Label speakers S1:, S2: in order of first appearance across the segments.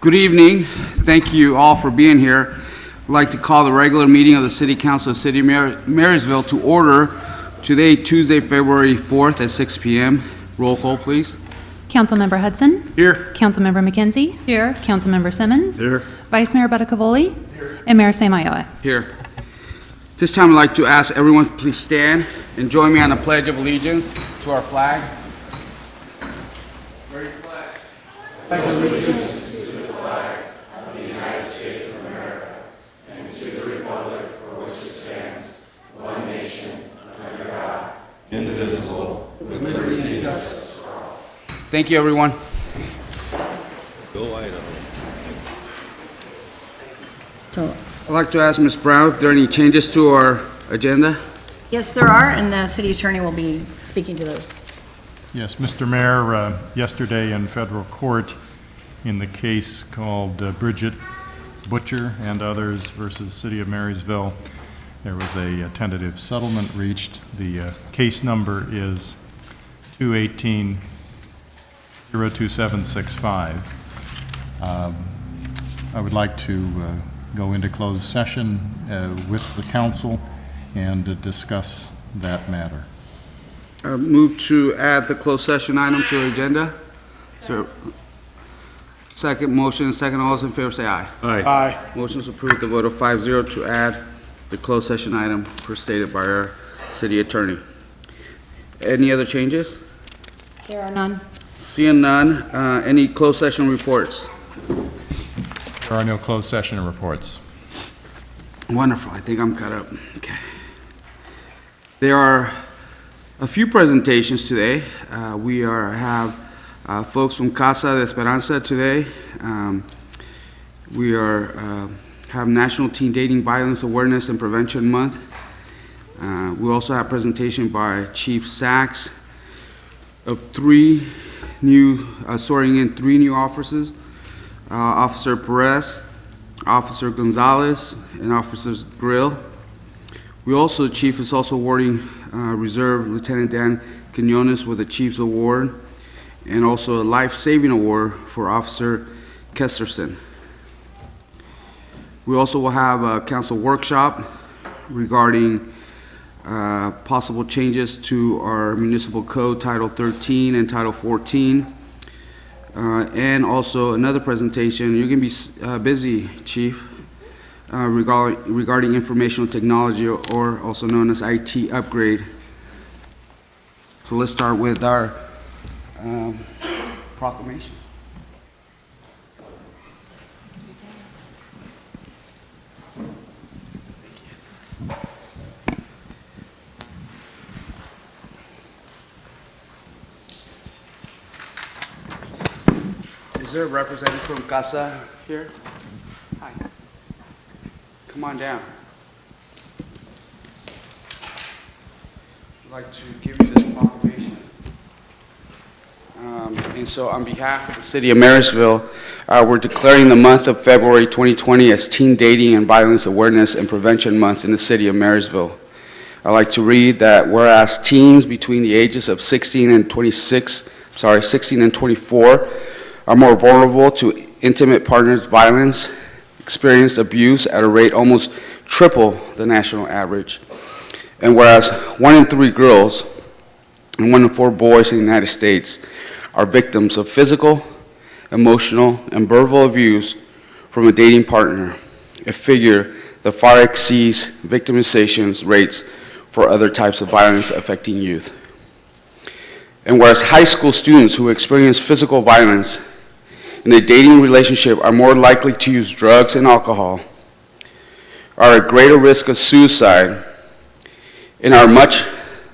S1: Good evening. Thank you all for being here. I'd like to call the regular meeting of the City Council of the City of Marysville to order today, Tuesday, February 4th at 6 p.m. Roll call, please.
S2: Councilmember Hudson.
S1: Here.
S2: Councilmember McKenzie. Here. Councilmember Simmons.
S1: Here.
S2: Vice Mayor Buttacavoli. Here. And Mayor Samayoa.
S1: Here. This time I'd like to ask everyone to please stand and join me on the Pledge of Allegiance to our flag. Where's your flag? Pledge of allegiance.
S3: Indivisible, with liberty and justice for all.
S1: Thank you, everyone.
S3: Go Idaho.
S1: I'd like to ask Ms. Brown if there are any changes to our agenda.
S4: Yes, there are, and the city attorney will be speaking to those.
S5: Yes, Mr. Mayor, yesterday in federal court, in the case called Bridget Butcher and others versus City of Marysville, there was a tentative settlement reached. The case number is 218-02765. I would like to go into closed session with the council and discuss that matter.
S1: Move to add the closed session item to the agenda. So, second motion, second. All those in favor say aye.
S3: Aye.
S1: Motion is approved, the vote of 5-0 to add the closed session item per stated by our city attorney. Any other changes?
S4: There are none.
S1: Seeing none, any closed session reports?
S5: There are no closed session reports.
S1: Wonderful, I think I'm caught up. Okay. There are a few presentations today. We have folks from Casa de Esperanza today. We have National Teen Dating Violence Awareness and Prevention Month. We also have a presentation by Chief Sachs of swearing in three new officers, Officer Perez, Officer Gonzalez, and Officer Grill. The Chief is also awarding Reserve Lieutenant Dan Quinones with a Chief's Award and also a Life-Saving Award for Officer Kesterson. We also will have a council workshop regarding possible changes to our municipal code, Title 13 and Title 14. And also another presentation. You're going to be busy, Chief, regarding informational technology, or also known as IT upgrade. So let's start with our proclamation. Is there a representative from Casa here? Hi. Come on down. I'd like to give you this proclamation. And so on behalf of the City of Marysville, we're declaring the month of February 2020 as Teen Dating and Violence Awareness and Prevention Month in the City of Marysville. I'd like to read that whereas teens between the ages of 16 and 24 are more vulnerable to intimate partners' violence, experience abuse at a rate almost triple the national average. And whereas 1 in 3 girls and 1 in 4 boys in the United States are victims of physical, emotional, and verbal abuse from a dating partner, a figure that far exceeds victimization rates for other types of violence affecting youth. And whereas high school students who experience physical violence in a dating relationship are more likely to use drugs and alcohol, are at greater risk of suicide, and are much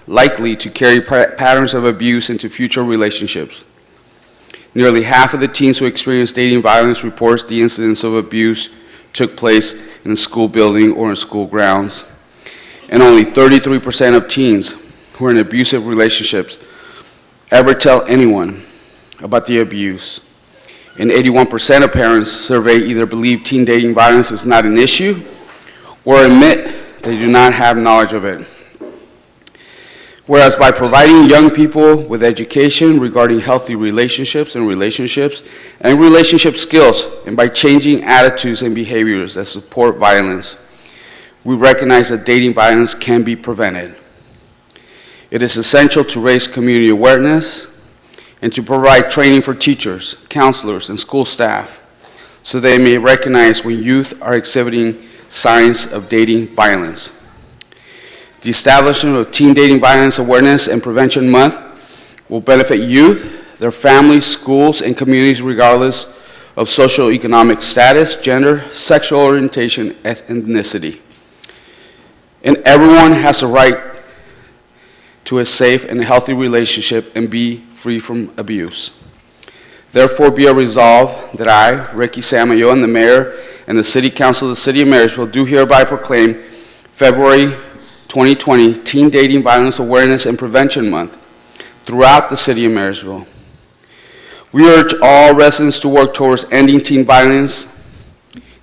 S1: likely to carry patterns of abuse into future relationships. Nearly half of the teens who experience dating violence reports the incidents of abuse took place in a school building or in school grounds. And only 33% of teens who are in abusive relationships ever tell anyone about the abuse. And 81% of parents surveyed either believe teen dating violence is not an issue or admit they do not have knowledge of it. Whereas by providing young people with education regarding healthy relationships and relationship skills, and by changing attitudes and behaviors that support violence, we recognize that dating violence can be prevented. It is essential to raise community awareness and to provide training for teachers, counselors, and school staff so they may recognize when youth are exhibiting signs of dating violence. The establishment of Teen Dating Violence Awareness and Prevention Month will benefit youth, their families, schools, and communities regardless of socioeconomic status, gender, sexual orientation, ethnicity. And everyone has a right to a safe and healthy relationship and be free from abuse. Therefore, be it resolved that I, Ricky Samayoa, and the Mayor and the City Council of the City of Marysville do hereby proclaim February 2020 Teen Dating Violence Awareness and Prevention Month throughout the City of Marysville. We urge all residents to work towards ending teen violence,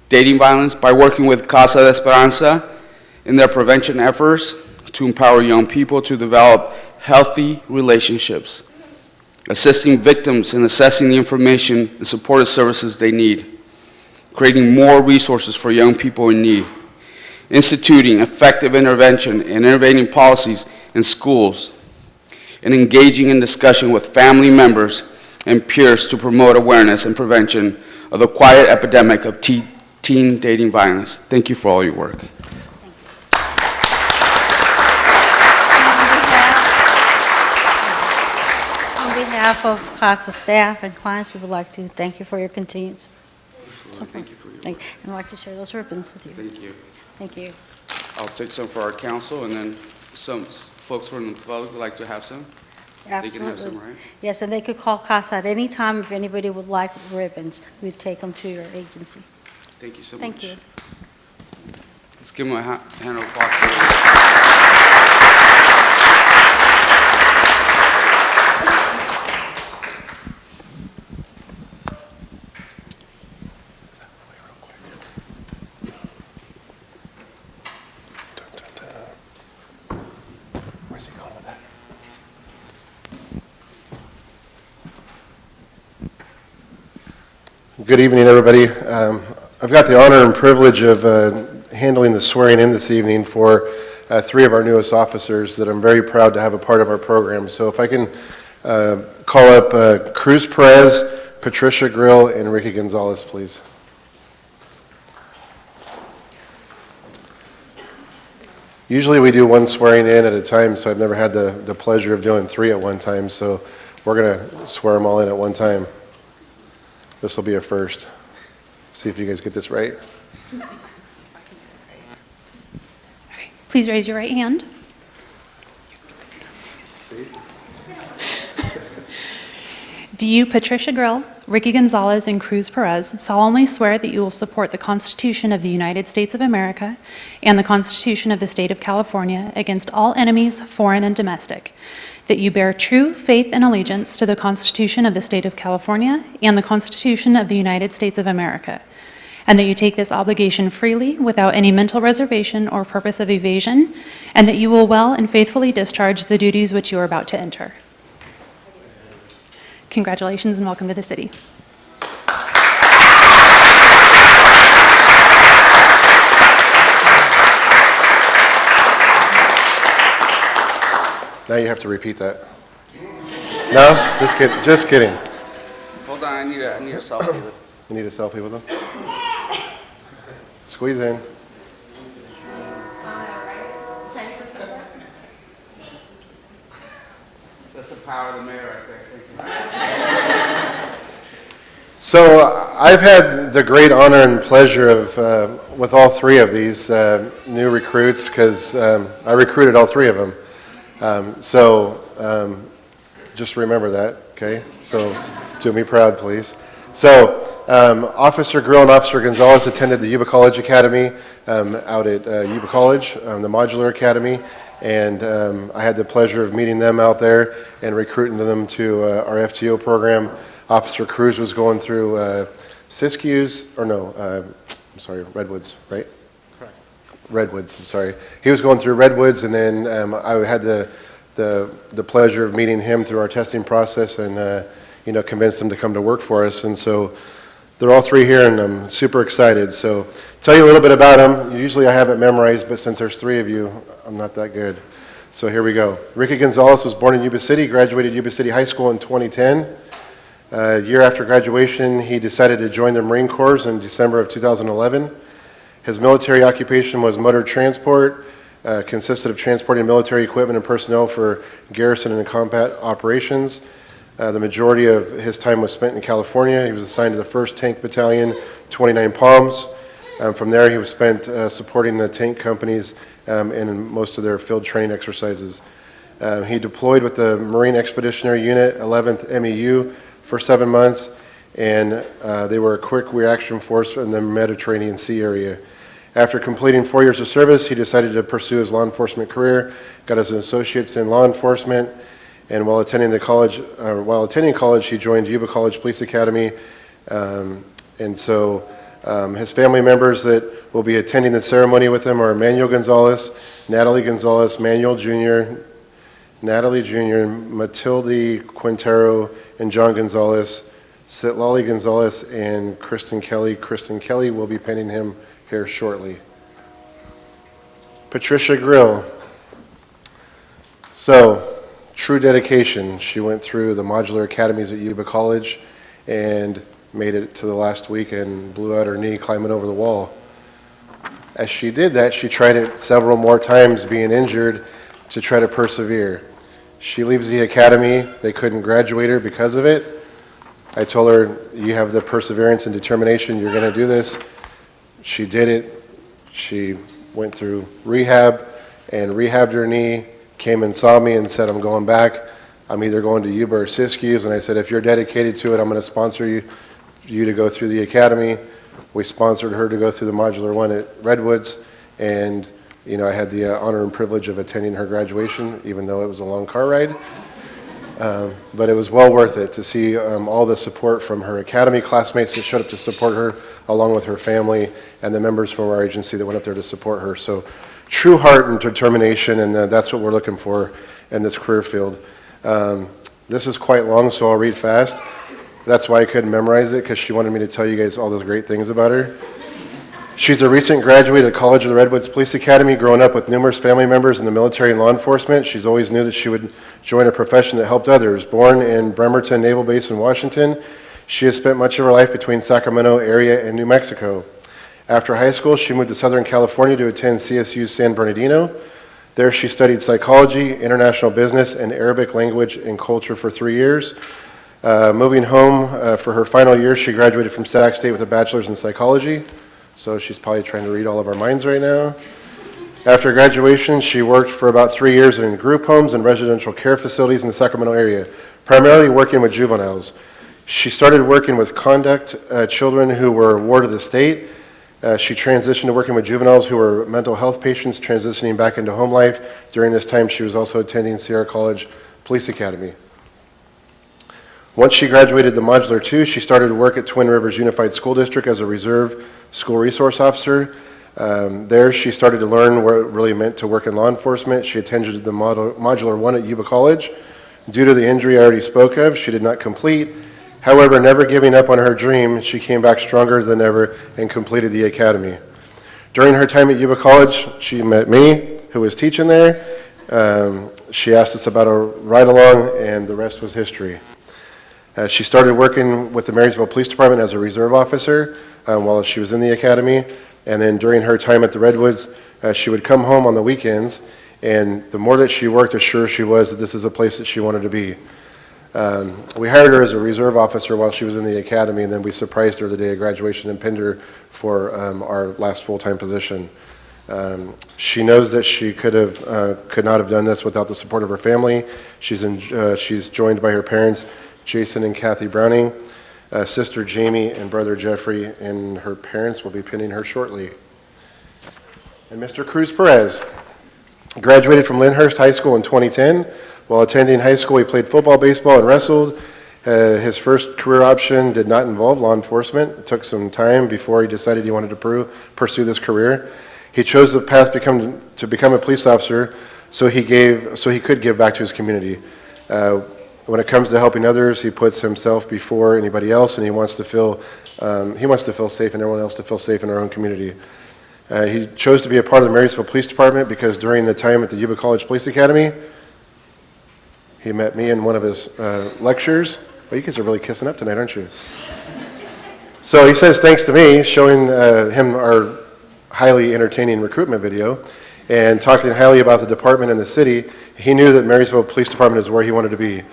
S1: dating violence, by working with Casa de Esperanza in their prevention efforts to empower young people to develop healthy relationships, assisting victims in assessing the information and supportive services they need, creating more resources for young people in need, instituting effective intervention and innovating policies in schools, and engaging in discussion with family members and peers to promote awareness and prevention of the quiet epidemic of teen dating violence. Thank you for all your work.
S4: On behalf of CASA staff and clients, we would like to thank you for your continued support.
S1: Thank you for your work.
S4: And I'd like to share those ribbons with you.
S1: Thank you.
S4: Thank you.
S1: I'll take some for our council, and then some folks from the public would like to have some. They can have some,
S4: Absolutely.
S1: right?
S4: Yes, and they could call CASA at any time if anybody would like ribbons. We'd take them to your agency.
S1: Thank you so much.
S4: Thank you.
S1: Let's give them a hand of applause.
S6: Good evening, everybody. I've got the honor and privilege of handling the swearing in this evening for three of our newest officers that I'm very proud to have a part of our program. So if I can call up Cruz Perez, Patricia Grill, and Ricky Gonzalez, please. Usually we do one swearing in at a time, so I've never had the pleasure of doing three at one time, so we're going to swear them all in at one time. This will be a first. See if you guys get this right.
S2: Please raise your right hand. Do you, Patricia Grill, Ricky Gonzalez, and Cruz Perez, solemnly swear that you will support the Constitution of the United States of America and the Constitution of the State of California against all enemies, foreign and domestic, that you bear true faith and allegiance to the Constitution of the State of California and the Constitution of the United States of America, and that you take this obligation freely without any mental reservation or purpose of evasion, and that you will well and faithfully discharge the duties which you are about to enter? Congratulations and welcome to the city.
S6: Now you have to repeat that. No? Just kidding. Just kidding.
S1: Hold on, I need a selfie with.
S6: You need a selfie with them? Squeeze in.
S1: That's the power of the mayor right there.
S6: So I've had the great honor and pleasure of, with all three of these new recruits, because I recruited all three of them. Just remember that, okay? So do me proud, please. So Officer Grill and Officer Gonzalez attended the Yuba College Academy out at Yuba College, the Modular Academy, and I had the pleasure of meeting them out there and recruiting them to our FTO program. Officer Cruz was going through Siskiyous, or no, I'm sorry, Redwoods, right? Correct. Redwoods, I'm sorry. He was going through Redwoods, and then I had the the pleasure of meeting him through our testing process and, convinced him to come to work for us. And so they're all three here, and I'm super excited. So tell you a little bit about them. Usually I have it memorized, but since there's three of you, I'm not that good. So here we go. Ricky Gonzalez was born in Yuba City, graduated Yuba City High School in 2010. A year after graduation, he decided to join the Marine Corps in December of 2011. His military occupation was motor transport, consisted of transporting military equipment and personnel for garrison and combat operations. The majority of his time was spent in California. He was assigned to the 1st Tank Battalion, 29 Palms. From there, he was spent supporting the tank companies in most of their field training exercises. He deployed with the Marine Expeditionary Unit, 11th MEU, for 7 months, and they were a quick reaction force in the Mediterranean Sea area. After completing 4 years of service, he decided to pursue his law enforcement career, got his associates in law enforcement, and while attending college, he joined Yuba College Police Academy. And so his family members that will be attending the ceremony with him are Emmanuel Gonzalez, Natalie Gonzalez, Manuel Jr., Natalie Jr., Matilde Quintero, and John Gonzalez, Citlali Gonzalez, and Kristen Kelly. Kristen Kelly will be pinning him here shortly. Patricia Grill. So, true dedication. She went through the modular academies at Yuba College and made it to the last week and blew out her knee climbing over the wall. As she did that, she tried it several more times, being injured, to try to persevere. She leaves the academy. They couldn't graduate her because of it. I told her, you have the perseverance and determination, you're going to do this. She did it. She went through rehab and rehabbed her knee, came and saw me and said, I'm going back. I'm either going to Yuba or Siskiyous. And I said, if you're dedicated to it, I'm going to sponsor you to go through the academy. We sponsored her to go through the modular one at Redwoods. And, I had the honor and privilege of attending her graduation, even though it was a long car ride. But it was well worth it to see all the support from her academy classmates that showed up to support her, along with her family and the members from our agency that went up there to support her. So true heart and determination, and that's what we're looking for in this career field. This is quite long, so I'll read fast. That's why I couldn't memorize it, because she wanted me to tell you guys all those great things about her. She's a recent graduate of College of the Redwoods Police Academy, growing up with numerous family members in the military and law enforcement. She's always knew that she would join a profession that helped others. Born in Bremerton Naval Base in Washington, she has spent much of her life between Sacramento area and New Mexico. After high school, she moved to Southern California to attend CSU San Bernardino. There she studied psychology, international business, and Arabic language and culture for 3 years. Moving home for her final year, she graduated from Sac State with a bachelor's in psychology. So she's probably trying to read all of our minds right now. After graduation, she worked for about 3 years in group homes and residential care facilities in the Sacramento area, primarily working with juveniles. She started working with conduct children who were ward of the state. She transitioned to working with juveniles who were mental health patients, transitioning back into home life. During this time, she was also attending Sierra College Police Academy. Once she graduated the Modular 2, she started work at Twin Rivers Unified School District as a reserve school resource officer. There she started to learn what it really meant to work in law enforcement. She attended the Modular 1 at Yuba College. Due to the injury I already spoke of, she did not complete. However, never giving up on her dream, she came back stronger than ever and completed the academy. During her time at Yuba College, she met me, who was teaching there. She asked us about a ride-along, and the rest was history. She started working with the Marysville Police Department as a reserve officer while she was in the academy. And then during her time at the Redwoods, she would come home on the weekends. And the more that she worked, the surer she was that this is a place that she wanted to be. We hired her as a reserve officer while she was in the academy, and then we surprised her the day of graduation and pinned her for our last full-time position. She knows that she could not have done this without the support of her family. She's joined by her parents, Jason and Kathy Browning, sister Jamie, and brother Jeffrey, and her parents will be pinning her shortly. And Mr. Cruz Perez graduated from Lyndhurst High School in 2010. While attending high school, he played football, baseball, and wrestled. His first career option did not involve law enforcement. It took some time before he decided he wanted to pursue this career. He chose the path to become a police officer so he could give back to his community. When it comes to helping others, he puts himself before anybody else, and he wants to feel safe, and everyone else to feel safe in our own community. He chose to be a part of the Marysville Police Department because during the time at the Yuba College Police Academy, he met me in one of his lectures. Well, you guys are really kissing up tonight, aren't you? So he says thanks to me, showing him our highly entertaining recruitment video, and talking highly about the department and the city, he knew that Marysville Police Department is where he wanted to be.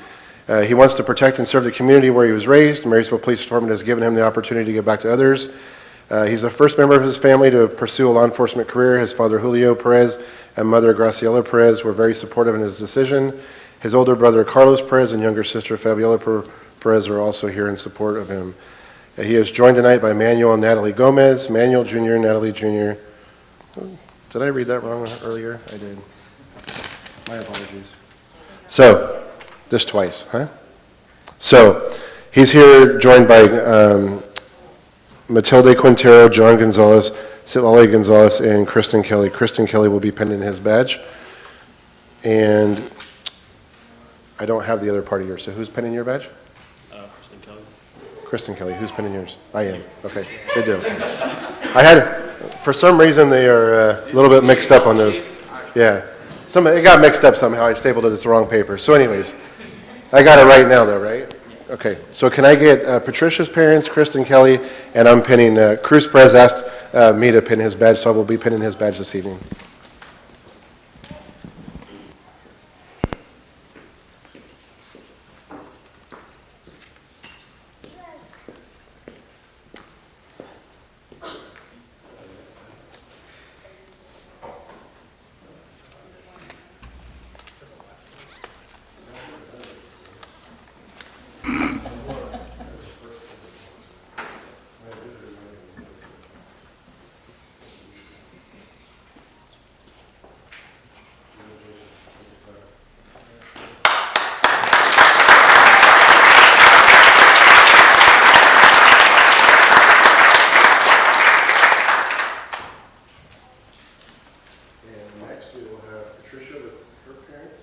S6: He wants to protect and serve the community where he was raised. Marysville Police Department has given him the opportunity to give back to others. He's the first member of his family to pursue a law enforcement career. His father, Julio Perez, and mother, Graciela Perez, were very supportive in his decision. His older brother, Carlos Perez, and younger sister, Fabiola Perez, are also here in support of him. He is joined tonight by Manuel and Natalie Gomez. Manuel Jr., Natalie Jr. Did I read that wrong earlier? I did. My apologies. So, this twice, huh? So, he's here joined by Matilde Quintero, John Gonzalez, Citlali Gonzalez, and Kristen Kelly. Kristen Kelly will be pinning his badge. And I don't have the other part of yours, so who's pinning your badge?
S7: Kristen Kelly.
S6: Kristen Kelly, who's pinning yours? I am. Okay, good deal. For some reason, they are a little bit mixed up on those. Yeah, it got mixed up somehow. I stapled it as the wrong paper. So anyways, I got it right now though, right? Okay, so can I get Patricia's parents, Kristen Kelly, and I'm pinning, Cruz Perez asked me to pin his badge, so I will be pinning his badge this evening. Next, we will have Patricia with her parents.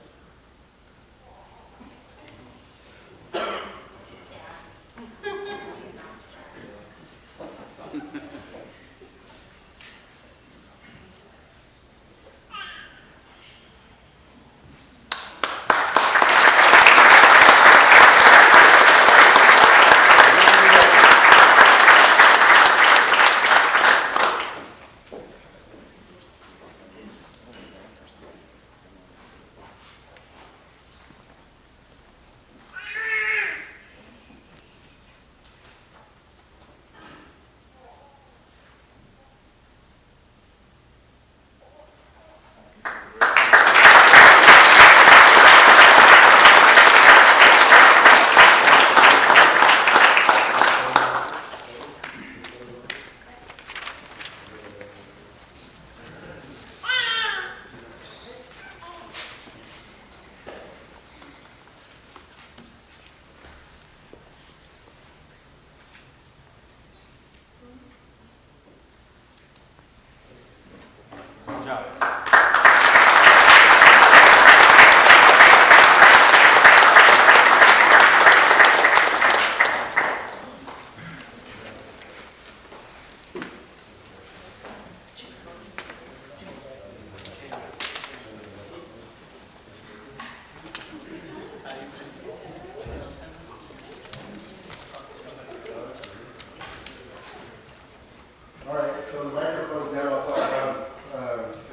S6: All right, so the microphone's down. I'll talk about,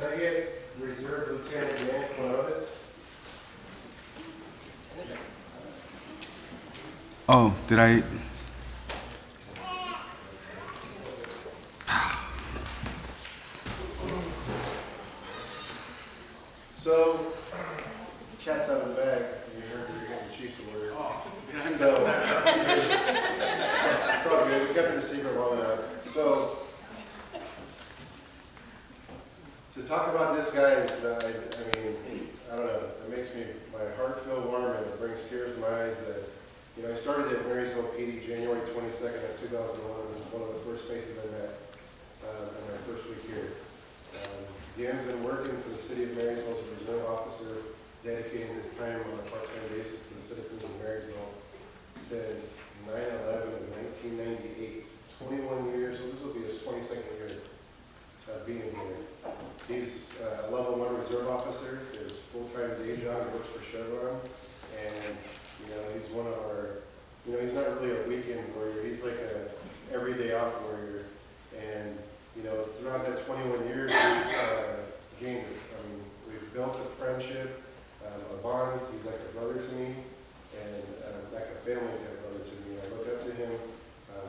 S6: can I get Reserve Lieutenant Dan Quinones?
S1: Oh, did I?
S6: So, cat's out of the bag. You heard that you're getting the Chiefs award. So, it's all good. We kept it a secret long enough. So, to talk about this guy is, I mean, I don't know. It makes my heart feel warm, and it brings tears to my eyes. That, I started at Marysville PD January 22nd of 2011. This is one of the first faces I met in my first week here. Dan's been working for the city of Marysville as a reserve officer, dedicating his time on a part-time basis to the citizens of Marysville since 9/11 of 1998. 21 years, so this will be his 22nd year of being here. He's a level 1 reserve officer, his full-time day job, he works for Chevron, and, he's one of our, he's not really a weekend warrior, he's like a everyday off warrior, and, throughout that 21 years, we've built a friendship, a bond. He's like a brother to me, and like a family type brother to me. I look up to him.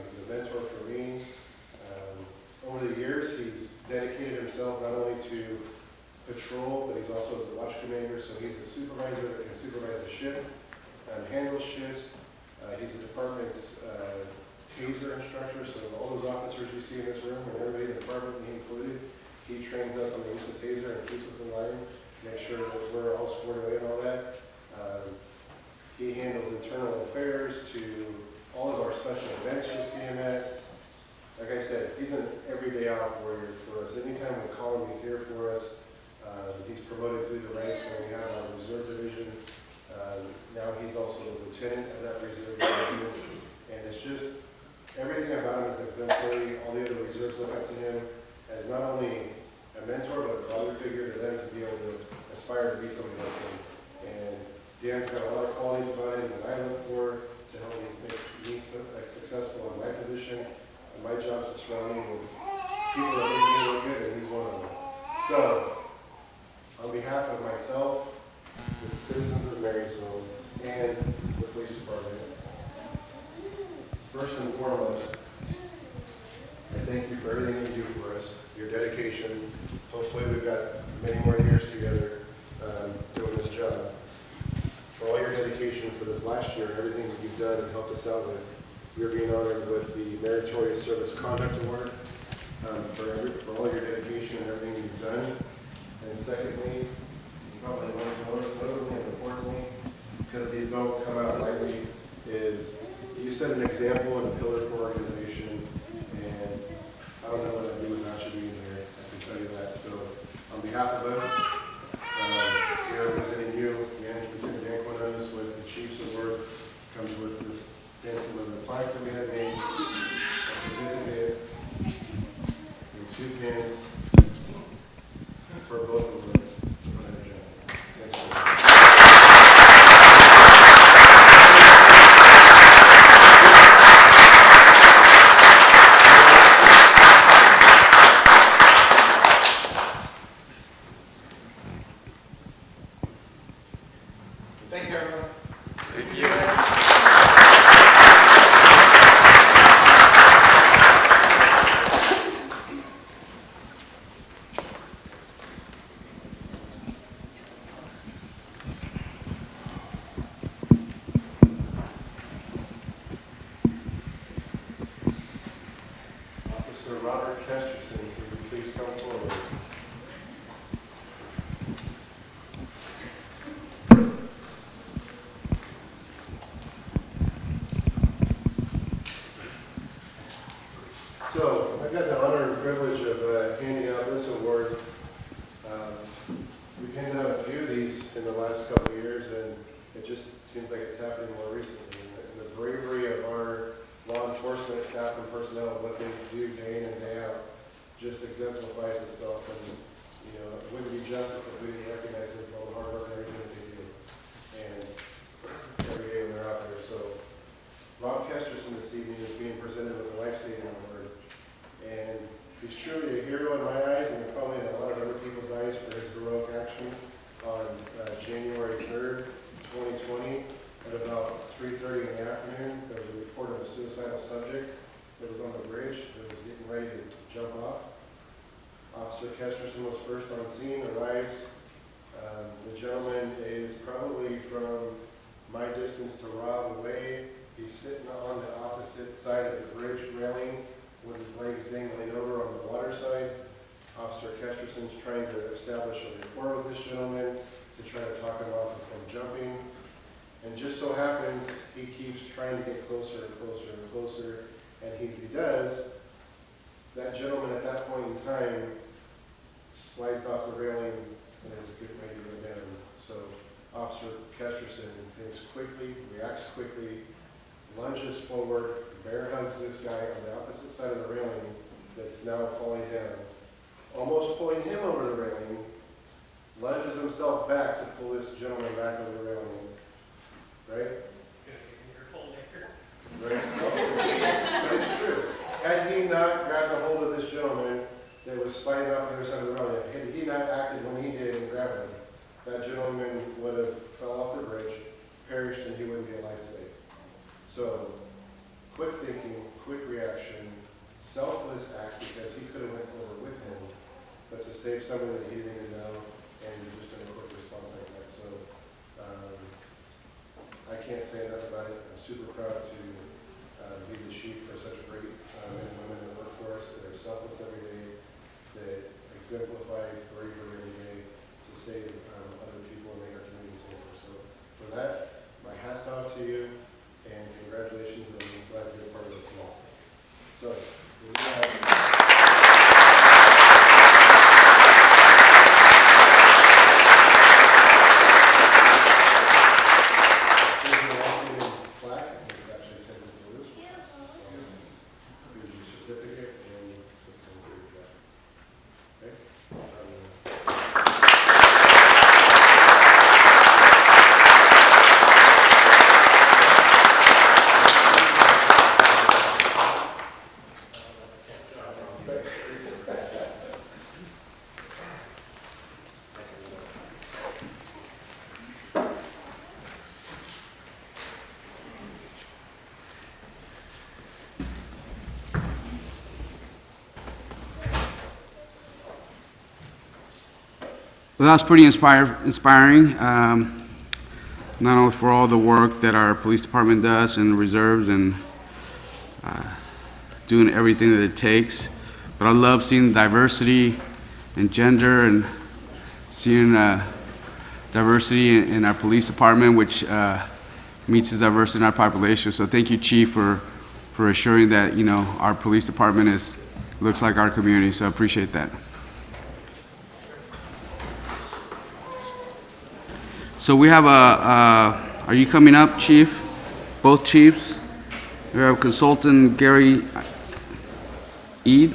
S6: He's a mentor for me. Over the years, he's dedicated himself not only to patrol, but he's also the watch commander. So he's a supervisor that can supervise the ship, handle shifts. He's the department's taser instructor. So all those officers you see in this room, and everybody in the department, me included, he trains us on the use of taser and keeps us in line, make sure that we're all squared away and all that. He handles internal affairs to all of our special events you see him at. Like I said, he's an everyday off warrior for us. Anytime we call him, he's here for us. He's promoted through the ranks when we have our reserve division. Now he's also a lieutenant of that reserve division. And it's just, everything about him is exemplary. All the other reserves look up to him as not only a mentor, but a father figure to them to be able to aspire to be somebody like him. And Dan's got a lot of qualities about him that I look for to help me successful in my position. And my job is surrounding with people that make me look good, and he's one of them. So, on behalf of myself, the citizens of Marysville, and the police department, first and foremost, I thank you for everything you do for us, your dedication. Hopefully we've got many more years together doing this job. For all your dedication for this last year and everything that you've done and helped us out with, you're being honored with the Meritorious Service Conduct Award for all your dedication and everything you've done. And secondly, probably most notably and importantly, because these don't come out lightly, is you set an example and a pillar for organization, and I don't know what I'd do without you being here, I can tell you that. So on behalf of us, we are representing you, Lieutenant Dan Quinones, with the Chief's Award, comes with this dancing with the plaque that we had made, a certificate, and 2 pins for both of us. Thanks for that. Thank you, everyone. Thank you. Officer Robert Kesterson, will you please come forward? So, I've got the honor and privilege of handing out this award. We've handed out a few of these in the last couple of years, and it just seems like it's happening more recently. And the bravery of our law enforcement staff and personnel, what they do day in and day out, just exemplifies itself. And, it wouldn't be justice if we didn't recognize it for all the hard work and everything that they do. And every day when they're out there. So, Rob Kesterson this evening is being presented with a life-saving award. And he's truly a hero in my eyes, and probably in a lot of other people's eyes, for his heroic actions on January 3rd, 2020, at about 3:30 in the afternoon. There was a report of a suicidal subject that was on the bridge that was getting ready to jump off. Officer Kesterson was first on scene, arrives. The gentleman is probably from my distance to Rob away. He's sitting on the opposite side of the bridge railing with his legs dangling over on the water side. Officer Kesterson's trying to establish a rapport with this gentleman to try to talk him off from jumping. And just so happens, he keeps trying to get closer and closer and closer. And as he does, that gentleman at that point in time slides off the railing and is getting ready to go down. So Officer Kesterson thinks quickly, reacts quickly, lunges forward, bear hugs this guy on the opposite side of the railing that's now falling down, almost pulling him over the railing, lunges himself back to pull this gentleman back over the railing. Right? Right? But it's true. Had he not grabbed a hold of this gentleman that was sliding off the other side of the railing, had he not acted when he did and grabbed him, that gentleman would have fell off the bridge, perished, and he wouldn't be alive today. So, quick thinking, quick reaction, selfless act because he could have went over with him, but to save somebody that he didn't even know, and just doing a quick response like that. So, I can't say enough about it. I'm super proud to be the chief for such great men and women that work for us, that are selfless every day, that exemplify bravery every day to save other people and make our community safer. So for that, my hat's off to you, and congratulations, and I'm glad to be a part of it tomorrow. So, we have
S1: Well, that was pretty inspiring, not only for all the work that our police department does and reserves and doing everything that it takes, but I love seeing diversity and gender and seeing diversity in our police department, which meets the diversity in our population. So thank you, Chief, for assuring that, you know, our police department looks like our community, so I appreciate that. So we have are you coming up, Chief? Both chiefs? We have Consultant Gary Eid.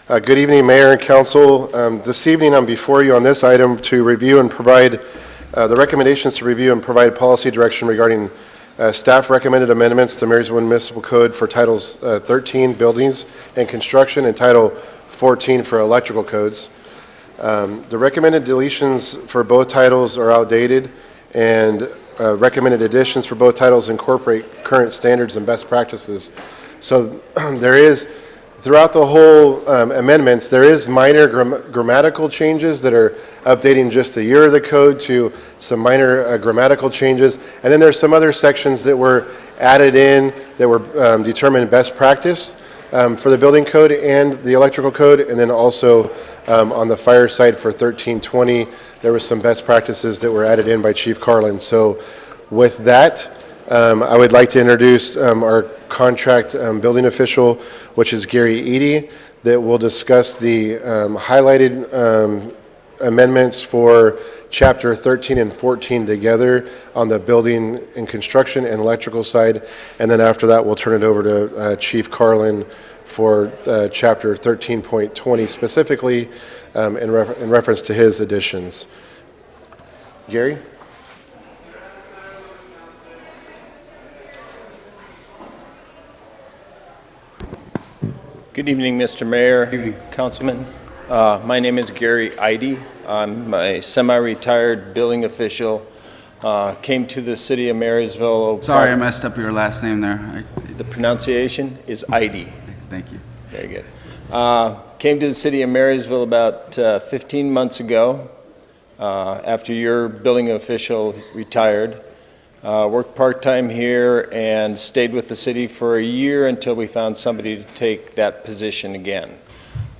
S6: Good evening, Mayor and Council. This evening, I'm before you on this item to review and provide the recommendations to review and provide policy direction regarding staff recommended amendments to Marysville Municipal Code for Titles 13, Buildings and Construction, and Title 14 for Electrical Codes. The recommended deletions for both titles are outdated, and recommended additions for both titles incorporate current standards and best practices. So there is, throughout the whole amendments, there is minor grammatical changes that are updating just the year of the code to some minor grammatical changes. And then there's some other sections that were added in that were determined best practice for the building code and the electrical code. And then also on the fire side for 1320, there was some best practices that were added in by Chief Carlin. So with that, I would like to introduce our contract building official, which is Gary Eady, that will discuss the highlighted amendments for Chapter 13 and 14 together on the building and construction and electrical side. And then after that, we'll turn it over to Chief Carlin for Chapter 13.20 specifically in reference to his additions. Gary?
S7: Good evening, Mr. Mayor, Councilman. My name is Gary Eide. I'm a semi-retired building official. Came to the city of Marysville.
S1: Sorry, I messed up your last name there.
S7: The pronunciation is Eide.
S1: Thank you.
S7: Very good. Came to the city of Marysville about 15 months ago after your building official retired. Worked part-time here and stayed with the city for a year until we found somebody to take that position again.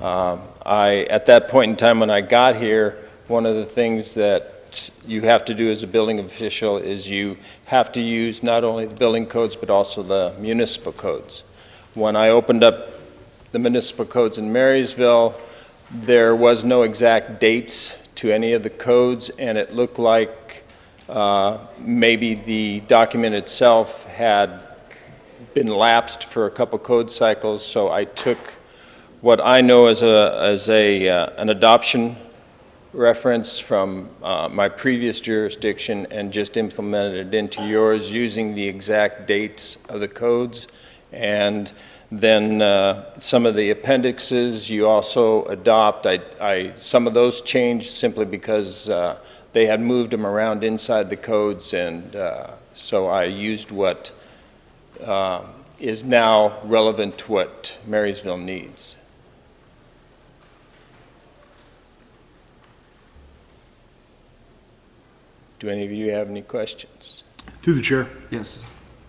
S7: At that point in time when I got here, one of the things that that you have to do as a building official is you have to use not only the building codes, but also the municipal codes. When I opened up the municipal codes in Marysville, there was no exact dates to any of the codes, and it looked like maybe the document itself had been lapsed for a couple code cycles, so I took what I know as an adoption reference from my previous jurisdiction and just implemented it into yours using the exact dates of the codes. And then some of the appendixes you also adopt. Some of those changed simply because they had moved them around inside the codes, and so I used what is now relevant to what Marysville needs. Do any of you have any questions?
S8: Through the chair.
S1: Yes.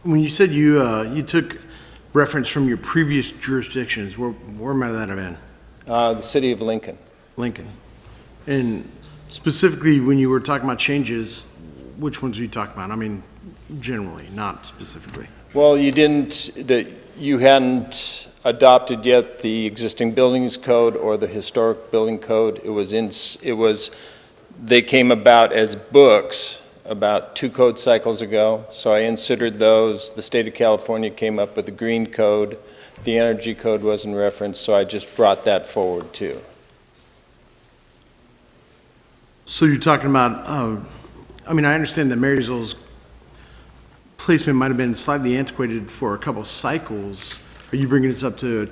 S8: When you said you took reference from your previous jurisdictions, where might that have been?
S7: The city of Lincoln.
S8: Lincoln. And specifically, when you were talking about changes, which ones were you talking about? I mean, generally, not specifically.
S7: Well, you hadn't adopted yet the existing buildings code or the historic building code. They came about as books about 2 code cycles ago, so I inserted those. The state of California came up with the green code. The energy code wasn't referenced, so I just brought that forward too.
S8: So you're talking about, I mean, I understand that Marysville's placement might have been slightly antiquated for a couple of cycles. Are you bringing this up to,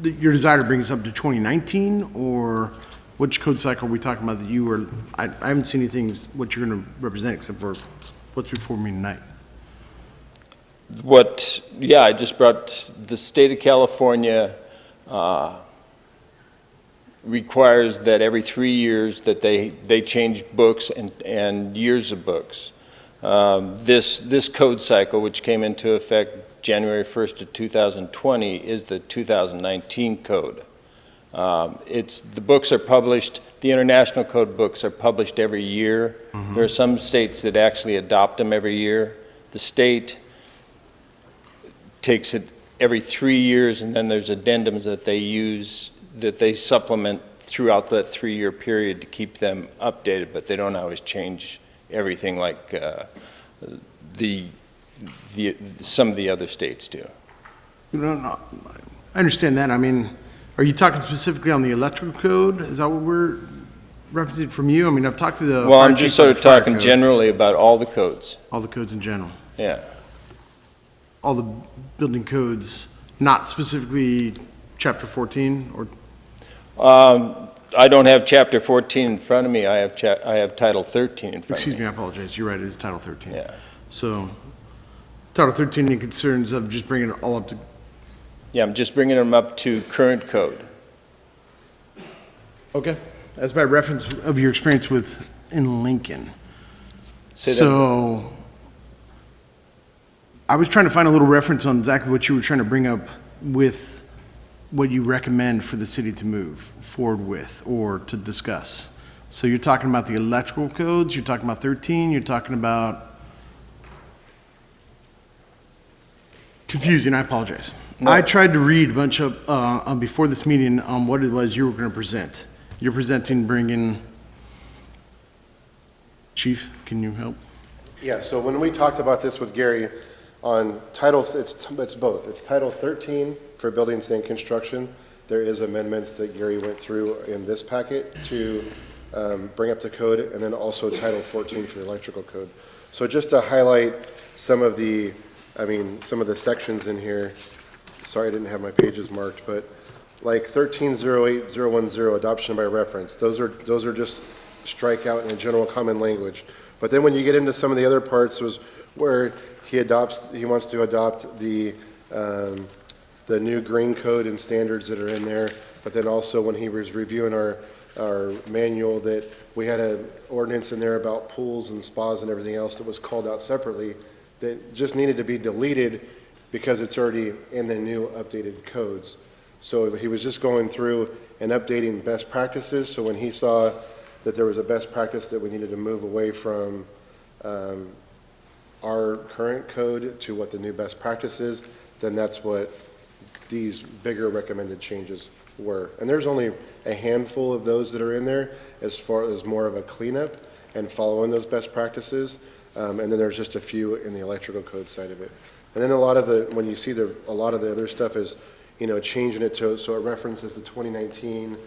S8: your desire to bring this up to 2019, or which code cycle are we talking about that you were, I haven't seen anything, what you're going to represent except for what's before me tonight?
S7: I just brought the state of California requires that every 3 years that they change books and years of books. This code cycle, which came into effect January 1st of 2020, is the 2019 code. The books are published, the international code books are published every year. Mm-hmm. There are some states that actually adopt them every year. The state takes it every 3 years, and then there's addendums that they use, that they supplement throughout that 3-year period to keep them updated, but they don't always change everything like some of the other states do.
S8: No, I understand that. I mean, are you talking specifically on the electrical code? Is that what we're referencing from you? I mean, I've talked to the
S7: Well,
S8: fire
S7: I'm just
S8: chief
S7: sort
S8: about
S7: of
S8: the fire
S7: talking
S8: code.
S7: generally about all the codes.
S8: All the codes in general.
S7: Yeah.
S8: All the building codes, not specifically chapter 14 or?
S7: I don't have chapter 14 in front of me. I have title 13 in front
S8: Excuse
S7: of
S8: me,
S7: me.
S8: I apologize. You're right, it is Title 13.
S7: Yeah.
S8: So, Title 13, any concerns of just bringing it all up to,
S7: Yeah, I'm just bringing them up to current code.
S8: okay. As by reference of your experience in Lincoln.
S7: Say that-
S8: So, I was trying to find a little reference on exactly what you were trying to bring up with what you recommend for the city to move forward with or to discuss. So you're talking about the electrical codes, you're talking about 13, you're talking about, confusing, I apologize.
S7: No.
S8: I tried to read a bunch of, before this meeting on what it was you were going to present. You're presenting, bringing, Chief, can you help?
S6: Yeah, so when we talked about this with Gary on title, it's both. It's Title 13 for buildings and construction. There is amendments that Gary went through in this packet to bring up to code, and then also Title 14 for the electrical code. So just to highlight some of the sections in here, sorry I didn't have my pages marked, but like 1308.010, adoption by reference, those are just strike out in a general common language. But then when you get into some of the other parts was where he wants to adopt the new green code and standards that are in there, but then also when he was reviewing our manual, that we had an ordinance in there about pools and spas and everything else that was called out separately that just needed to be deleted because it's already in the new updated codes. So he was just going through and updating best practices. So when he saw that there was a best practice that we needed to move away from our current code to what the new best practice is, then that's what these bigger recommended changes were. And there's only a handful of those that are in there as far as more of a cleanup and following those best practices. And then there's just a few in the electrical code side of it. And then a lot of the, when you see a lot of the other stuff is, changing it to, so it references the 2019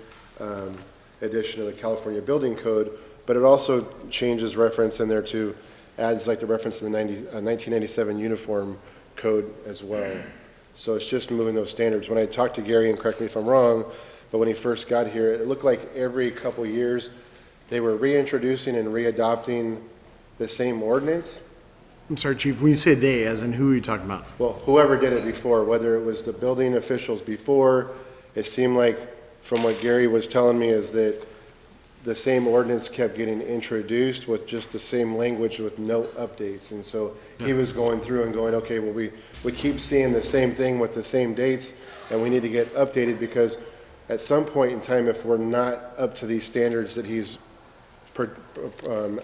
S6: edition of the California Building Code, but it also changes reference in there to, adds like the reference to the 1997 Uniform Code as well. So it's just moving those standards. When I talked to Gary, and correct me if I'm wrong, but when he first got here, it looked like every couple years they were reintroducing and readopting the same ordinance.
S8: I'm sorry, Chief, when you say they, as in who are you talking about?
S6: Well, whoever did it before, whether it was the building officials before, it seemed like, from what Gary was telling me, is that the same ordinance kept getting introduced with just the same language with no updates. And so he was going through and going, okay, well, we keep seeing the same thing with the same dates, and we need to get updated because at some point in time, if we're not up to these standards that he's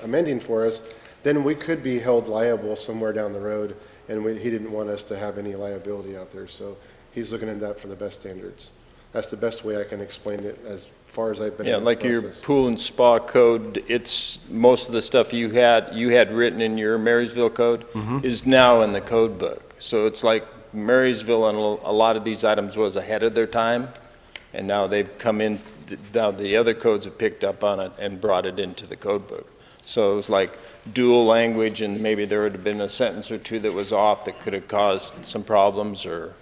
S6: amending for us, then we could be held liable somewhere down the road, and he didn't want us to have any liability out there. So he's looking at that for the best standards. That's the best way I can explain it as far as I've been.
S7: Yeah,
S6: in this
S7: like your
S6: process.
S7: pool and spa code, it's, most of the stuff you had written in your Marysville code is now in the code book. So it's like Marysville and a lot of these items was ahead of their time, and now they've come in, now the other codes have picked up on it and brought it into the code book. So it was like dual language, and maybe there would have been a sentence or two that was off that could have caused some problems or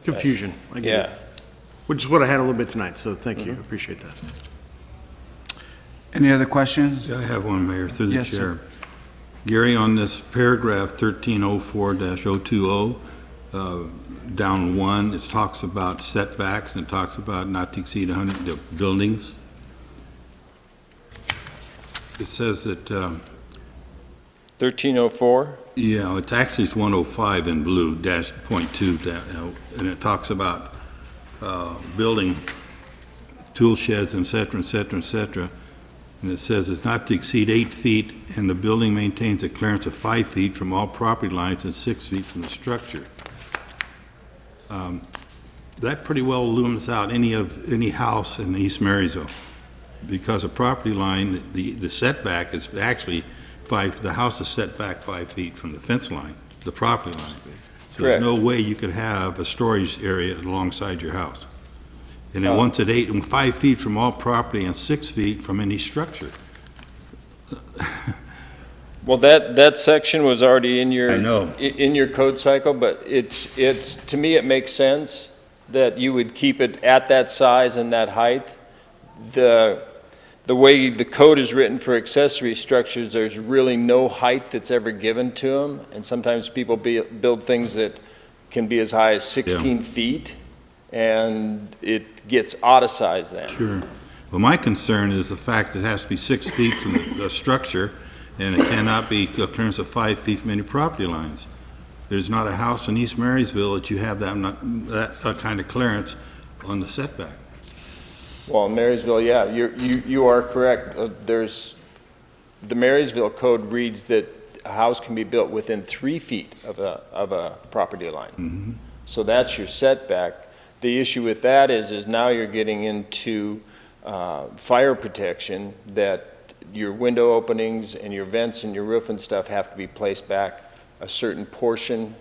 S8: Confusion, I get
S7: yeah.
S8: it. Which is what I had a little bit tonight, so thank you, appreciate that.
S1: Any other questions?
S3: Yeah, I have one, Mayor, through the
S1: Yes, sir.
S3: chair. Gary, on this paragraph 1304-020, down one, it talks about setbacks and it talks about not to exceed 100 buildings. It says that,
S7: 1304?
S3: yeah, it's actually it's 105 in blue, dash .2, and it talks about building tool sheds, et cetera, et cetera, et cetera. And it says it's not to exceed 8 feet, and the building maintains a clearance of 5 feet from all property lines and 6 feet from the structure. That pretty well looms out any house in East Marysville, because a property line, the setback is actually the house is set back 5 feet from the fence line, the property line. So there's
S7: Correct.
S3: no way you could have a storage area alongside your house. And then once at 5 feet from all property and 6 feet from any structure.
S7: Well, that section was already in your.
S3: I know.
S7: In your code cycle, but it's, to me, it makes sense that you would keep it at that size and that height. The way the code is written for accessory structures, there's really no height that's ever given to them, and sometimes people build things that can be as high as 16 feet, and it gets out of size then.
S3: Sure. Well, my concern is the fact that it has to be 6 feet from the structure, and it cannot be a clearance of 5 feet from any property lines. There's not a house in East Marysville that you have that kind of clearance on the setback.
S7: Well, Marysville, yeah, you are correct. The Marysville code reads that a house can be built within 3 feet of a property line. So that's your setback. The issue with that is now you're getting into fire protection, that your window openings and your vents and your roof and stuff have to be placed back a certain portion,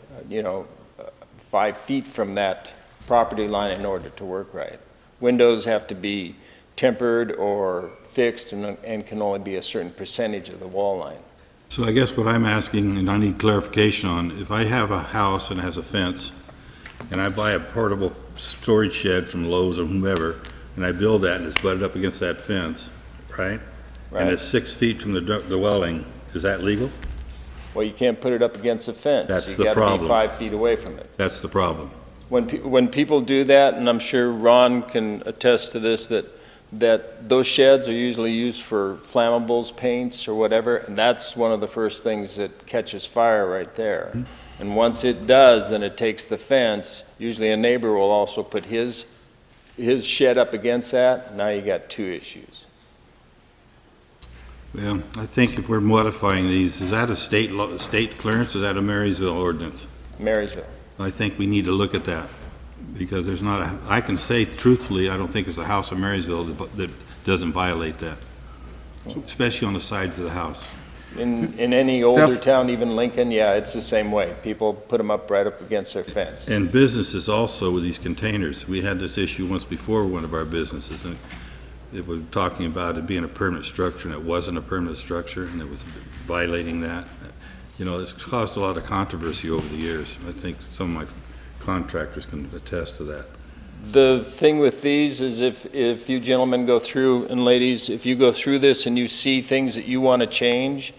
S7: 5 feet from that property line in order to work right. Windows have to be tempered or fixed and can only be a certain percentage of the wall line.
S3: So I guess what I'm asking, and I need clarification on, if I have a house and it has a fence, and I buy a portable storage shed from Lowe's or whomever, and I build that and it's butted up against that fence, right? And it's 6 feet from the dwelling, is that legal?
S7: Well, you can't put it up against the fence.
S3: That's the
S7: You gotta be
S3: problem.
S7: 5 feet away from it.
S3: That's the problem.
S7: When people do that, and I'm sure Ron can attest to this, that those sheds are usually used for flammables, paints, or whatever, and that's one of the first things that catches fire right there. And once it does, then it takes the fence. Usually a neighbor will also put his shed up against that. Now you got two issues.
S3: Well, I think if we're modifying these, is that a state clearance, or is that a Marysville ordinance?
S7: Marysville.
S3: I think we need to look at that, because there's not a, I can say truthfully, I don't think there's a house in Marysville that doesn't violate that, especially on the sides of the house.
S7: In any older town, even Lincoln, yeah, it's the same way. People put them up right up against their fence.
S3: And businesses also with these containers. We had this issue once before with one of our businesses, and it was talking about it being a permanent structure, and it wasn't a permanent structure, and it was violating that. You know, it's caused a lot of controversy over the years. I think some of my contractors can attest to that.
S7: The thing with these is if you gentlemen go through, and ladies, if you go through this and you see things that you want to change,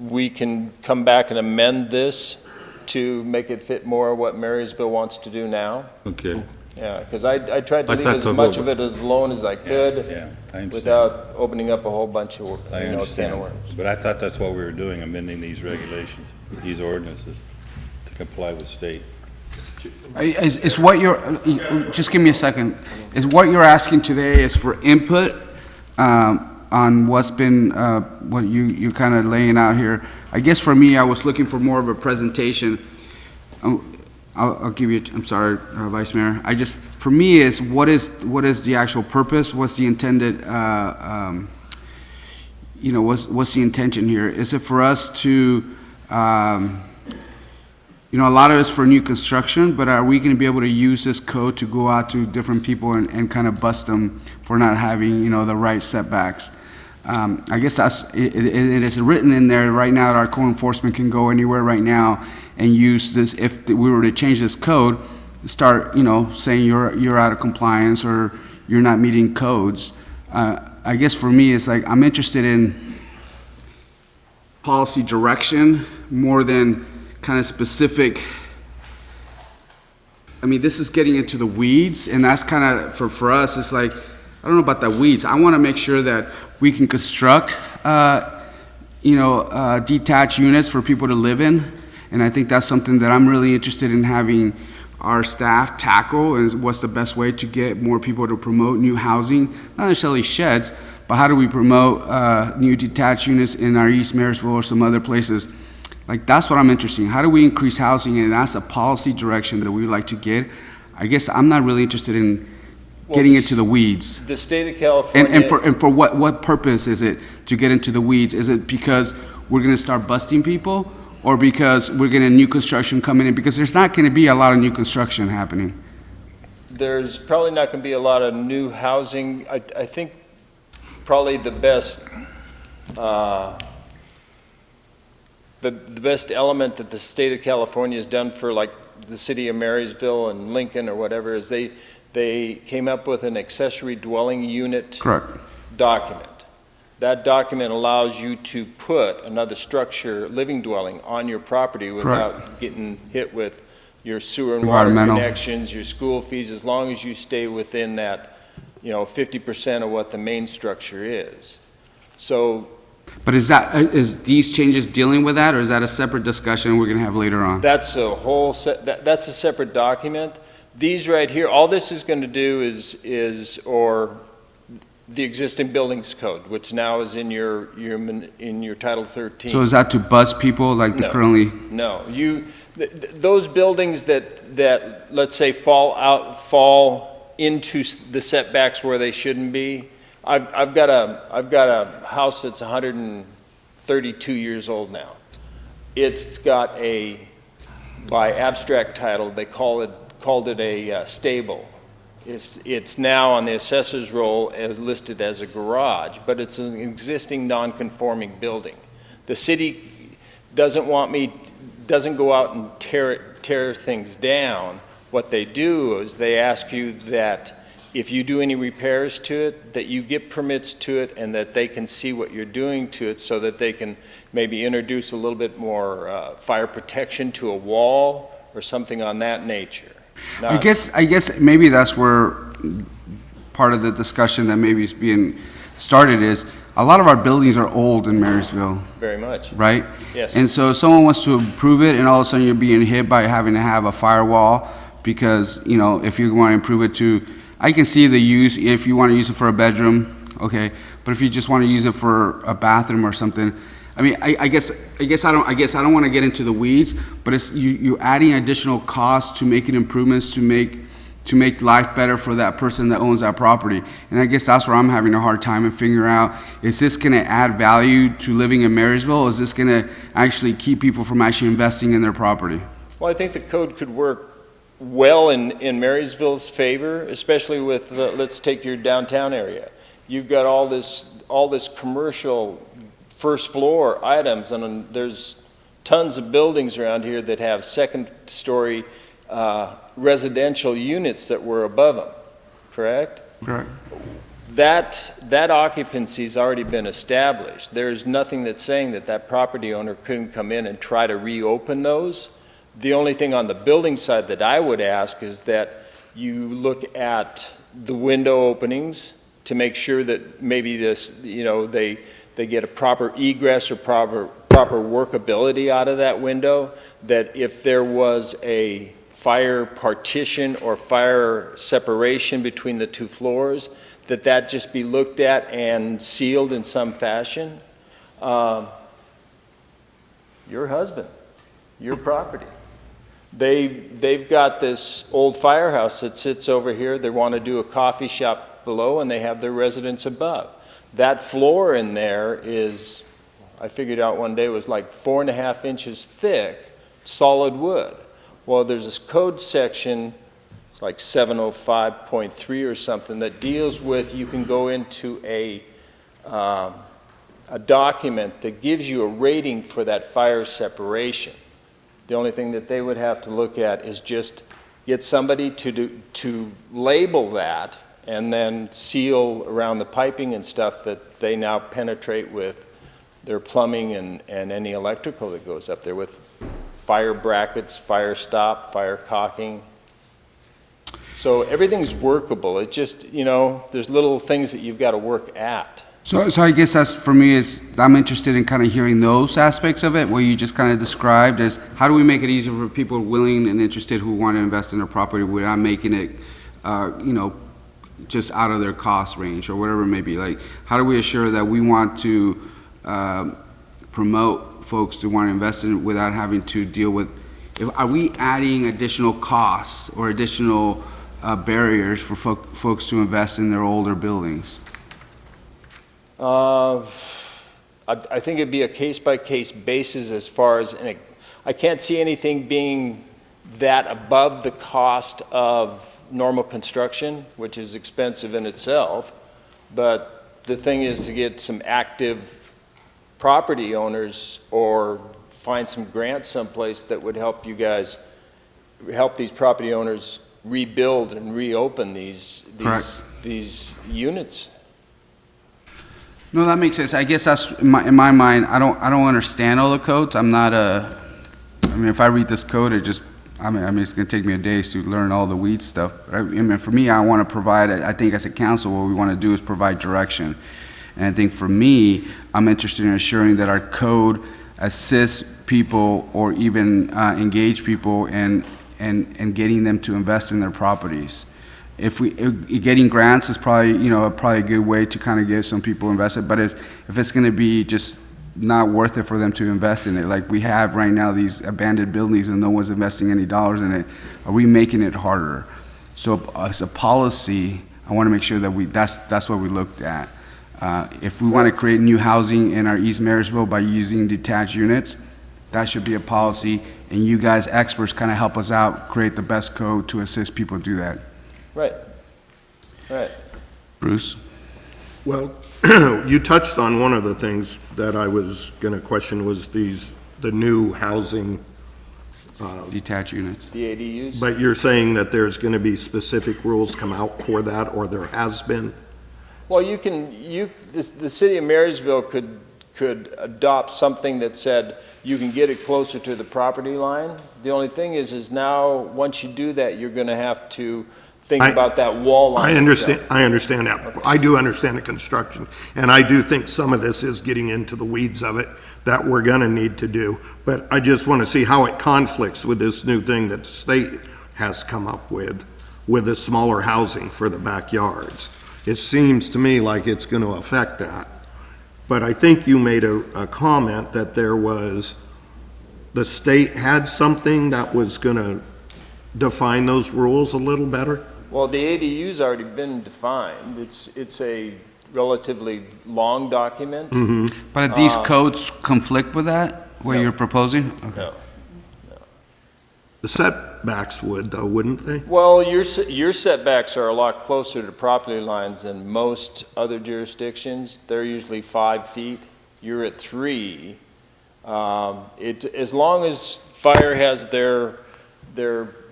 S7: we can come back and amend this to make it fit more what Marysville wants to do now.
S3: Okay.
S7: Yeah, because I tried to
S3: I
S7: leave
S3: thought
S7: as
S3: the
S7: much
S3: whole-
S7: of it as alone as I could
S3: Yeah, I understand.
S7: without opening up a whole bunch of,
S3: I
S7: can of
S3: understand,
S7: worms.
S3: but I thought that's what we were doing, amending these regulations, these ordinances, to comply with state.
S1: Is what you're, just give me a second, is what you're asking today is for input on what's been, what you're kind of laying out here? I guess for me, I was looking for more of a presentation. I'll give you, I'm sorry, Vice Mayor. For me, is what is the actual purpose? What's the intended, what's the intention here? Is it for us to, a lot of it's for new construction, but are we going to be able to use this code to go out to different people and kind of bust them for not having, the right setbacks? I guess it is written in there right now that our code enforcement can go anywhere right now and use this. If we were to change this code, start, saying you're out of compliance or you're not meeting codes. I guess for me, it's like I'm interested in policy direction more than kind of specific. I mean, this is getting into the weeds, and that's kind of, for us, it's like, I don't know about the weeds. I want to make sure that we can construct, detached units for people to live in, and I think that's something that I'm really interested in having our staff tackle, and what's the best way to get more people to promote new housing, not necessarily sheds, but how do we promote new detached units in our East Marysville or some other places? Like, that's what I'm interested in. How do we increase housing? And that's a policy direction that we would like to get. I guess I'm not really interested in getting into the weeds.
S7: The state of California.
S1: And for what purpose is it to get into the weeds? Is it because we're going to start busting people, or because we're getting new construction coming in? Because there's not going to be a lot of new construction happening.
S7: There's probably not going to be a lot of new housing. I think probably the best the best element that the state of California has done for, like, the city of Marysville and Lincoln or whatever is they came up with an accessory dwelling unit
S1: Correct.
S7: document. That document allows you to put another structure, living dwelling, on your property without getting hit with your sewer and water
S1: Environmental.
S7: connections, your school fees, as long as you stay within that, 50% of what the main structure is. So
S1: But is these changes dealing with that, or is that a separate discussion we're going to have later on?
S7: that's a whole that's a separate document. These right here, all this is going to do is the existing buildings code, which now is in your Title 13.
S1: So is that to bust people like the
S7: No.
S1: currently?
S7: No, those buildings that let's say fall into the setbacks where they shouldn't be. I've got a house that's 132 years old now. It's got by abstract title, they called it a stable. It's now on the assessor's roll as listed as a garage, but it's an existing non-conforming building. The city doesn't go out and tear things down. What they do is they ask you that if you do any repairs to it, that you get permits to it and that they can see what you're doing to it so that they can maybe introduce a little bit more fire protection to a wall or something on that nature. Now,
S1: I guess maybe that's where part of the discussion that maybe is being started is, a lot of our buildings are old in Marysville,
S7: very much.
S1: right?
S7: Yes.
S1: And so if someone wants to improve it, and all of a sudden you're being hit by having to have a firewall, because, if you want to improve it to, I can see the use, if you want to use it for a bedroom, okay, But if you just want to use it for a bathroom or something, I mean, I guess I don't want to get into the weeds, but it's you adding additional costs to making improvements to make life better for that person that owns that property. And I guess that's where I'm having a hard time and figuring out, is this going to add value to living in Marysville? Or is this going to actually keep people from actually investing in their property?
S7: Well, I think the code could work well in Marysville's favor, especially with, let's take your downtown area. You've got all this commercial first floor items, and there's tons of buildings around here that have second-story residential units that were above them, correct?
S1: Correct.
S7: That occupancy's already been established. There's nothing that's saying that property owner couldn't come in and try to reopen those. The only thing on the building side that I would ask is that you look at the window openings to make sure that maybe they get a proper egress or proper workability out of that window, that if there was a fire partition or fire separation between the two floors, that just be looked at and sealed in some fashion. Your husband, your property. They've got this old firehouse that sits over here. They want to do a coffee shop below, and they have their residence above. That floor in there is, I figured out one day, was like 4.5 inches thick, solid wood. Well, there's this code section, it's like 705.3 or something, that deals with, you can go into a document that gives you a rating for that fire separation. The only thing that they would have to look at is just get somebody to label that and then seal around the piping and stuff that they now penetrate with their plumbing and any electrical that goes up there, with fire brackets, fire stop, fire caulking. So everything's workable. It just, there's little things that you've got to work at.
S1: So I guess that's, for me, I'm interested in kind of hearing those aspects of it, what you just kind of described, as how do we make it easier for people willing and interested who want to invest in their property without making it, just out of their cost range or whatever it may be. Like, how do we assure that we want to promote folks to want to invest in it without having to deal with, are we adding additional costs or additional barriers for folks to invest in their older buildings?
S7: I think it'd be a case-by-case basis as far as, and I can't see anything being that above the cost of normal construction, which is expensive in itself. But the thing is to get some active property owners or find some grants someplace that would help you guys, help these property owners rebuild and reopen these units.
S1: No, that makes sense. I guess that's, in my mind, I don't understand all the codes. I mean, if I read this code, I mean, it's going to take me a day to learn all the weed stuff. I mean, for me, I want to provide, I think as a council, what we want to do is provide direction. And I think for me, I'm interested in assuring that our code assists people or even engage people in getting them to invest in their properties. Getting grants is probably, probably a good way to kind of get some people invested, but if it's going to be just not worth it for them to invest in it, like we have right now these abandoned buildings and no one's investing any dollars in it, are we making it harder? So as a policy, I want to make sure that that's what we looked at. If we want to create new housing in our East Marysville by using detached units, that should be a policy, and you guys, experts, kind of help us out, create the best code to assist people do that.
S7: Right.
S1: Bruce?
S9: Well, you touched on one of the things that I was going to question was the new housing,
S1: Detached units.
S7: The ADUs?
S9: but you're saying that there's going to be specific rules come out for that, or there has been?
S7: Well, the city of Marysville could adopt something that said you can get it closer to the property line. The only thing is now, once you do that, you're going to have to think about that wall line.
S9: I understand that. I do understand the construction, and I do think some of this is getting into the weeds of it that we're going to need to do. But I just want to see how it conflicts with this new thing that the state has come up with the smaller housing for the backyards. it seems to me like it's going to affect that. But I think you made a comment that the state had something that was going to define those rules a little better?
S7: Well, the ADU's already been defined. It's a relatively long document.
S1: But these codes conflict with that, what
S7: No.
S1: you're proposing? Okay.
S7: No.
S9: The setbacks would, though, wouldn't they?
S7: Well, your setbacks are a lot closer to property lines than most other jurisdictions. They're usually 5 feet. You're at 3. As long as fire has their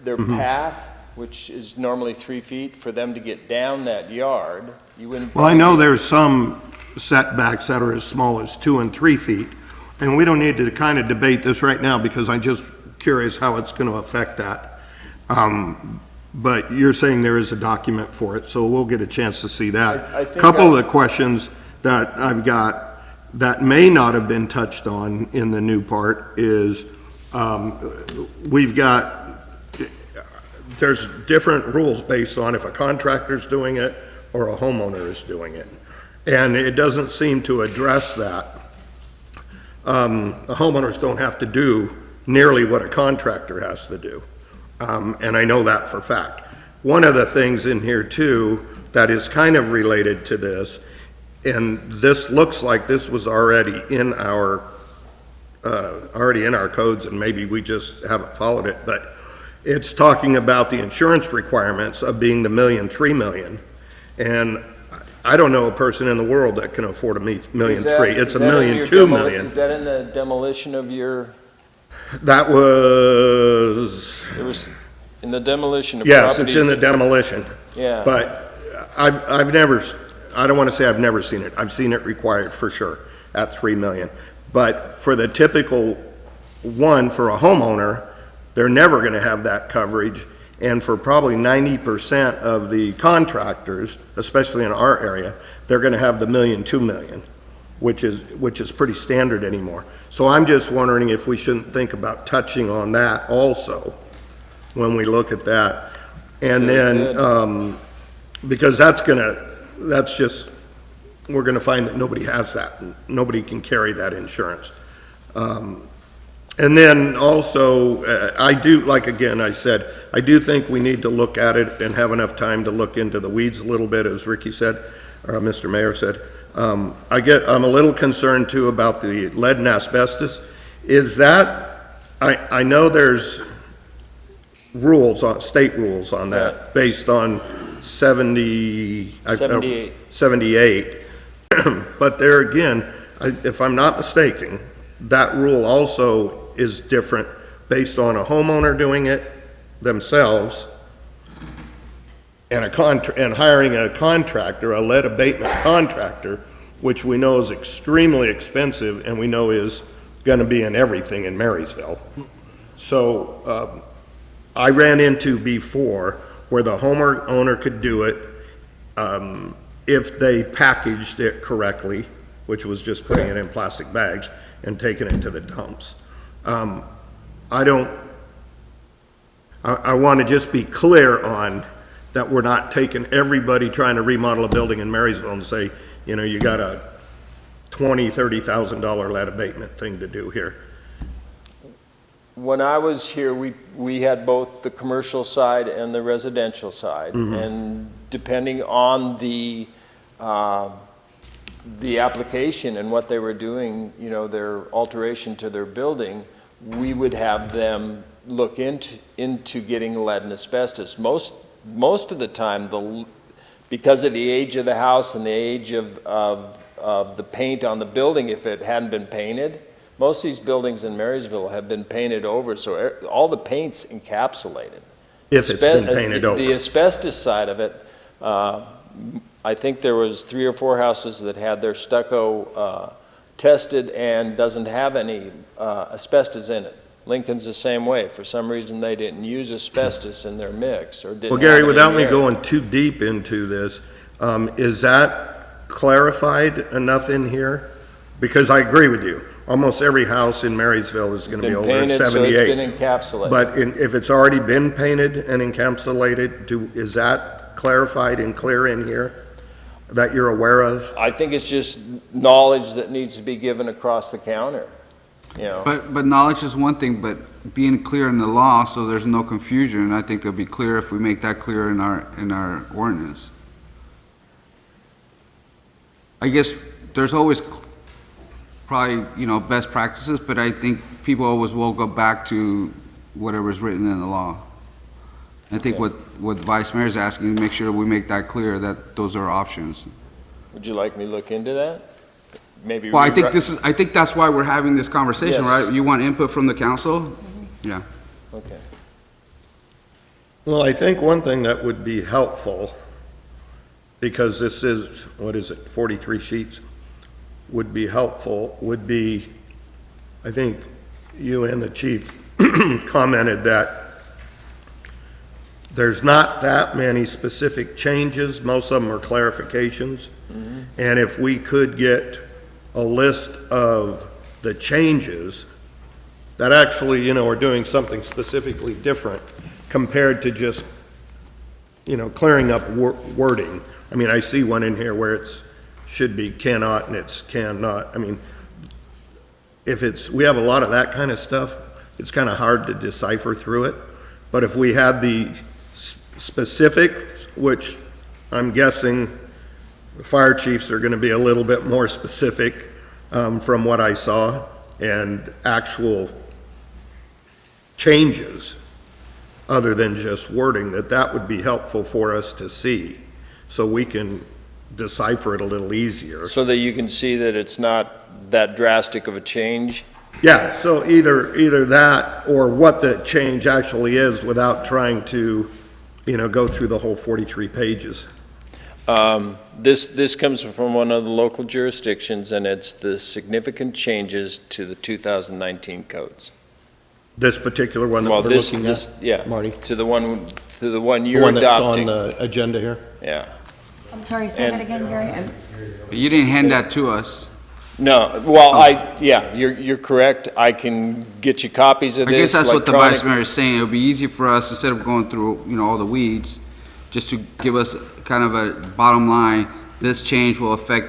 S7: path, which is normally 3 feet, for them to get down that yard, you wouldn't.
S9: Well, I know there's some setbacks that are as small as 2 and 3 feet, and we don't need to kind of debate this right now because I'm just curious how it's going to affect that. But you're saying there is a document for it, so we'll get a chance to see that.
S7: I think
S9: Couple of the questions that I've got that may not have been touched on in the new part is, there's different rules based on if a contractor's doing it or a homeowner is doing it. And it doesn't seem to address that. The homeowners don't have to do nearly what a contractor has to do. And I know that for a fact. One of the things in here too that is kind of related to this, and this looks like this was already in our codes, and maybe we just haven't followed it, but it's talking about the insurance requirements of being the $1.3 million. And I don't know a person in the world that can afford $1.3 million. It's $1.2 million.
S7: Is that in the demolition of your?
S9: That was,
S7: It was in the demolition of
S9: yes,
S7: properties?
S9: it's in the demolition.
S7: Yeah.
S9: But I've never, I don't want to say I've never seen it. I've seen it required for sure at $3 million. But for the typical one for a homeowner, they're never going to have that coverage. And for probably 90% of the contractors, especially in our area, they're going to have the $1.2 million, which is pretty standard anymore. So I'm just wondering if we shouldn't think about touching on that also when we look at that. And then, because we're going to find that nobody has that. Nobody can carry that insurance. And then also, I do, like again, I said, I do think we need to look at it and have enough time to look into the weeds a little bit, as Ricky said, or Mr. Mayor said. I'm a little concerned too about the lead and asbestos. Is that, I know there's rules, state rules on that, based on 78. But there again, if I'm not mistaken, that rule also is different based on a homeowner doing it themselves and hiring a contractor, a lead abatement contractor, which we know is extremely expensive and we know is going to be in everything in Marysville. So I ran into before where the homeowner could do it if they packaged it correctly, which was just putting it in plastic bags and taking it to the dumps. I want to just be clear on that we're not taking everybody trying to remodel a building in Marysville and say, you know, you got a $20,000, $30,000 lead abatement thing to do here.
S7: When I was here, we had both the commercial side and the residential side. And depending on the application and what they were doing, you know, their alteration to their building, we would have them look into getting lead and asbestos. Most of the time, because of the age of the house and the age of the paint on the building, if it hadn't been painted, most of these buildings in Marysville have been painted over, so all the paint's encapsulated.
S9: If it's been painted over.
S7: The asbestos side of it, I think there was 3 or 4 houses that had their stucco tested and doesn't have any asbestos in it. Lincoln's the same way. For some reason, they didn't use asbestos in their mix or didn't.
S9: Well, Gary,
S7: have it
S9: without
S7: in
S9: me
S7: there.
S9: going too deep into this, is that clarified enough in here? Because I agree with you. Almost every house in Marysville is going to be
S7: Been
S9: older than
S7: painted, so
S9: 78.
S7: it's been encapsulated.
S9: But if it's already been painted and encapsulated, is that clarified and clear in here? that you're aware of?
S7: I think it's just knowledge that needs to be given across the counter, you know?
S1: But knowledge is one thing, but being clear in the law so there's no confusion, I think it'll be clear if we make that clear in our ordinance. I guess there's always probably, best practices, but I think people always will go back to whatever's written in the law. I think
S7: Okay.
S1: what the Vice Mayor is asking, make sure we make that clear that those are options.
S7: Would you like me to look into that? Maybe.
S1: Well, I think
S7: rewrite-
S1: I think that's why we're having this conversation,
S7: Yes.
S1: right? You want input from the council? Yeah.
S7: Okay.
S9: Well, I think one thing that would be helpful, because this is, 43 sheets, would be helpful, would be, I think you and the chief commented that there's not that many specific changes, most of them are clarifications. And if we could get a list of the changes that actually, are doing something specifically different compared to just, clearing up wording. I mean, I see one in here where it's, should be cannot and it's cannot. I mean, we have a lot of that kind of stuff, it's kind of hard to decipher through it. But if we had the specifics, which I'm guessing the fire chiefs are going to be a little bit more specific from what I saw, and actual changes other than just wording, that would be helpful for us to see, so we can decipher it a little easier.
S7: So that you can see that it's not that drastic of a change?
S9: Yeah, so either that or what the change actually is without trying to, go through the whole 43 pages.
S7: This comes from one of the local jurisdictions, and it's the significant changes to the 2019 codes.
S9: This particular one that
S7: Well,
S9: we're
S7: this,
S9: looking
S7: this,
S9: at,
S7: yeah,
S9: Marty?
S7: to the one
S9: The
S7: you're
S9: one that's on
S7: adopting.
S9: the agenda here?
S7: Yeah.
S10: I'm sorry, say that
S7: And-
S10: again, Gary?
S1: You didn't hand that to us.
S7: No, well, yeah, you're correct. I can get you copies of
S1: I guess
S7: this
S1: that's what the Vice
S7: electronic.
S1: Mayor is saying. It would be easy for us, instead of going through, all the weeds, just to give us kind of a bottom line. This change will affect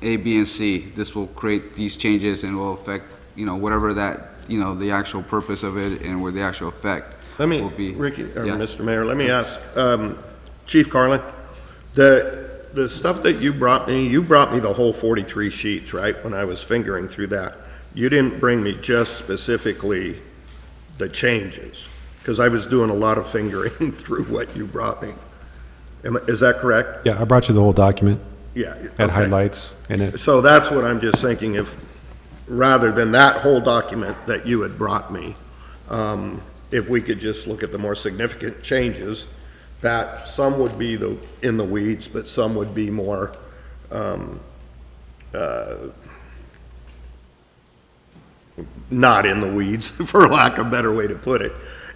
S1: A, B, and C. This will create these changes and will affect, whatever that, the actual purpose of it and where the actual effect
S9: Let me,
S1: will be.
S9: Ricky, or
S1: Yeah.
S9: Mr. Mayor, let me ask, Chief Carlin, the stuff that you brought me the whole 43 sheets, right, when I was fingering through that. You didn't bring me just specifically the changes, because I was doing a lot of fingering through what you brought me. Is that correct?
S11: Yeah, I brought you the whole document,
S9: Yeah.
S11: had
S9: okay.
S11: highlights in it.
S9: So that's what I'm just thinking, if, rather than that whole document that you had brought me, if we could just look at the more significant changes, that some would be in the weeds, but some would be more, not in the weeds, for lack of a better way to put it,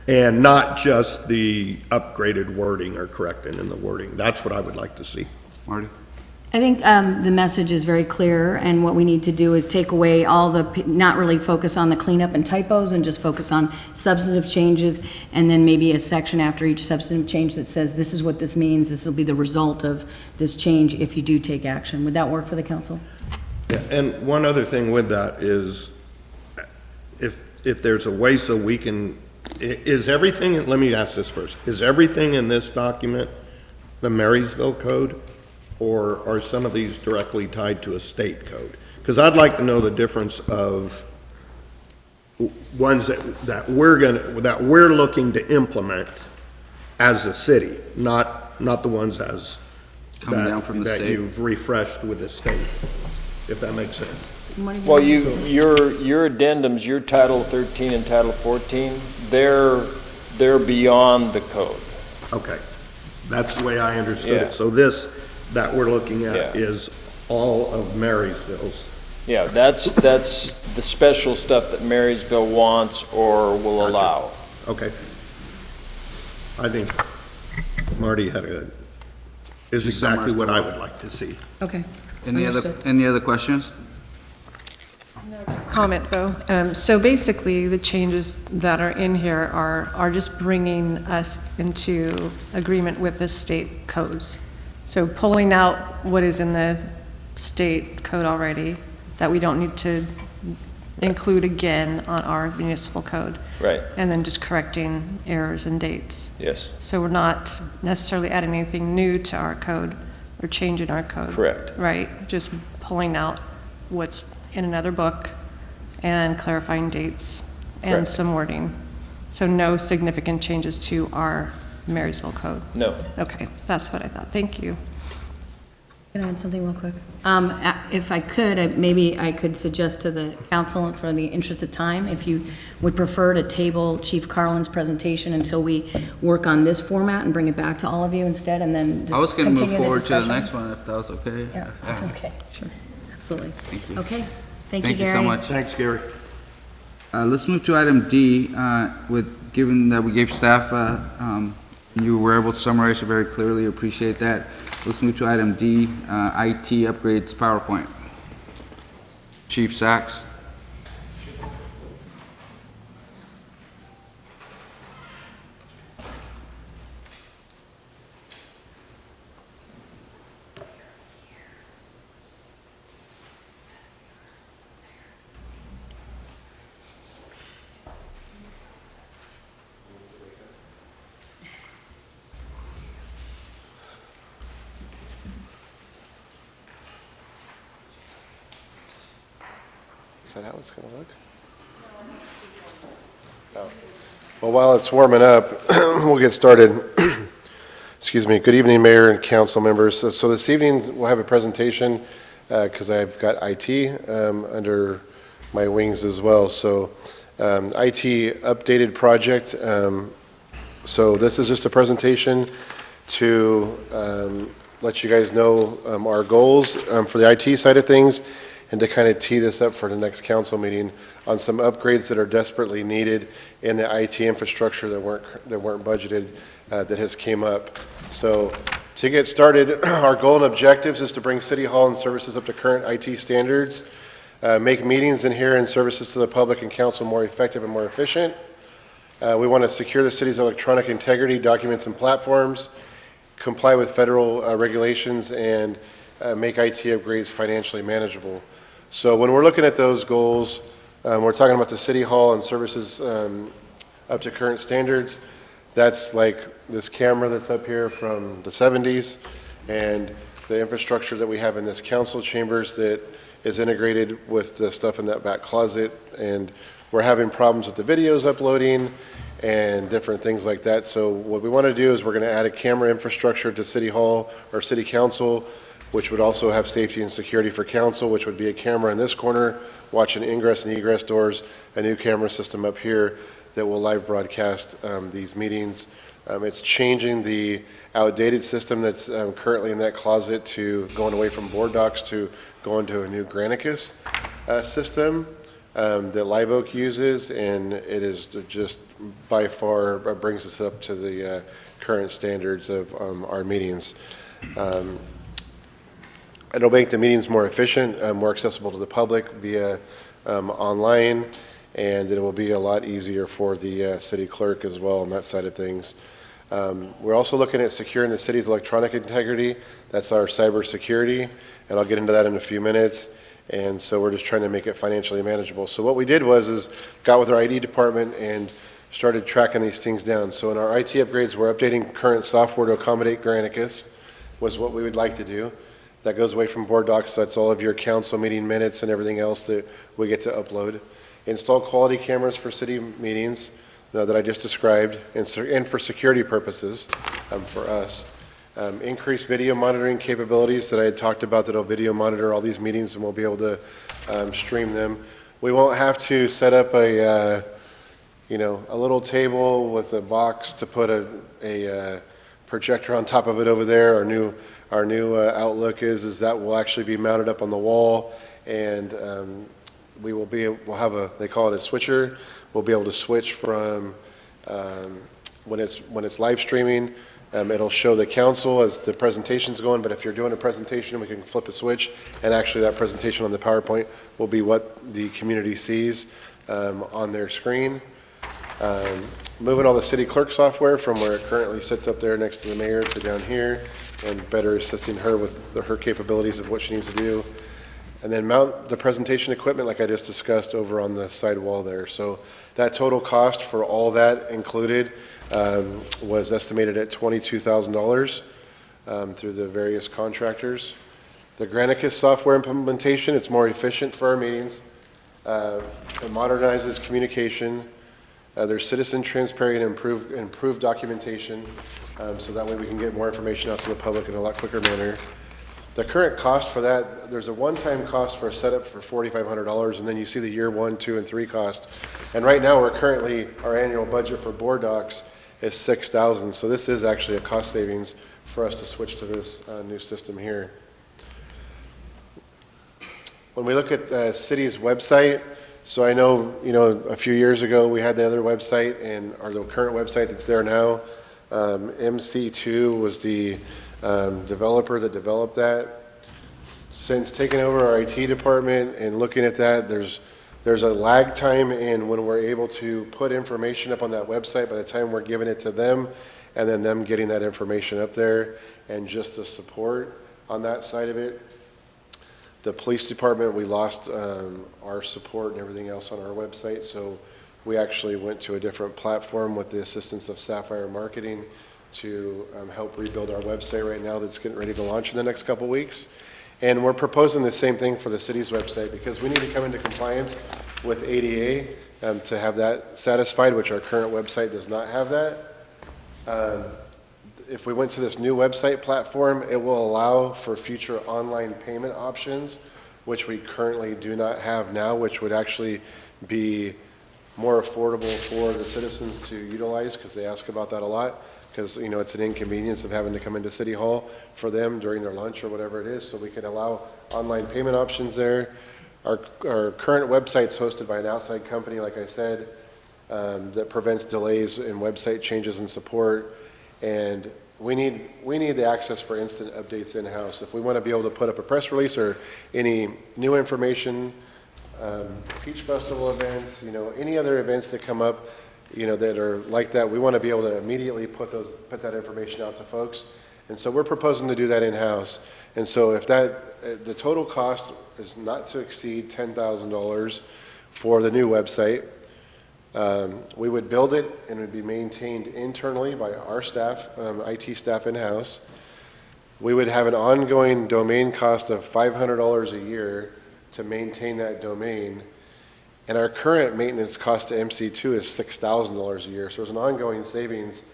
S9: and not just the upgraded wording or correcting in the wording. That's what I would like to see.
S1: Marty?
S10: I think the message is very clear, and what we need to do is take away all not really focus on the cleanup and typos, and just focus on substantive changes, and then maybe a section after each substantive change that says, this is what this means, this will be the result of this change if you do take action. Would that work for the council?
S9: Yeah, and one other thing with that is, if there's a way so we can, is everything, let me ask this first, is everything in this document the Marysville Code, or are some of these directly tied to a state code? Because I'd like to know the difference of ones that we're looking to implement as a city, not the ones as
S1: Coming down from the
S9: that
S1: state.
S9: you've refreshed with the state, if that makes sense.
S7: Well, your addendums, your Title 13 and Title 14, they're beyond the code.
S9: Okay, that's the way I understood
S7: Yeah.
S9: it. So this that we're looking at
S7: Yeah.
S9: is all of Marysville's.
S7: Yeah, that's the special stuff that Marysville wants or will
S9: Gotcha.
S7: allow.
S9: Okay. I think Marty is
S1: She
S9: exactly
S1: summarized
S9: what
S1: it
S9: I
S1: well.
S9: would like to see.
S10: Okay.
S1: Any
S10: Understood.
S1: other questions?
S12: Comment, though. So basically, the changes that are in here are just bringing us into agreement with the state codes. So pulling out what is in the state code already, that we don't need to include again on our municipal code.
S7: Right,
S12: And then just correcting errors and dates.
S7: yes,
S12: So we're not necessarily adding anything new to our code or changing our code.
S7: correct.
S12: Right? Just pulling out what's in another book and clarifying dates and
S7: Correct.
S12: some wording. So no significant changes to our Marysville code.
S7: No,
S12: Okay, that's what I thought. Thank you.
S10: Can I add something real quick? If I could, maybe I could suggest to the council, for the interest of time, if you would prefer to table Chief Carlin's presentation until we work on this format and bring it back to all of you instead, and then
S13: I was going to move
S10: continue the
S13: forward to the
S10: discussion?
S13: next one, if that was okay.
S10: Yeah, okay, sure, absolutely.
S13: Thank you.
S10: Okay, thank you,
S13: Thank you
S10: Gary.
S13: so much.
S9: Thanks, Gary.
S13: Let's move to item D, given that we gave staff, you were able to summarize it very clearly, appreciate that. Let's move to item D, IT upgrades PowerPoint. Chief Sachs.
S6: Is that how it's going to look? No. Well, while it's warming up, we'll get started. Excuse me. Good evening, Mayor and council members. So this evening, we'll have a presentation because I've got IT under my wings as well. So IT updated project. So this is just a presentation to let you guys know our goals for the IT side of things, and to kind of tee this up for the next council meeting on some upgrades that are desperately needed in the IT infrastructure that weren't budgeted, that has came up. So to get started, our goal and objectives is to bring City Hall and services up to current IT standards, make meetings in here and services to the public and council more effective and more efficient. We want to secure the city's electronic integrity, documents and platforms, comply with federal regulations, and make IT upgrades financially manageable. So when we're looking at those goals, we're talking about the City Hall and services up to current standards. That's like this camera that's up here from the 70s, and the infrastructure that we have in this council chambers that is integrated with the stuff in that back closet. And we're having problems with the videos uploading and different things like that. So what we want to do is we're going to add a camera infrastructure to City Hall or City Council, which would also have safety and security for council, which would be a camera in this corner watching ingress and egress doors, a new camera system up here that will live broadcast these meetings. It's changing the outdated system that's currently in that closet to going away from board docs to going to a new Granicus system that Live Oak uses, and it is just by far brings us up to the current standards of our meetings. It'll make the meetings more efficient, more accessible to the public via online, and it will be a lot easier for the city clerk as well on that side of things. We're also looking at securing the city's electronic integrity. That's our cybersecurity, and I'll get into that in a few minutes. And so we're just trying to make it financially manageable. So what we did is got with our IT department and started tracking these things down. So in our IT upgrades, we're updating current software to accommodate Granicus, was what we would like to do. That goes away from board docs. That's all of your council meeting minutes and everything else that we get to upload. Install quality cameras for city meetings that I just described, and for security purposes for us. Increase video monitoring capabilities that I had talked about, that'll video monitor all these meetings and we'll be able to stream them. We won't have to set up a little table with a box to put a projector on top of it over there. Our new outlook is that will actually be mounted up on the wall, and we'll have they call it a switcher. We'll be able to switch from when it's live streaming. It'll show the council as the presentation's going, but if you're doing a presentation, we can flip a switch, and actually that presentation on the PowerPoint will be what the community sees on their screen. Moving all the city clerk software from where it currently sits up there next to the mayor to down here, and better assisting her with her capabilities of what she needs to do. And then mount the presentation equipment like I just discussed over on the side wall there. So that total cost for all that included was estimated at $22,000 through the various contractors. The Granicus software implementation, it's more efficient for our meetings. It modernizes communication. There's citizen transparency and improved documentation, so that way we can get more information out to the public in a lot quicker manner. The current cost for that, there's a one-time cost for a setup for $4,500, and then you see the year 1, 2, and 3 cost. And right now, our annual budget for board docs is $6,000, so this is actually a cost savings for us to switch to this new system here. When we look at the city's website, so I know, a few years ago, we had the other website, or the current website that's there now. MC2 was the developer that developed that. Since taking over our IT department and looking at that, there's a lag time in when we're able to put information up on that website by the time we're giving it to them, and then them getting that information up there, and just the support on that side of it. The police department, we lost our support and everything else on our website, so we actually went to a different platform with the assistance of Sapphire Marketing to help rebuild our website right now that's getting ready to launch in the next couple weeks. And we're proposing the same thing for the city's website because we need to come into compliance with ADA to have that satisfied, which our current website does not have that. If we went to this new website platform, it will allow for future online payment options, which we currently do not have now, which would actually be more affordable for the citizens to utilize because they ask about that a lot. Because, it's an inconvenience of having to come into City Hall for them during their lunch or whatever it is. So we can allow online payment options there. Our current website's hosted by an outside company, like I said, that prevents delays in website changes and support. And we need the access for instant updates in-house. If we want to be able to put up a press release or any new information, Peach Festival events, any other events that come up, that are like that, we want to be able to immediately put that information out to folks. And so we're proposing to do that in-house. And so if the total cost is not to exceed $10,000 for the new website, we would build it and it would be maintained internally by our staff, IT staff in-house. We would have an ongoing domain cost of $500 a year to maintain that domain. And our current maintenance cost to MC2 is $6,000 a year. So there's an ongoing savings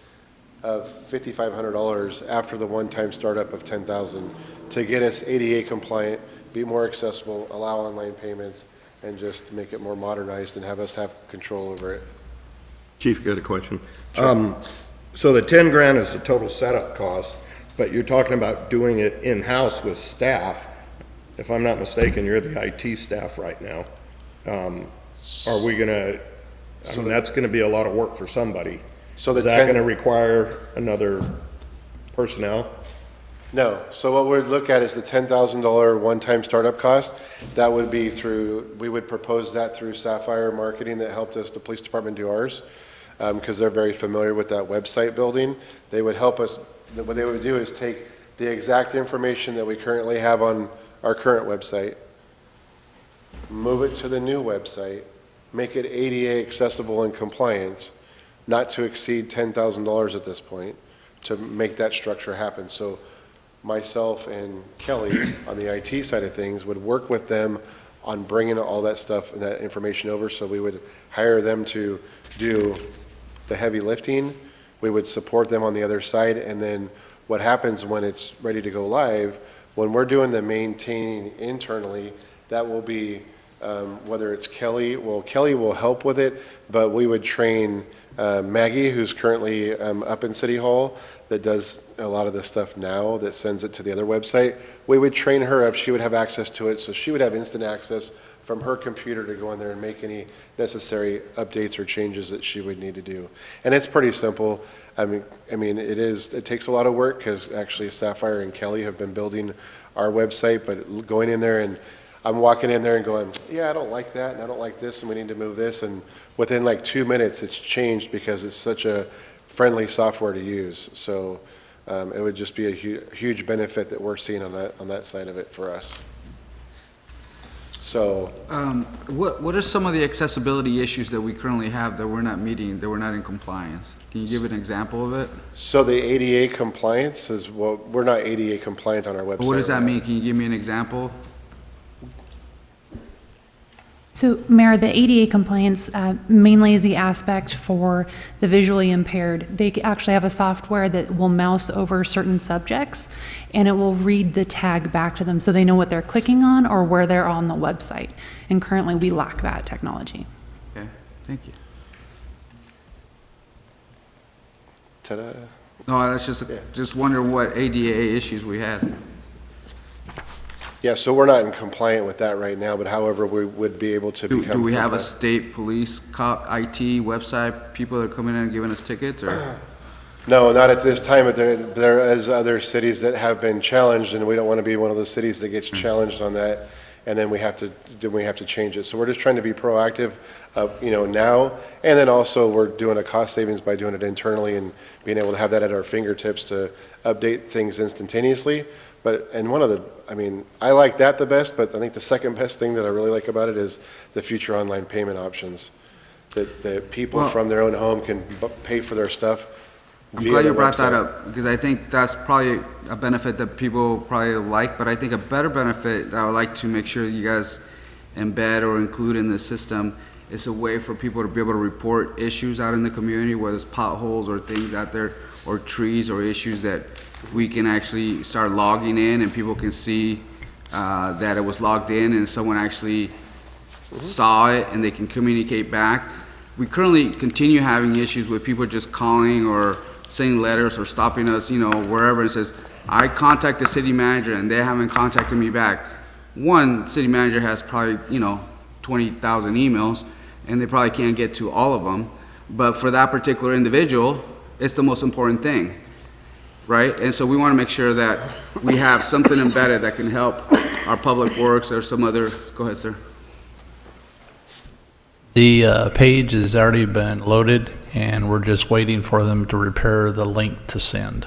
S6: of $5,500 after the one-time startup of $10,000 to get us ADA compliant, be more accessible, allow online payments, and just make it more modernized and have us have control over it.
S9: Chief, you got a question? So the 10 grand is the total setup cost, but you're talking about doing it in-house with staff. If I'm not mistaken, you're the IT staff right now. Are we gonna, that's gonna be a lot of work for somebody.
S6: So
S9: is that gonna require another personnel?
S6: No. So what we'd look at is the $10,000 one-time startup cost. That would be we would propose that through Sapphire Marketing that helped us, the police department, do ours, because they're very familiar with that website building. They would help us. What they would do is take the exact information that we currently have on our current website, move it to the new website, make it ADA accessible and compliant, not to exceed $10,000 at this point, to make that structure happen. So myself and Kelly on the IT side of things would work with them on bringing all that stuff and that information over. So we would hire them to do the heavy lifting. We would support them on the other side. And then what happens when it's ready to go live, when we're doing the maintaining internally, that will be whether it's Kelly. Well, Kelly will help with it, but we would train Maggie, who's currently up in City Hall, that does a lot of the stuff now, that sends it to the other website. We would train her up. She would have access to it, so she would have instant access from her computer to go in there and make any necessary updates or changes that she would need to do. And it's pretty simple. I mean, it takes a lot of work because actually Sapphire and Kelly have been building our website, but going in there and I'm walking in there and going, yeah, I don't like that, and I don't like this, and we need to move this, and within like 2 minutes, it's changed because it's such a friendly software to use. So it would just be a huge benefit that we're seeing on that side of it for us. So,
S13: What are some of the accessibility issues that we currently have that we're not meeting, that we're not in compliance? Can you give an example of it?
S6: so the ADA compliance is, well, we're not ADA compliant on our website.
S13: What does that
S6: right now.
S13: mean? Can you give me an example?
S2: So, Mayor, the ADA compliance mainly is the aspect for the visually impaired. They actually have a software that will mouse over certain subjects, and it will read the tag back to them so they know what they're clicking on or where they're on the website. And currently, we lack that technology.
S13: Okay, thank you.
S6: Ta-da.
S13: No, that's just wondering what ADA issues we had.
S6: Yeah, so we're not in compliant with that right now, but however, we would be able to become.
S13: Do we have a
S6: compliant.
S13: state police cop, IT website, people that are coming in and giving us tickets, or?
S6: No, not at this time, but there is other cities that have been challenged, and we don't want to be one of those cities that gets challenged on that, and then we have to change it. So we're just trying to be proactive, now, and then also we're doing a cost savings by doing it internally and being able to have that at our fingertips to update things instantaneously. And I like that the best, but I think the second best thing that I really like about it is the future online payment options. That people from their own home can pay for their stuff.
S13: I'm glad you brought that up, because I think that's probably a benefit that people probably like, but I think a better benefit that I would like to make sure you guys embed or include in the system is a way for people to be able to report issues out in the community, whether it's potholes or things out there, or trees or issues that we can actually start logging in and people can see that it was logged in and someone actually saw it and they can communicate back. We currently continue having issues with people just calling or sending letters or stopping us, wherever, and says, I contact the city manager and they haven't contacted me back. One city manager has probably, 20,000 emails and they probably can't get to all of them. But for that particular individual, it's the most important thing, right? And so we want to make sure that we have something embedded that can help our public works or some other, go ahead, sir.
S14: The page has already been loaded, and we're just waiting for them to repair the link to send.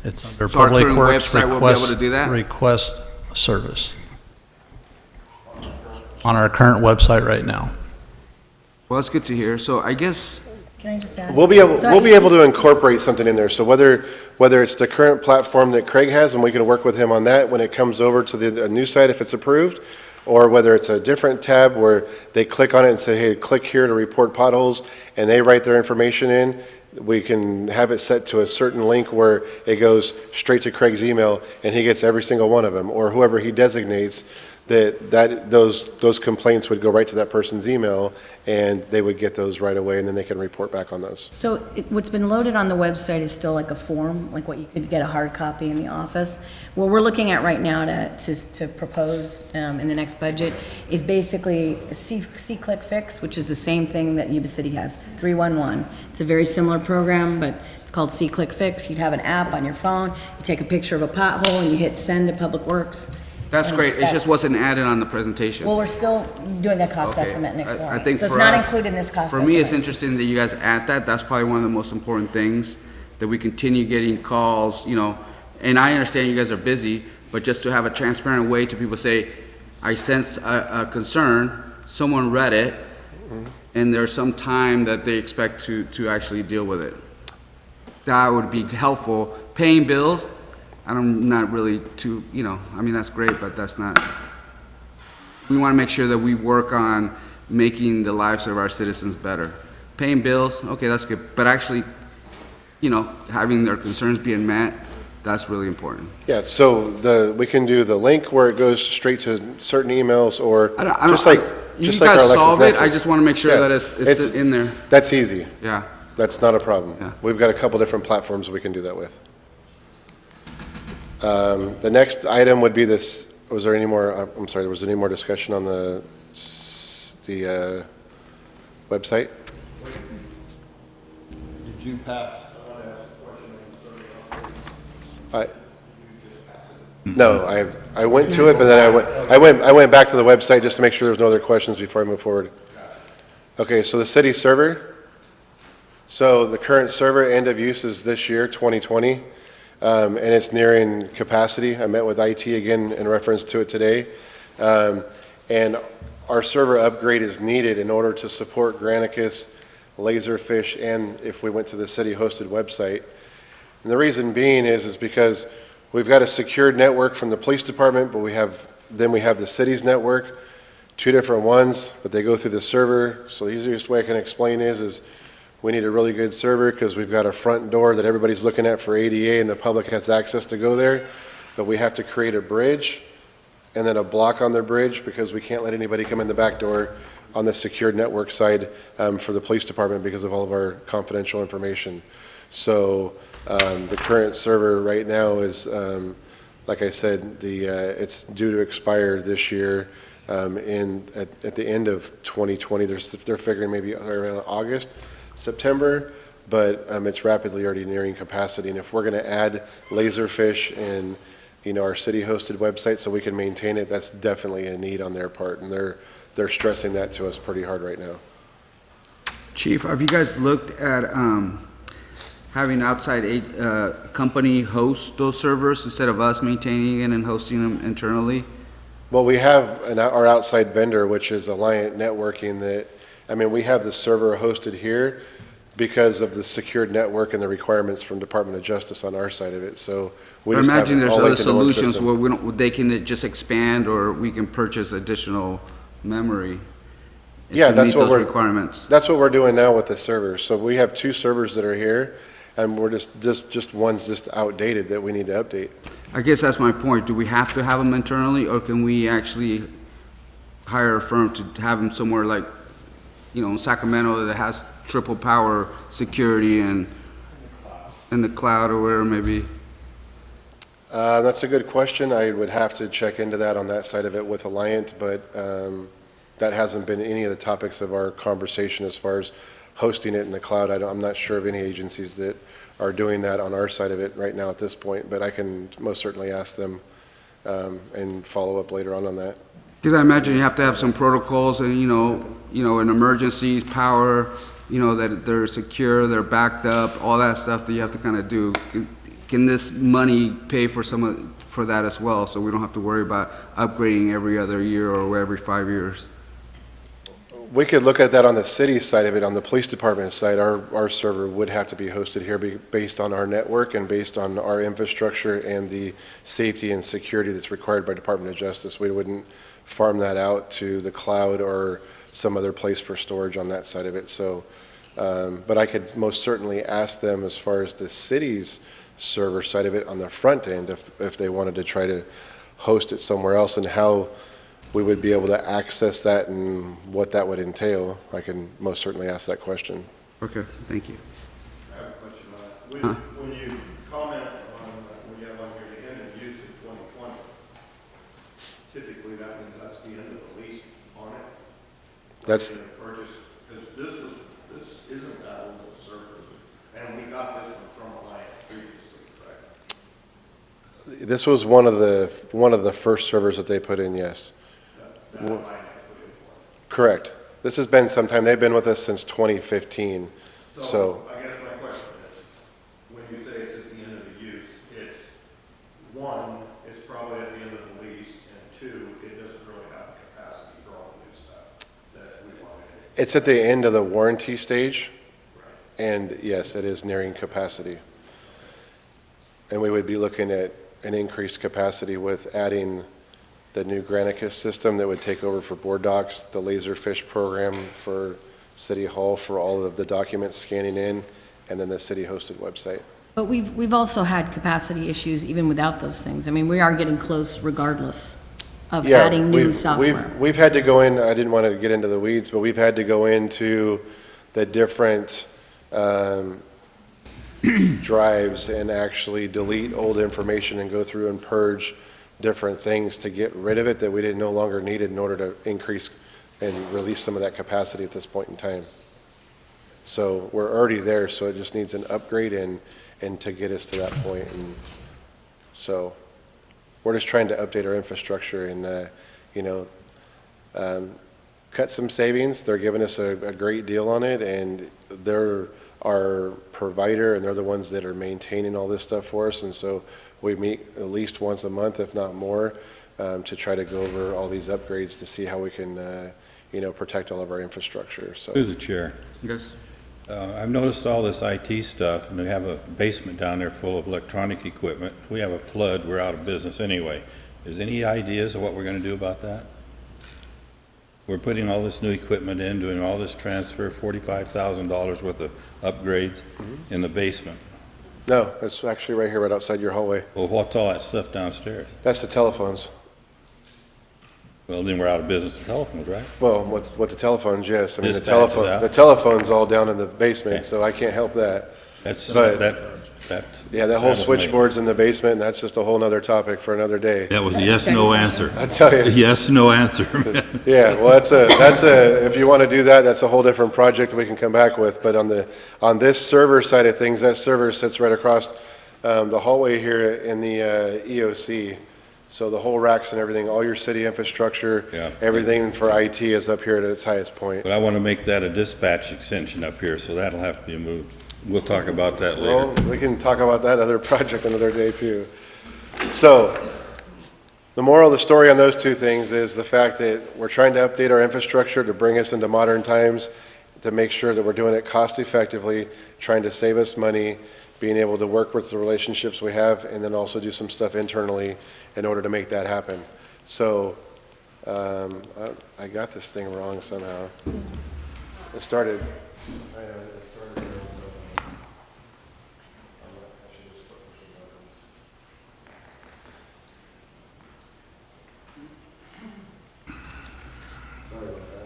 S14: It's under
S13: So our
S14: Public
S13: current
S14: Works
S13: website will be able to do that?
S14: request service on our current website right now.
S13: Well, that's good to hear. So I guess,
S10: Can I just add?
S6: We'll be able to incorporate something in there. So whether it's the current platform that Craig has, and we can work with him on that when it comes over to the new site if it's approved, or whether it's a different tab where they click on it and say, hey, click here to report potholes, and they write their information in, we can have it set to a certain link where it goes straight to Craig's email and he gets every single one of them, or whoever he designates, those complaints would go right to that person's email and they would get those right away, and then they can report back on those.
S10: So what's been loaded on the website is still like a form, like what you could get a hard copy in the office. What we're looking at right now to propose in the next budget is basically a C-Click Fix, which is the same thing that Yuba City has, 311. It's a very similar program, but it's called C-Click Fix. You'd have an app on your phone, you take a picture of a pothole and you hit send to Public Works.
S13: that's great. It just wasn't added on the presentation.
S10: Well, we're still doing a cost
S13: Okay.
S10: estimate and
S13: I
S10: exploring.
S13: think
S10: So it's
S13: for
S10: not
S13: us-
S10: included in this cost
S13: For
S10: estimate.
S13: me, it's interesting that you guys add that. That's probably one of the most important things, that we continue getting calls, and I understand you guys are busy, but just to have a transparent way to people say, I sense a concern, someone read it, and there's some time that they expect to actually deal with it. That would be helpful. Paying bills, I'm not really too, that's great, but that's not. We want to make sure that we work on making the lives of our citizens better. Paying bills, okay, that's good, but actually, having their concerns being met, that's really important.
S6: Yeah, so we can do the link where it goes straight to certain emails, or
S13: You
S6: just like our
S13: guys solve it,
S6: LexisNexis.
S13: I just want to make sure
S6: Yeah,
S13: that it's in there.
S6: That's easy.
S13: Yeah.
S6: That's not a problem.
S13: Yeah.
S6: We've got a couple different platforms we can do that with. The next item would be this, was there any more, I'm sorry, was there any more discussion on the website?
S3: Did you pass?
S6: No, I went to it, but then I went back to the website just to make sure there was no other questions before I move forward. Okay, so the city server. So the current server end of use is this year, 2020, and it's nearing capacity. I met with IT again in reference to it today, and our server upgrade is needed in order to support Granicus, Laserfish, and if we went to the city-hosted website. And the reason being is because we've got a secured network from the police department, but we have the city's network, two different ones, but they go through the server. So the easiest way I can explain is we need a really good server because we've got a front door that everybody's looking at for ADA and the public has access to go there, but we have to create a bridge and then a block on the bridge because we can't let anybody come in the back door on the secured network side for the police department because of all of our confidential information. So the current server right now is, like I said, it's due to expire this year at the end of 2020. They're figuring maybe around August, September, but it's rapidly already nearing capacity. And if we're going to add Laserfish and our city-hosted website so we can maintain it, that's definitely a need on their part, and they're stressing that to us pretty hard right now.
S13: Chief, have you guys looked at having outside company host those servers instead of us maintaining it and hosting them internally?
S6: Well, we have our outside vendor, which is Alliant Networking, we have the server hosted here because of the secured network and the requirements from Department of Justice on our side of it. So we just
S13: imagine
S6: have
S13: there's
S6: all
S13: other
S6: linked into one
S13: solutions
S6: system.
S13: where they can just expand or we can purchase additional memory.
S6: Yeah,
S13: to
S6: that's
S13: meet
S6: what
S13: those requirements.
S6: That's what we're doing now with the servers. So we have two servers that are here, and we're just one's just outdated that we need to update.
S13: I guess that's my point. Do we have to have them internally, or can we actually hire a firm to have them somewhere like, in Sacramento that has triple power security and in the cloud or wherever maybe?
S6: That's a good question. I would have to check into that on that side of it with Alliant, but that hasn't been any of the topics of our conversation as far as hosting it in the cloud. I'm not sure of any agencies that are doing that on our side of it right now at this point, but I can most certainly ask them and follow up later on that.
S13: Because I imagine you have to have some protocols and, in emergencies, power, that they're secure, they're backed up, all that stuff that you have to kind of do. Can this money pay for for that as well, so we don't have to worry about upgrading every other year or every 5 years?
S6: We could look at that on the city side of it. On the police department side, our server would have to be hosted here based on our network and based on our infrastructure and the safety and security that's required by Department of Justice. We wouldn't farm that out to the cloud or some other place for storage on that side of it. So, but I could most certainly ask them as far as the city's server side of it on the front end if they wanted to try to host it somewhere else and how we would be able to access that and what that would entail. I can most certainly ask that question.
S13: Okay, thank you.
S9: I have a question on that. When you comment on, when you have on here, the end of use in 2020, typically that means that's the end of the lease on it?
S6: That's,
S9: Purchase, because this isn't that old of a server, and we got this one from Alliant previously, correct?
S6: this was one of the first servers that they put in, yes.
S9: That Alliant put in for.
S6: Correct. This has been some time. They've been with us since 2015. So
S9: I guess my question is, when you say it's at the end of the use, it's, one, it's probably at the end of the lease, and two, it doesn't really have the capacity for all the new stuff that we want to do.
S6: it's at the end of the warranty stage, and yes, it is nearing capacity. And we would be looking at an increased capacity with adding the new Granicus system that would take over for board docs, the Laserfish program for City Hall for all of the documents scanning in, and then the city-hosted website.
S10: But we've also had capacity issues even without those things. I mean, we are getting close regardless of
S6: Yeah,
S10: adding new software.
S6: We've had to go in, I didn't want to get into the weeds, but we've had to go into the different drives and actually delete old information and go through and purge different things to get rid of it that we didn't no longer needed in order to increase and release some of that capacity at this point in time. So we're already there, so it just needs an upgrade and to get us to that point. And so we're just trying to update our infrastructure and, cut some savings. They're giving us a great deal on it, and they're our provider, and they're the ones that are maintaining all this stuff for us. And so we meet at least once a month, if not more, to try to go over all these upgrades to see how we can, protect all of our infrastructure. So.
S3: Through the chair.
S13: Yes.
S3: I've noticed all this IT stuff, and they have a basement down there full of electronic equipment. If we have a flood, we're out of business anyway. Is any ideas of what we're going to do about that? We're putting all this new equipment in, doing all this transfer, $45,000 worth of upgrades in the basement.
S6: No, it's actually right here, right outside your hallway.
S3: Well, what's all that stuff downstairs?
S6: That's the telephones.
S3: Well, then we're out of business with telephones, right?
S6: Well, what the telephones, yes. I mean,
S3: Dispatch is out.
S6: the telephone's all down in the basement, so I can't help that.
S3: That's,
S6: But-
S3: that
S6: That whole
S3: saddles me.
S6: switchboard's in the basement, and that's just a whole nother topic for another day.
S3: That was a yes/no answer.
S6: I tell you.
S3: Yes/no answer.
S6: Yeah, well, that's if you want to do that, that's a whole different project that we can come back with. But on this server side of things, that server sits right across the hallway here in the EOC. So the whole racks and everything, all your city infrastructure,
S3: Yeah.
S6: everything for IT is up here at its highest point.
S3: But I want to make that a dispatch extension up here, so that'll have to be moved. We'll talk about that
S6: Well,
S3: later.
S6: we can talk about that other project another day too. So, the moral of the story on those two things is the fact that we're trying to update our infrastructure to bring us into modern times, to make sure that we're doing it cost effectively, trying to save us money, being able to work with the relationships we have, and then also do some stuff internally in order to make that happen. So, I got this thing wrong somehow. It started.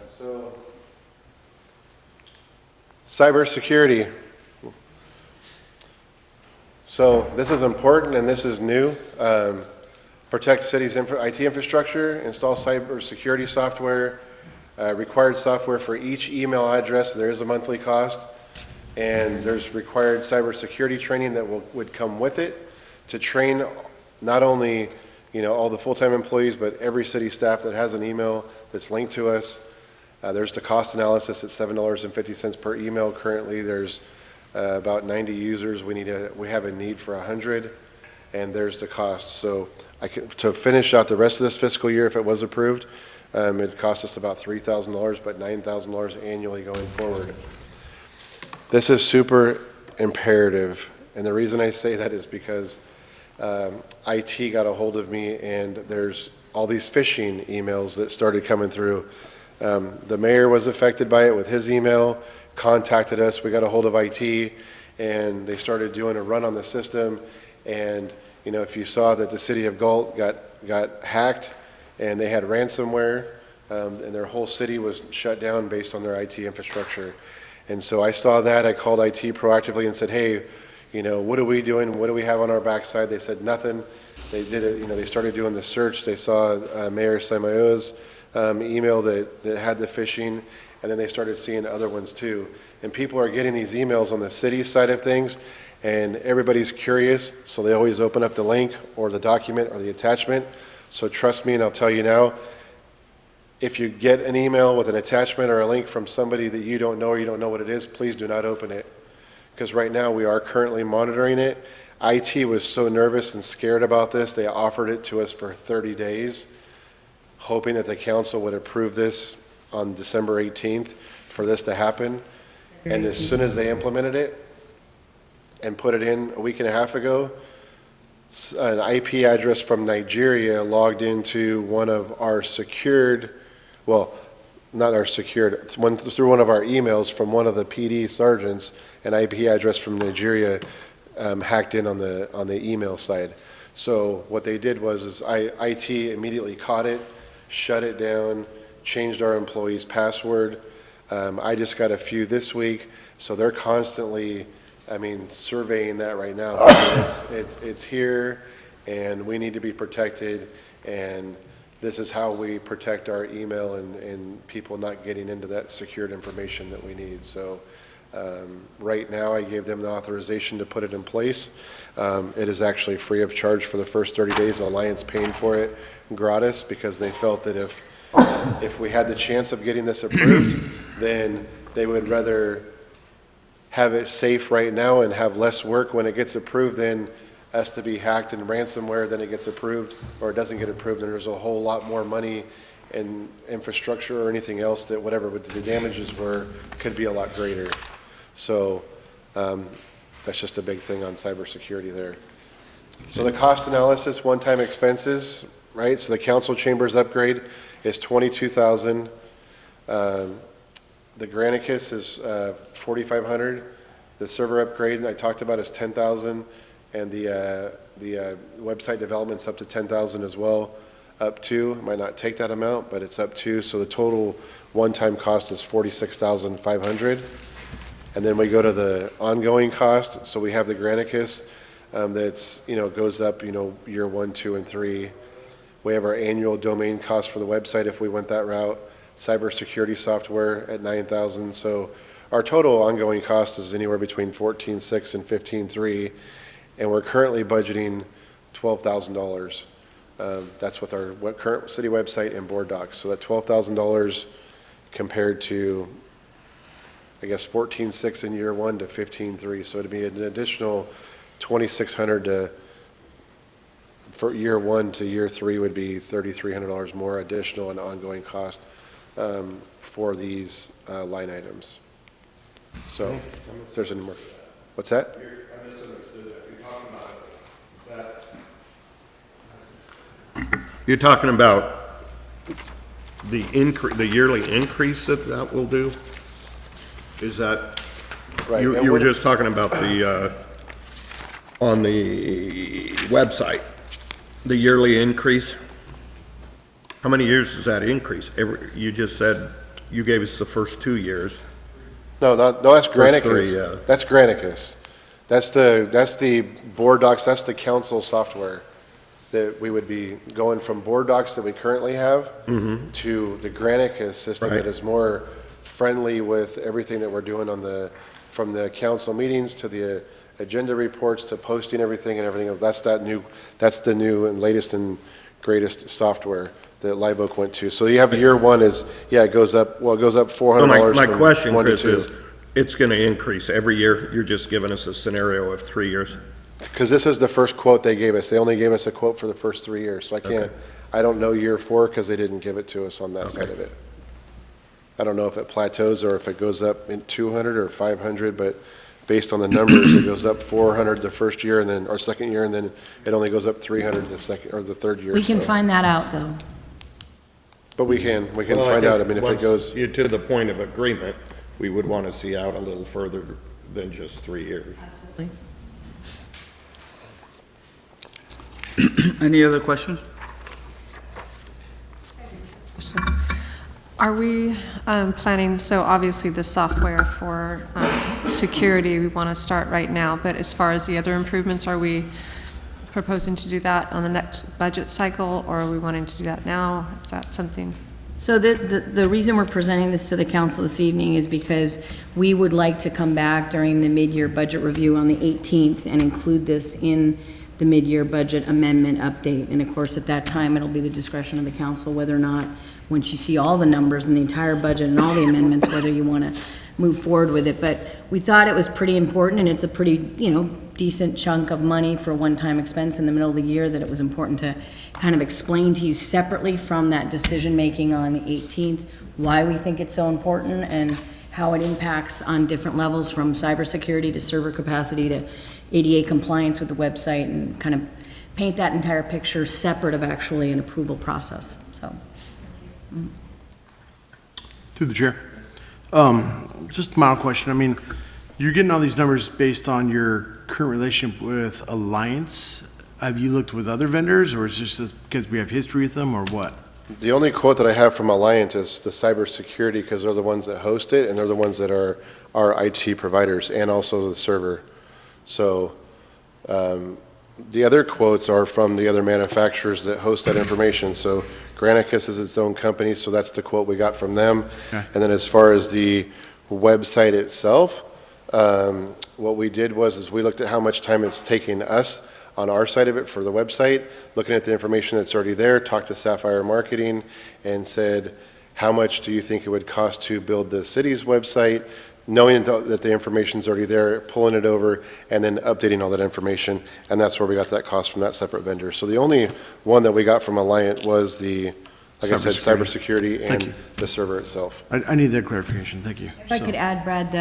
S6: So, cybersecurity. So this is important and this is new. Protect city's IT infrastructure, install cybersecurity software, required software for each email address. There is a monthly cost, and there's required cybersecurity training that would come with it to train not only all the full-time employees, but every city staff that has an email that's linked to us. There's the cost analysis at $7.50 per email. Currently, there's about 90 users. We have a need for 100, and there's the cost. So to finish out the rest of this fiscal year, if it was approved, it'd cost us about $3,000, but $9,000 annually going forward. This is super imperative, and the reason I say that is because IT got a hold of me, and there's all these phishing emails that started coming through. The mayor was affected by it with his email, contacted us, we got a hold of IT, and they started doing a run on the system. And if you saw that the city of Galt got hacked, and they had ransomware, and their whole city was shut down based on their IT infrastructure. And so I saw that, I called IT proactively and said, hey, what are we doing? What do we have on our backside? They said nothing. They did it, they started doing the search. They saw Mayor Samayoa's email that had the phishing, and then they started seeing other ones too. And people are getting these emails on the city side of things, and everybody's curious, so they always open up the link or the document or the attachment. So trust me, and I'll tell you now, if you get an email with an attachment or a link from somebody that you don't know or you don't know what it is, please do not open it. Because right now we are currently monitoring it. IT was so nervous and scared about this, they offered it to us for 30 days, hoping that the council would approve this on December 18th for this to happen. And as soon as they implemented it and put it in a week and a half ago, an IP address from Nigeria logged into one of our secured, well, not our secured, through one of our emails from one of the PD sergeants, an IP address from Nigeria hacked in on the email side. So what they did was IT immediately caught it, shut it down, changed our employees' password. I just got a few this week, so they're constantly, surveying that right now. It's here, and we need to be protected, and this is how we protect our email and people not getting into that secured information that we need. So Right now, I gave them the authorization to put it in place. It is actually free of charge for the first 30 days. Alliance paying for it gratis because they felt that if we had the chance of getting this approved, then they would rather have it safe right now and have less work when it gets approved than us to be hacked and ransomware, then it gets approved, or it doesn't get approved, and there's a whole lot more money in infrastructure or anything else that whatever but the damages could be a lot greater. So that's just a big thing on cybersecurity there. So the cost analysis, one-time expenses, right? So the council chambers upgrade is $22,000. The Granicus is $4,500. The server upgrade I talked about is $10,000, and the website development's up to $10,000 as well. Up to, might not take that amount, but it's up to. So the total one-time cost is $46,500. And then we go to the ongoing cost. So we have the Granicus that's goes up year 1, 2, and 3. We have our annual domain cost for the website if we went that route. Cybersecurity software at $9,000. So our total ongoing cost is anywhere between $14,600 and $15,300, and we're currently budgeting $12,000. That's with our current city website and board docs. So that $12,000 compared to, I guess, $14,600 in year 1 to $15,300. So it'd be an additional $2,600 for year 1 to year 3 would be $3,300 more additional in ongoing cost for these line items. So if there's any more, what's that?
S9: I misunderstood that. You're talking about that. You're talking about the yearly increase that will do? Is that,
S6: Right.
S9: you were just talking about the, on the website, the yearly increase? How many years does that increase? You just said, you gave us the first 2 years.
S6: No, that's Granicus.
S9: First 3,
S6: That's Granicus. That's the board docs, that's the council software that we would be going from board docs that we currently have to the Granicus system
S9: Right.
S6: that is more friendly with everything that we're doing from the council meetings to the agenda reports to posting everything and everything else. That's the new and latest and greatest software that Live Oak went to. So you have year 1 is, it goes up $400
S9: My
S6: from
S9: question,
S6: 1 to
S9: Chris,
S6: 2.
S9: is, it's gonna increase every year? You're just giving us a scenario of 3 years?
S6: Because this is the first quote they gave us. They only gave us a quote for the first 3 years. So I don't know year 4 because they didn't give it to us on that side of it. I don't know if it plateaus or if it goes up in 200 or 500, but based on the numbers, it goes up 400 the first year and then, or second year, and then it only goes up 300 the second, or the third year.
S10: We can
S6: so.
S10: find that out, though.
S6: But we can
S9: Well,
S6: find
S9: think
S6: out. I mean, if it
S9: once
S6: goes,
S9: you're to the point of agreement, we would want to see out a little further than just 3 years.
S13: Any other questions?
S12: Are we planning, so obviously the software for security, we want to start right now, but as far as the other improvements, are we proposing to do that on the next budget cycle, or are we wanting to do that now? Is that something?
S10: So the reason we're presenting this to the council this evening is because we would like to come back during the mid-year budget review on the 18th and include this in the mid-year budget amendment update. And of course, at that time, it'll be the discretion of the council whether or not, once you see all the numbers and the entire budget and all the amendments, whether you want to move forward with it. But we thought it was pretty important, and it's a pretty, decent chunk of money for a one-time expense in the middle of the year, that it was important to kind of explain to you separately from that decision-making on the 18th, why we think it's so important and how it impacts on different levels, from cybersecurity to server capacity to ADA compliance with the website, and kind of paint that entire picture separate of actually an approval process, so.
S8: Through the chair. Just a mild question. I mean, you're getting all these numbers based on your current relationship with Alliance. Have you looked with other vendors, or is this just because we have history with them, or what?
S6: the only quote that I have from Alliant is the cybersecurity, because they're the ones that host it, and they're the ones that are our IT providers, and also the server. So the other quotes are from the other manufacturers that host that information. So Granicus is its own company, so that's the quote we got from them.
S8: Okay.
S6: And then as far as the website itself, What we did is we looked at how much time it's taking us on our side of it for the website, looking at the information that's already there, talked to Sapphire Marketing and said, how much do you think it would cost to build the city's website, knowing that the information's already there, pulling it over, and then updating all that information, and that's where we got that cost from that separate vendor. So the only one that we got from Alliant was the, like I said, cybersecurity and the server itself.
S8: I need that clarification, thank you.
S10: If I could add, Brad,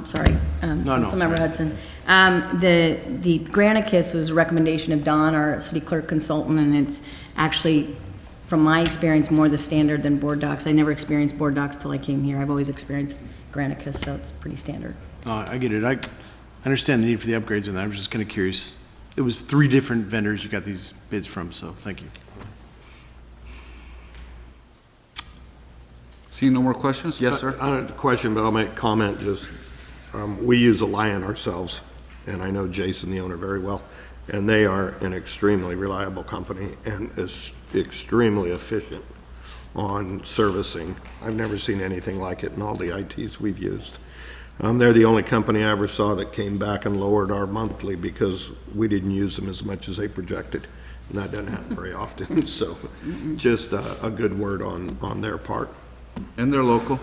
S10: sorry,
S8: No,
S10: Councilmember
S8: sorry.
S10: Hudson. The Granicus was a recommendation of Don, our city clerk consultant, and it's actually, from my experience, more the standard than Board Docs. I never experienced Board Docs till I came here. I've always experienced Granicus, so it's pretty standard.
S8: I get it. I understand the need for the upgrades, and I'm just kind of curious. It was 3 different vendors you got these bids from, so thank you.
S13: Seeing no more questions? Yes, sir?
S9: I don't have a question, but I'll make a comment. Just, we use Alliant ourselves, and I know Jason, the owner, very well. And they are an extremely reliable company and is extremely efficient on servicing. I've never seen anything like it in all the ITs we've used. They're the only company I ever saw that came back and lowered our monthly because we didn't use them as much as they projected. And that doesn't happen very often. So just a good word on their part.
S13: And they're local.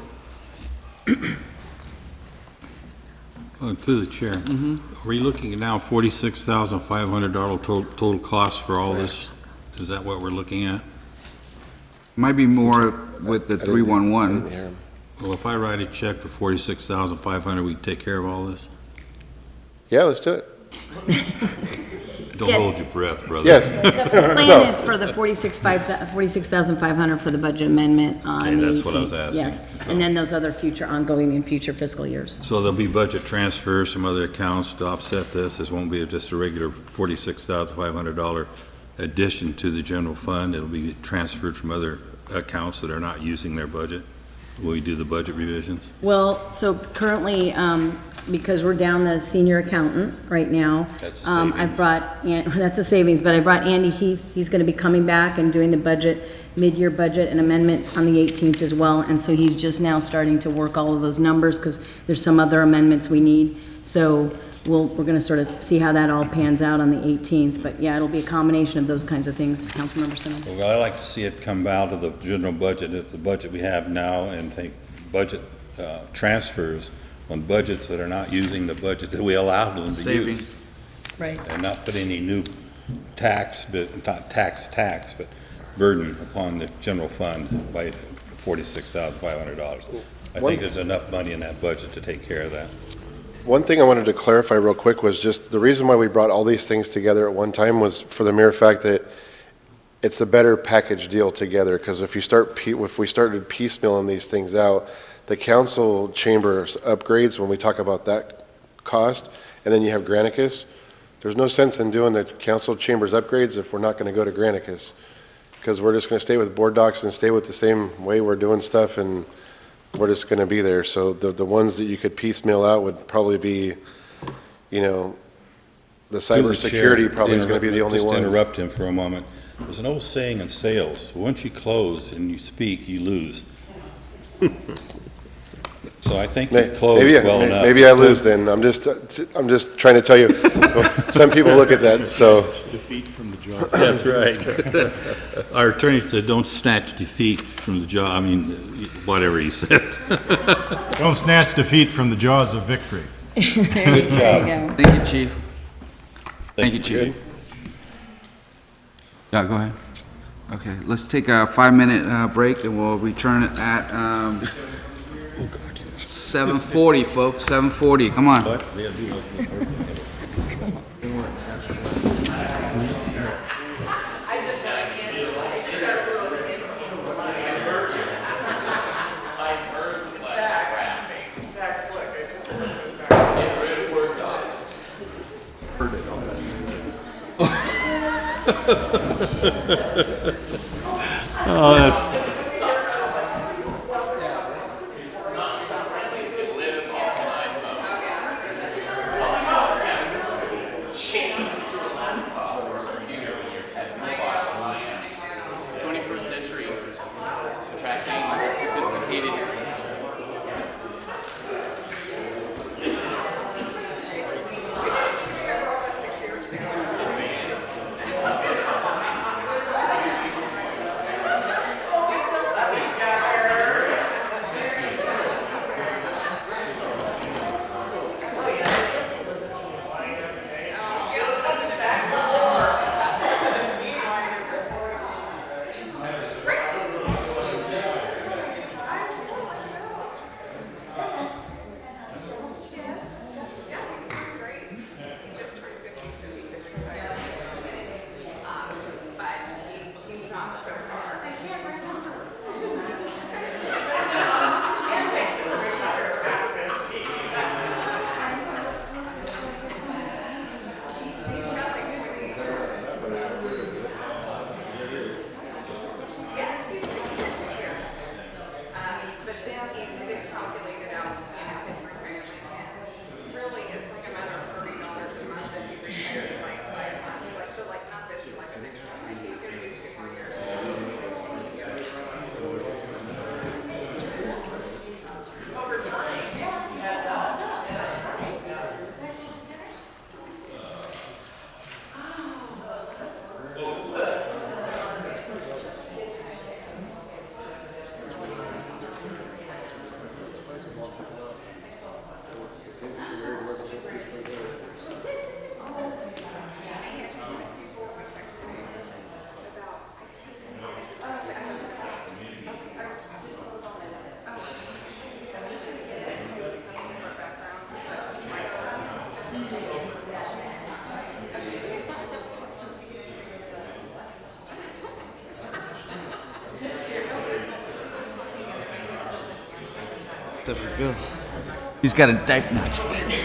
S3: Through the chair. Are we looking at now $46,500 total cost for all this? Is that what we're looking at?
S13: Might be more with the 311.
S3: Well, if I write a check for $46,500, we take care of all this?
S6: Yeah, let's do it.
S3: Don't hold your breath, brother.
S6: Yes.
S10: The plan is for the 46,500 for the budget amendment on
S3: Okay,
S10: the 18th.
S3: that's what I was asking.
S10: Yes,
S3: So-
S10: and then those other future ongoing in future fiscal years.
S3: So there'll be budget transfers from other accounts to offset this? This won't be just a regular $46,500 addition to the general fund? It'll be transferred from other accounts that are not using their budget? Will we do the budget revisions?
S10: Well, so currently, because we're down the senior accountant right now.
S3: That's a savings.
S10: I've brought, that's a savings, but I brought Andy Heath. He's gonna be coming back and doing the budget, mid-year budget and amendment on the 18th as well. And so he's just now starting to work all of those numbers because there's some other amendments we need. So we're gonna sort of see how that all pans out on the 18th. But yeah, it'll be a combination of those kinds of things, Councilmember Simmons.
S3: Well, I like to see it come out of the general budget, if the budget we have now, and take budget transfers on budgets that are not using the budget that we allowed them to
S13: Savings.
S3: use.
S10: Right.
S3: And not put any new tax, but not tax, but burden upon the general fund by $46,500. I think there's enough money in that budget to take care of that.
S6: One thing I wanted to clarify real quick was just the reason why we brought all these things together at one time was for the mere fact that it's a better package deal together, because if we started piecemealing these things out, the council chambers upgrades, when we talk about that cost, and then you have Granicus, there's no sense in doing the council chambers upgrades if we're not going to go to Granicus, because we're just going to stay with Board Docs and stay with the same way we're doing stuff, and we're just going to be there. So the ones that you could piecemeal out would probably be, the cybersecurity probably is going to be the only
S3: Just
S6: one.
S3: to interrupt him for a moment. There's an old saying in sales, once you close and you speak, you lose. So I think you've closed well enough.
S6: Maybe I lose then. I'm just trying to tell you. Some people look at that, so.
S5: Defeat from the jaws.
S3: That's right. Our attorney said, don't snatch defeat from the jaw, whatever he said.
S5: Don't snatch defeat from the jaws of victory.
S10: There you go.
S13: Thank you, Chief. Thank you, Chief. Yeah, go ahead. Okay, let's take a 5-minute break and we'll return at 7:40, folks, 7:40, come on.
S3: Oh, that's...
S13: Except for Bill. He's got a diaper. No, just kidding.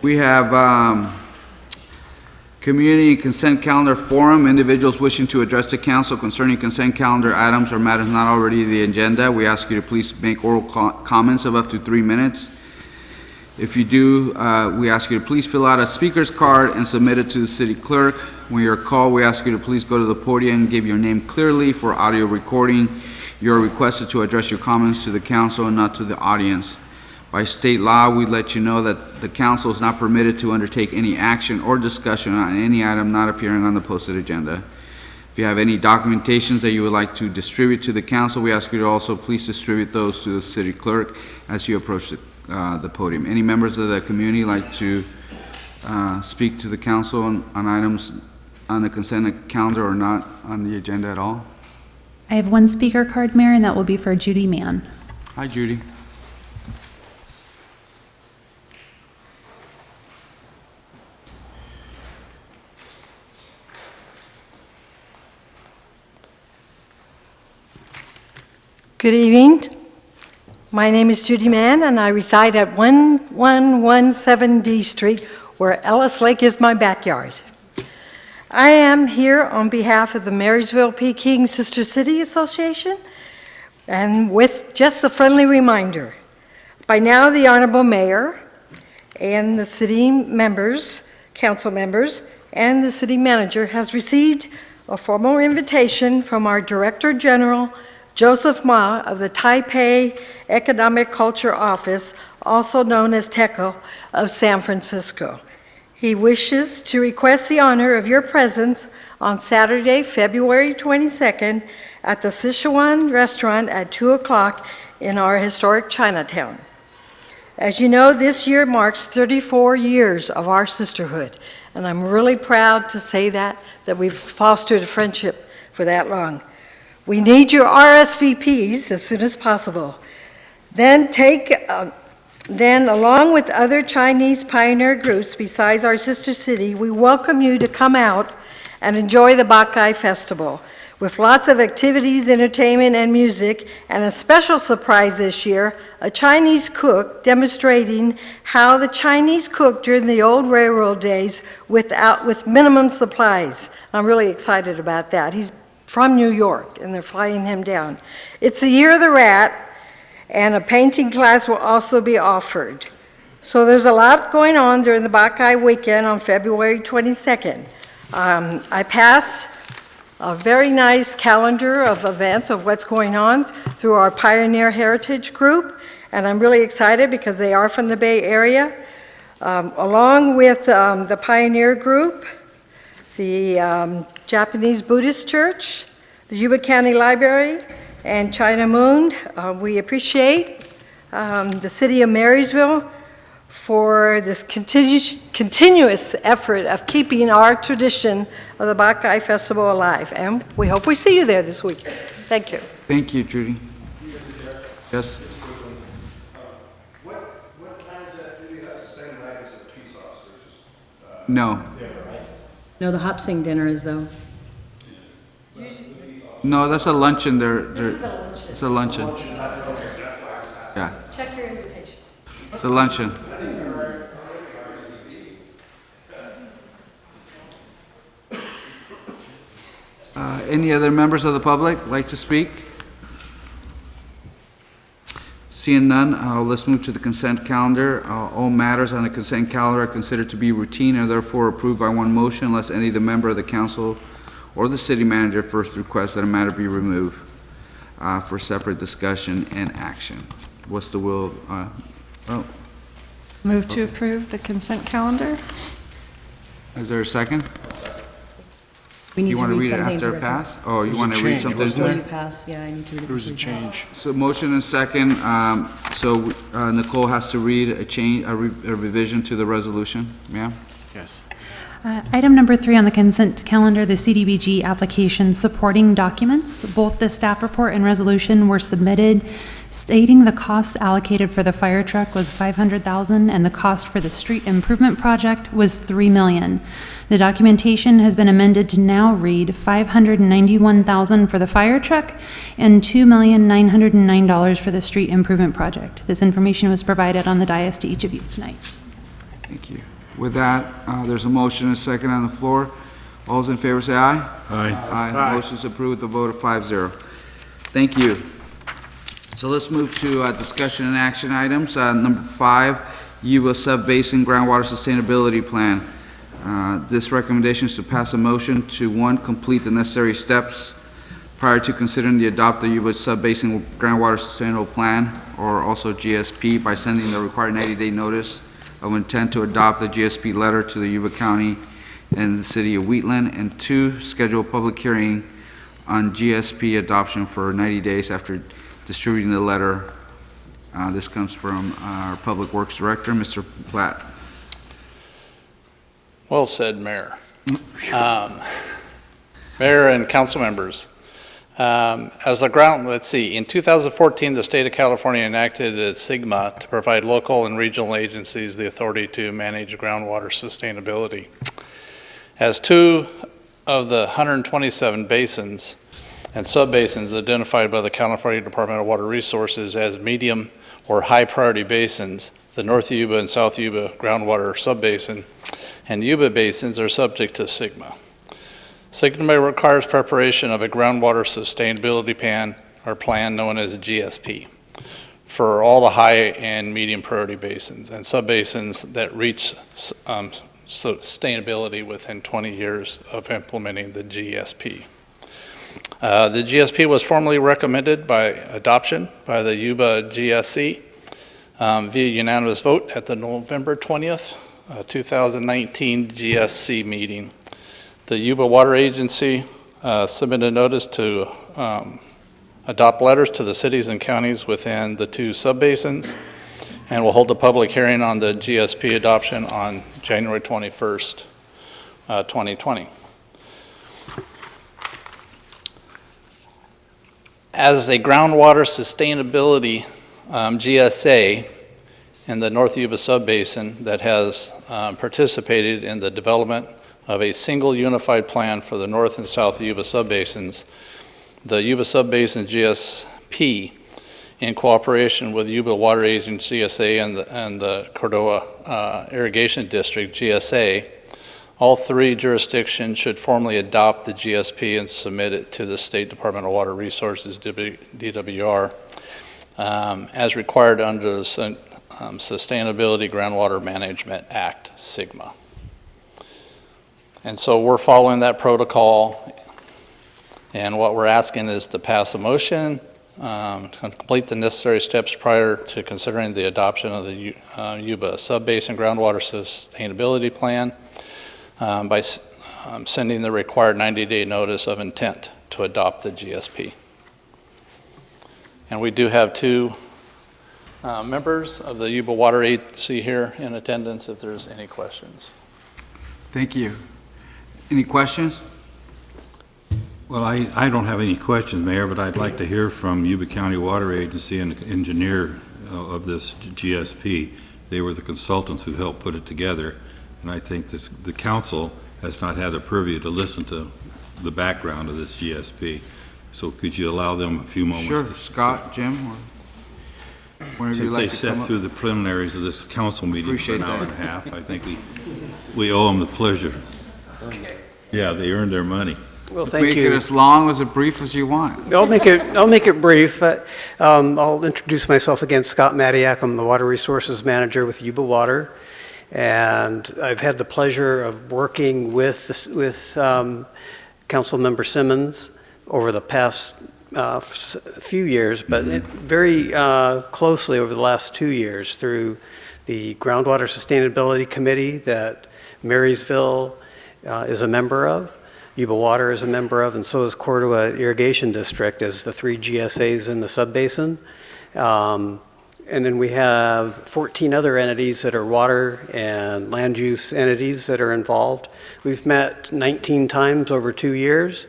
S13: We have Community Consent Calendar Forum, individuals wishing to address the council concerning consent calendar items or matters not already on the agenda. We ask you to please make oral comments of up to 3 minutes. If you do, we ask you to please fill out a speaker's card and submit it to the city clerk. When you're called, we ask you to please go to the podium and give your name clearly for audio recording. You're requested to address your comments to the council and not to the audience. By state law, we let you know that the council is not permitted to undertake any action or discussion on any item not appearing on the posted agenda. If you have any documentations that you would like to distribute to the council, we ask you to also please distribute those to the city clerk as you approach the podium. Any members of the community like to speak to the council on items on the consent calendar or not on the agenda at all?
S2: I have one speaker card, Mayor, and that will be for Judy Mann.
S13: Hi, Judy.
S15: Good evening. My name is Judy Mann, and I reside at 1117 D Street, where Ellis Lake is my backyard. I am here on behalf of the Marysville-Peking Sister City Association, and with just a friendly reminder. By now, the Honorable Mayor and the city members, council members, and the city manager has received a formal invitation from our Director General, Joseph Ma of the Taipei Economic Culture Office, also known as TECO, of San Francisco. He wishes to request the honor of your presence on Saturday, February 22nd at the Sichuan Restaurant at 2 o'clock in our historic Chinatown. As you know, this year marks 34 years of our sisterhood, and I'm really proud to say that we've fostered a friendship for that long. We need your RSVPs as soon as possible. Then along with other Chinese pioneer groups besides our sister city, we welcome you to come out and enjoy the Bacchae Festival with lots of activities, entertainment, and music, and a special surprise this year, a Chinese cook demonstrating how the Chinese cooked during the old railroad days with minimum supplies. I'm really excited about that. He's from New York, and they're flying him down. It's the Year of the Rat, and a painting class will also be offered. So there's a lot going on during the Bacchae weekend on February 22nd. I passed a very nice calendar of events of what's going on through our Pioneer Heritage Group, and I'm really excited because they are from the Bay Area. Along with the Pioneer Group, the Japanese Buddhist Church, the Yuba County Library, and China Moon, we appreciate the City of Marysville for this continuous effort of keeping our tradition of the Bacchae Festival alive. And we hope we see you there this weekend. Thank you.
S13: Thank you, Judy. Yes?
S9: What time is that, Judy? That's the same night as the peace officers?
S13: No.
S10: No, the hop sing dinner is though.
S13: No, that's a luncheon. It's a luncheon. Yeah.
S15: Check your invitation.
S13: It's a luncheon. Any other members of the public like to speak? Seeing none, let's move to the consent calendar. All matters on the consent calendar are considered to be routine and therefore approved by one motion unless any of the member of the council or the city manager first requests that a matter be removed for separate discussion and action. What's the will?
S12: Move to approve the consent calendar?
S13: Is there a second?
S10: We need
S13: You
S10: to
S13: want to read it
S10: something
S13: after
S10: to
S13: it pass? Oh, you want to read something?
S10: Before you pass, yeah, I need to read it.
S8: There was a
S10: before you pass.
S8: change.
S13: So motion and second, so Nicole has to read a change, a revision to the resolution, ma'am?
S8: Yes.
S2: Item number 3 on the consent calendar, the CDBG application supporting documents. Both the staff report and resolution were submitted stating the costs allocated for the fire truck was $500,000 and the cost for the street improvement project was $3 million. The documentation has been amended to now read $591,000 for the fire truck and $2,909 for the street improvement project. This information was provided on the dais to each of you tonight.
S13: Thank you. With that, there's a motion and a second on the floor. All those in favor say aye.
S3: Aye.
S13: Aye. Motion is approved with a vote of 5-0. Thank you. So let's move to discussion and action items. Number 5, Yuba Sub-Basin Groundwater Sustainability Plan. This recommendation is to pass a motion to, 1, complete the necessary steps prior to considering the adopt the Yuba Sub-Basin Groundwater Sustainable Plan, or also GSP, by sending the required 90-day notice of intent to adopt the GSP letter to the Yuba County and the City of Wheatland, and 2, schedule a public hearing on GSP adoption for 90 days after distributing the letter. This comes from our Public Works Director, Mr. Platt.
S14: Well said, Mayor. Mayor and council members. In 2014, the state of California enacted a SIGMA to provide local and regional agencies the authority to manage groundwater sustainability. As 2 of the 127 basins and subbasins identified by the California Department of Water Resources as medium or high priority basins, the North Yuba and South Yuba groundwater subbasin and Yuba basins are subject to SIGMA. SIGMA requires preparation of a groundwater sustainability plan known as GSP for all the high and medium priority basins and subbasins that reach sustainability within 20 years of implementing the GSP. The GSP was formally recommended by adoption by the Yuba GSC via unanimous vote at the November 20th, 2019 GSC meeting. The Yuba Water Agency submitted a notice to adopt letters to the cities and counties within the 2 subbasins, and we'll hold the public hearing on the GSP adoption on January 21st, 2020. As a groundwater sustainability GSA in the North Yuba Subbasin that has participated in the development of a single unified plan for the North and South Yuba Subbasins, the Yuba Subbasin GSP, in cooperation with Yuba Water Agency GSA and the Cordova Irrigation District GSA, all three jurisdictions should formally adopt the GSP and submit it to the State Department of Water Resources, DWR, as required under the Sustainability Groundwater Management Act, SGMA. And so we're following that protocol, and what we're asking is to pass a motion to complete the necessary steps prior to considering the adoption of the Yuba Subbasin Groundwater Sustainability Plan by sending the required 90-day notice of intent to adopt the GSP. And we do have two members of the Yuba Water Agency here in attendance if there's any questions.
S13: Thank you. Any questions?
S3: Well, I don't have any questions, Mayor, but I'd like to hear from Yuba County Water Agency and the engineer of this GSP. They were the consultants who helped put it together, and I think this, the council has not had the purview to listen to the background of this GSP. So could you allow them a few moments?
S13: Sure, Scott, Jim, or whenever you'd
S3: Since
S13: like
S3: they
S13: to
S3: sat
S13: come up.
S3: through the preliminaries of this council meeting
S13: Appreciate
S3: for an hour
S13: that.
S3: and a half, I think we owe them the pleasure. Yeah, they earned their money.
S16: Well, thank
S13: Make
S16: you.
S13: it as long, as brief as you want.
S16: I'll make it brief. I'll introduce myself again, Scott Matiak. I'm the Water Resources Manager with Yuba Water, and I've had the pleasure of working with Councilmember Simmons over the past few years, but very closely over the last 2 years through the Groundwater Sustainability Committee that Marysville is a member of. Yuba Water is a member of, and so is Cordova Irrigation District as the 3 GSAs in the subbasin. And then we have 14 other entities that are water and land use entities that are involved. We've met 19 times over 2 years,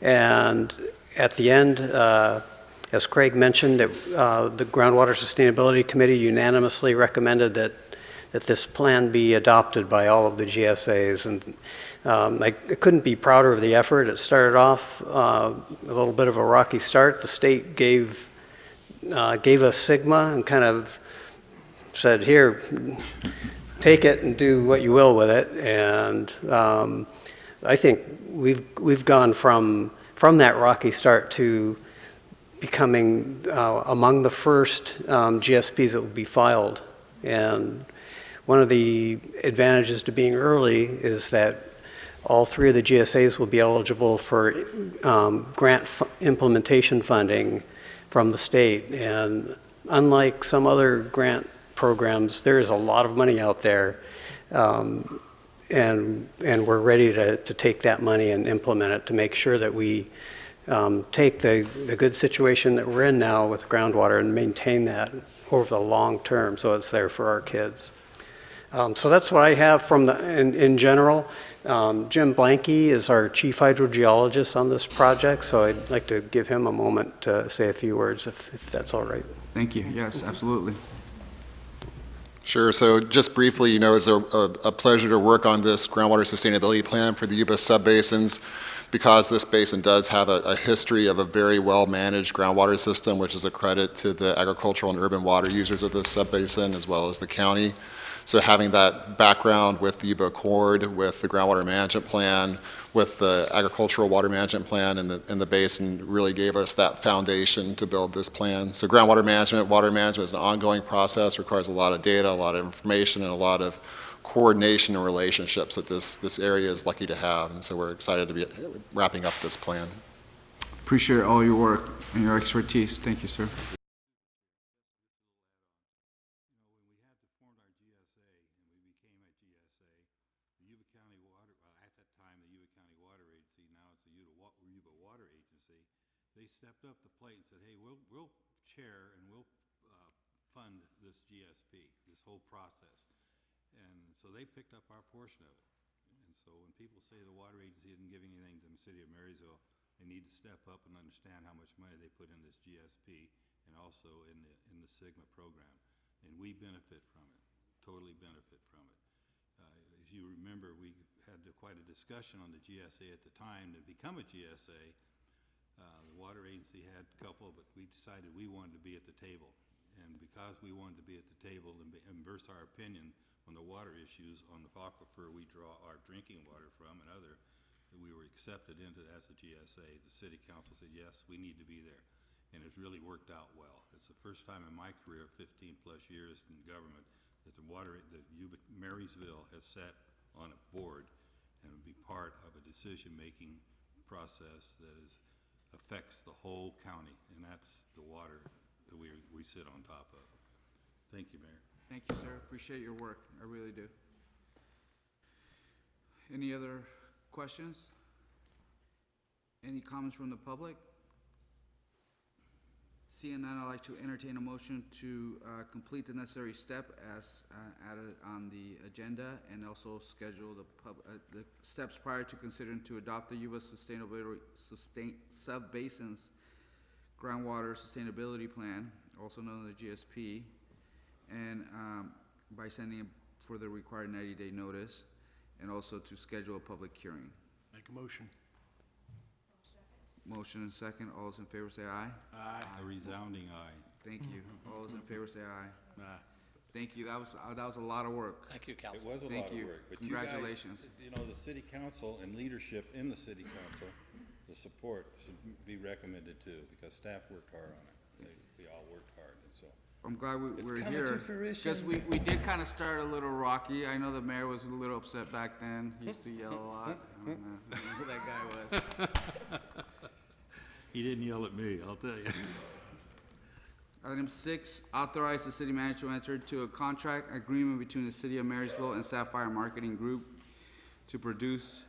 S16: and at the end, as Craig mentioned, the Groundwater Sustainability Committee unanimously recommended that this plan be adopted by all of the GSAs. And I couldn't be prouder of the effort. It started off a little bit of a rocky start. The state gave us SGMA and kind of said, here, take it and do what you will with it. And I think we've gone from that rocky start to becoming among the first GSPs that will be filed. And one of the advantages to being early is that all 3 of the GSAs will be eligible for grant implementation funding from the state. And unlike some other grant programs, there is a lot of money out there, and we're ready to take that money and implement it to make sure that we take the good situation that we're in now with groundwater and maintain that over the long term so it's there for our kids. So that's what I have from in general. Jim Blanky is our chief hydrogeologist on this project, so I'd like to give him a moment to say a few words if that's all right.
S13: Thank you. Yes, absolutely.
S17: Sure. So just briefly, you know, it's a pleasure to work on this groundwater sustainability plan for the Yuba subbasins, because this basin does have a history of a very well-managed groundwater system, which is a credit to the agricultural and urban water users of this subbasin as well as the county. So having that background with the Yuba Accord, with the groundwater management plan, with the agricultural water management plan in the basin really gave us that foundation to build this plan. So groundwater management, water management is an ongoing process, requires a lot of data, a lot of information, and a lot of coordination and relationships that this area is lucky to have. And so we're excited to be wrapping up this plan.
S13: Appreciate all your work and your expertise. Thank you, sir.
S3: They stepped up the plate and said, hey, we'll chair and we'll fund this GSP, this whole process. And so they picked up our portion of it. And so when people say the water agency isn't giving anything to the city of Marysville, they need to step up and understand how much money they put in this GSP and also in the SIGMA program. And we benefit from it, totally benefit from it. As you remember, we had quite a discussion on the GSA at the time. To become a GSA, the water agency had a couple, but we decided we wanted to be at the table. And because we wanted to be at the table and verse our opinion on the water issues on the aquifer we draw our drinking water from and other, that we were accepted into as a GSA. The city council said, yes, we need to be there. And it's really worked out well. It's the first time in my career of 15 plus years in government that Marysville has sat on a board and will be part of a decision-making process that affects the whole county, and that's the water that we sit on top of. Thank you, Mayor.
S13: Thank you, sir. Appreciate your work. I really do. Any other questions? Any comments from the public? Seeing none, I'd like to entertain a motion to complete the necessary step as added on the agenda and also schedule the steps prior to considering to adopt the Yuba Sub-Basins Groundwater Sustainability Plan, also known as the GSP, and by sending it for the required 90-day notice, and also to schedule a public hearing.
S8: Make a motion.
S13: Motion and second. All those in favor say aye.
S3: A resounding aye.
S13: Thank you. All those in favor say aye. Thank you. That was a lot of work.
S14: Thank you, Council.
S3: It was a lot of work. But
S13: Congratulations.
S3: You guys, the city council and leadership in the city council, the support should be recommended too, because staff worked hard on it. We all worked hard, and so.
S13: I'm glad we're
S3: coming
S13: here.
S3: to fruition.
S13: Because we did kind of start a little rocky. I know the mayor was a little upset back then. He used to yell a lot. I don't know who that guy was.
S3: He didn't yell at me, I'll tell you.
S13: Item 6, authorize the city manager to enter into a contract agreement between the city of Marysville and Sapphire Marketing Group to produce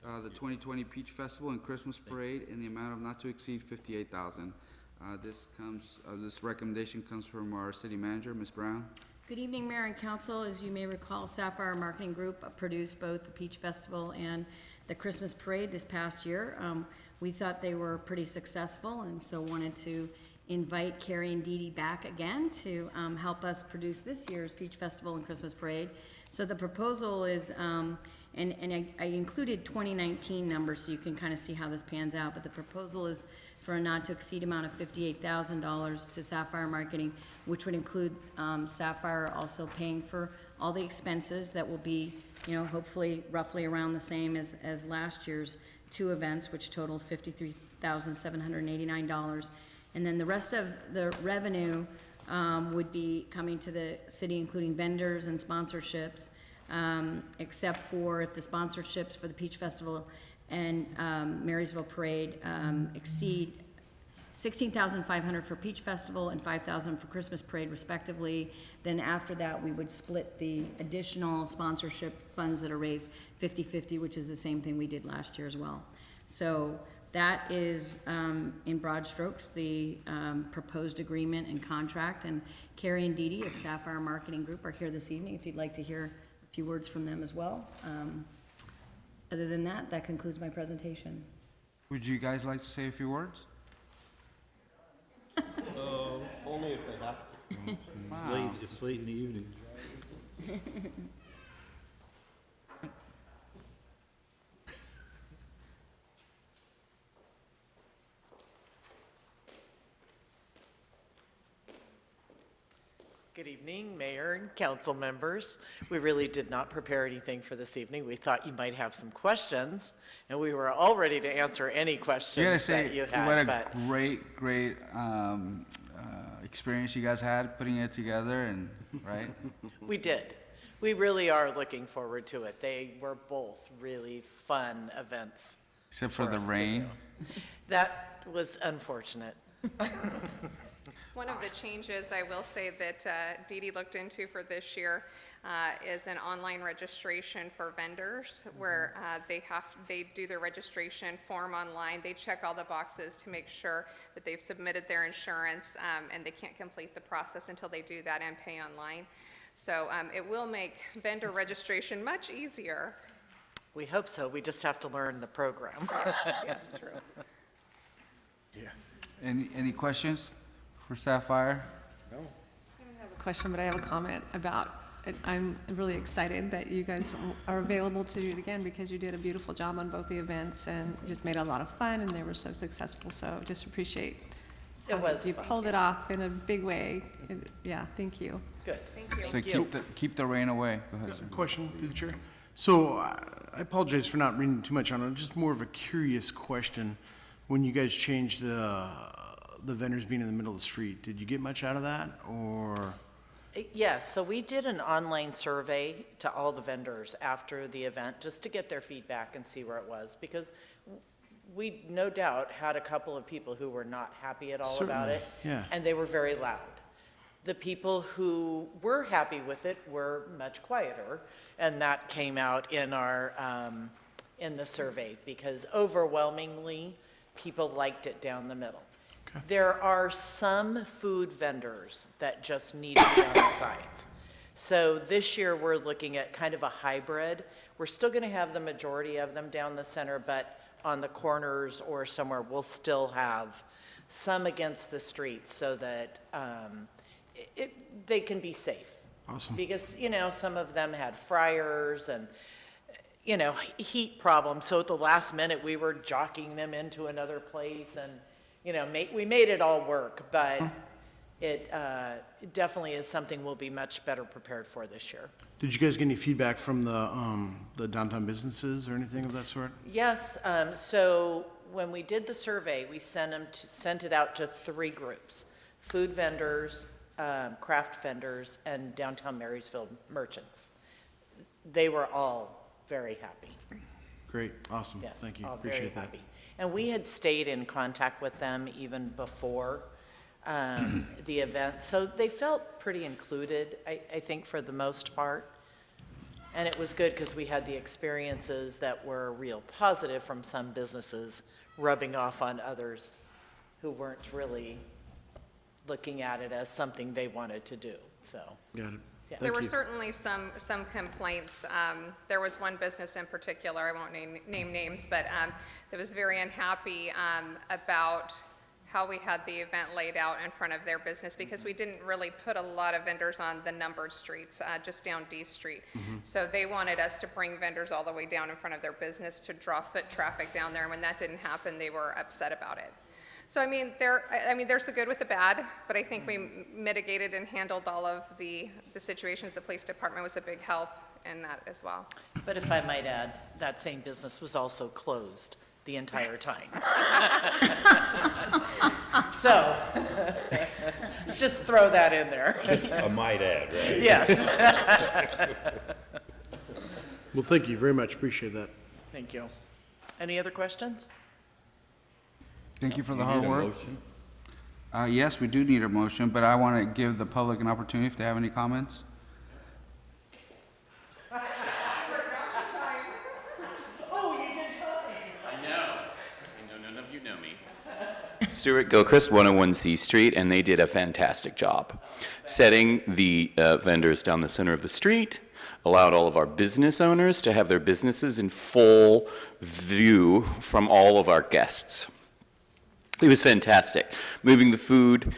S13: the 2020 Peach Festival and Christmas Parade in the amount of not to exceed $58,000. This recommendation comes from our city manager, Ms. Brown.
S10: Good evening, Mayor and Council. As you may recall, Sapphire Marketing Group produced both the Peach Festival and the Christmas Parade this past year. We thought they were pretty successful, and so wanted to invite Carrie and Dee Dee back again to help us produce this year's Peach Festival and Christmas Parade. So the proposal is, and I included 2019 numbers so you can kind of see how this pans out, but the proposal is for a not-to-exceed amount of $58,000 to Sapphire Marketing, which would include Sapphire also paying for all the expenses that will be, hopefully roughly around the same as last year's two events, which totaled $53,789. And then the rest of the revenue would be coming to the city, including vendors and sponsorships, except for if the sponsorships for the Peach Festival and Marysville Parade exceed $16,500 for Peach Festival and $5,000 for Christmas Parade respectively. Then after that, we would split the additional sponsorship funds that are raised 50-50, which is the same thing we did last year as well. So that is, in broad strokes, the proposed agreement and contract. And Carrie and Dee Dee of Sapphire Marketing Group are here this evening if you'd like to hear a few words from them as well. Other than that, that concludes my presentation.
S13: Would you guys like to say a few words?
S9: Only if they have to.
S13: Wow.
S3: It's late in the evening.
S18: Good evening, Mayor and council members. We really did not prepare anything for this evening. We thought you might have some questions, and we were all ready to answer any questions that you had.
S13: What a great experience you guys had putting it together, and right?
S18: We did. We really are looking forward to it. They were both really fun events.
S13: Except for the
S18: us to
S13: rain.
S18: do. That was unfortunate.
S19: One of the changes I will say that Dee Dee looked into for this year is an online registration for vendors where they do their registration form online. They check all the boxes to make sure that they've submitted their insurance, and they can't complete the process until they do that and pay online. So it will make vendor registration much easier.
S18: We hope so. We just have to learn the program.
S19: Yes, true.
S13: Yeah. Any questions for Sapphire?
S6: No.
S12: I don't have a question, but I have a comment about it. I'm really excited that you guys are available to do it again because you did a beautiful job on both the events and just made it a lot of fun and they were so successful. So just appreciate
S18: It was
S12: you
S18: fun.
S12: pulled it off in a big way. Yeah, thank you.
S18: Good. Thank you.
S13: So keep the rain away. Go ahead, sir.
S8: Question through the chair. So I apologize for not reading too much on it. Just more of a curious question. When you guys changed the vendors being in the middle of the street, did you get much out of that, or?
S18: Yes, so we did an online survey to all the vendors after the event, just to get their feedback and see where it was, because we no doubt had a couple of people who were not happy at all about it.
S8: Yeah.
S18: And they were very loud. The people who were happy with it were much quieter, and that came out in our, in the survey, because overwhelmingly, people liked it down the middle. There are some food vendors that just need to be on the sides. So this year, we're looking at kind of a hybrid. We're still going to have the majority of them down the center, but on the corners or somewhere, we'll still have some against the streets so that they can be safe.
S8: Awesome.
S18: Because, you know, some of them had fryers and, you know, heat problems. So at the last minute, we were jockeying them into another place and, you know, we made it all work, but it definitely is something we'll be much better prepared for this year.
S8: Did you guys get any feedback from the downtown businesses or anything of that sort?
S18: Yes, so when we did the survey, we sent it out to 3 groups: food vendors, craft vendors, and downtown Marysville merchants. They were all very happy.
S8: Great, awesome,
S18: Yes,
S8: thank you,
S18: all
S8: appreciate
S18: very
S8: that.
S18: happy. And we had stayed in contact with them even before the event, so they felt pretty included, I think, for the most part. And it was good because we had the experiences that were real positive from some businesses rubbing off on others who weren't really looking at it as something they wanted to do, so.
S8: Got it.
S18: Yeah.
S19: There were certainly some complaints. There was one business in particular, I won't name names, but that was very unhappy about how we had the event laid out in front of their business, because we didn't really put a lot of vendors on the numbered streets, just down D Street. So they wanted us to bring vendors all the way down in front of their business to draw foot traffic down there, and when that didn't happen, they were upset about it. So I mean, there's the good with the bad, but I think we mitigated and handled all of the situations. The police department was a big help in that as well.
S18: But if I might add, that same business was also closed the entire time. So, let's just throw that in there.
S3: I might add, right?
S18: Yes.
S8: Well, thank you very much, appreciate that.
S18: Thank you. Any other questions?
S13: Thank you for the
S3: We
S13: hard
S3: need a
S13: work.
S3: motion?
S13: Yes, we do need a motion, but I want to give the public an opportunity if they have any comments.
S20: I know none of you know me. Stuart Gilchrist, 101 C Street, and they did a fantastic job setting the vendors down the center of the street, allowed all of our business owners to have their businesses in full view from all of our guests. It was fantastic. Moving the food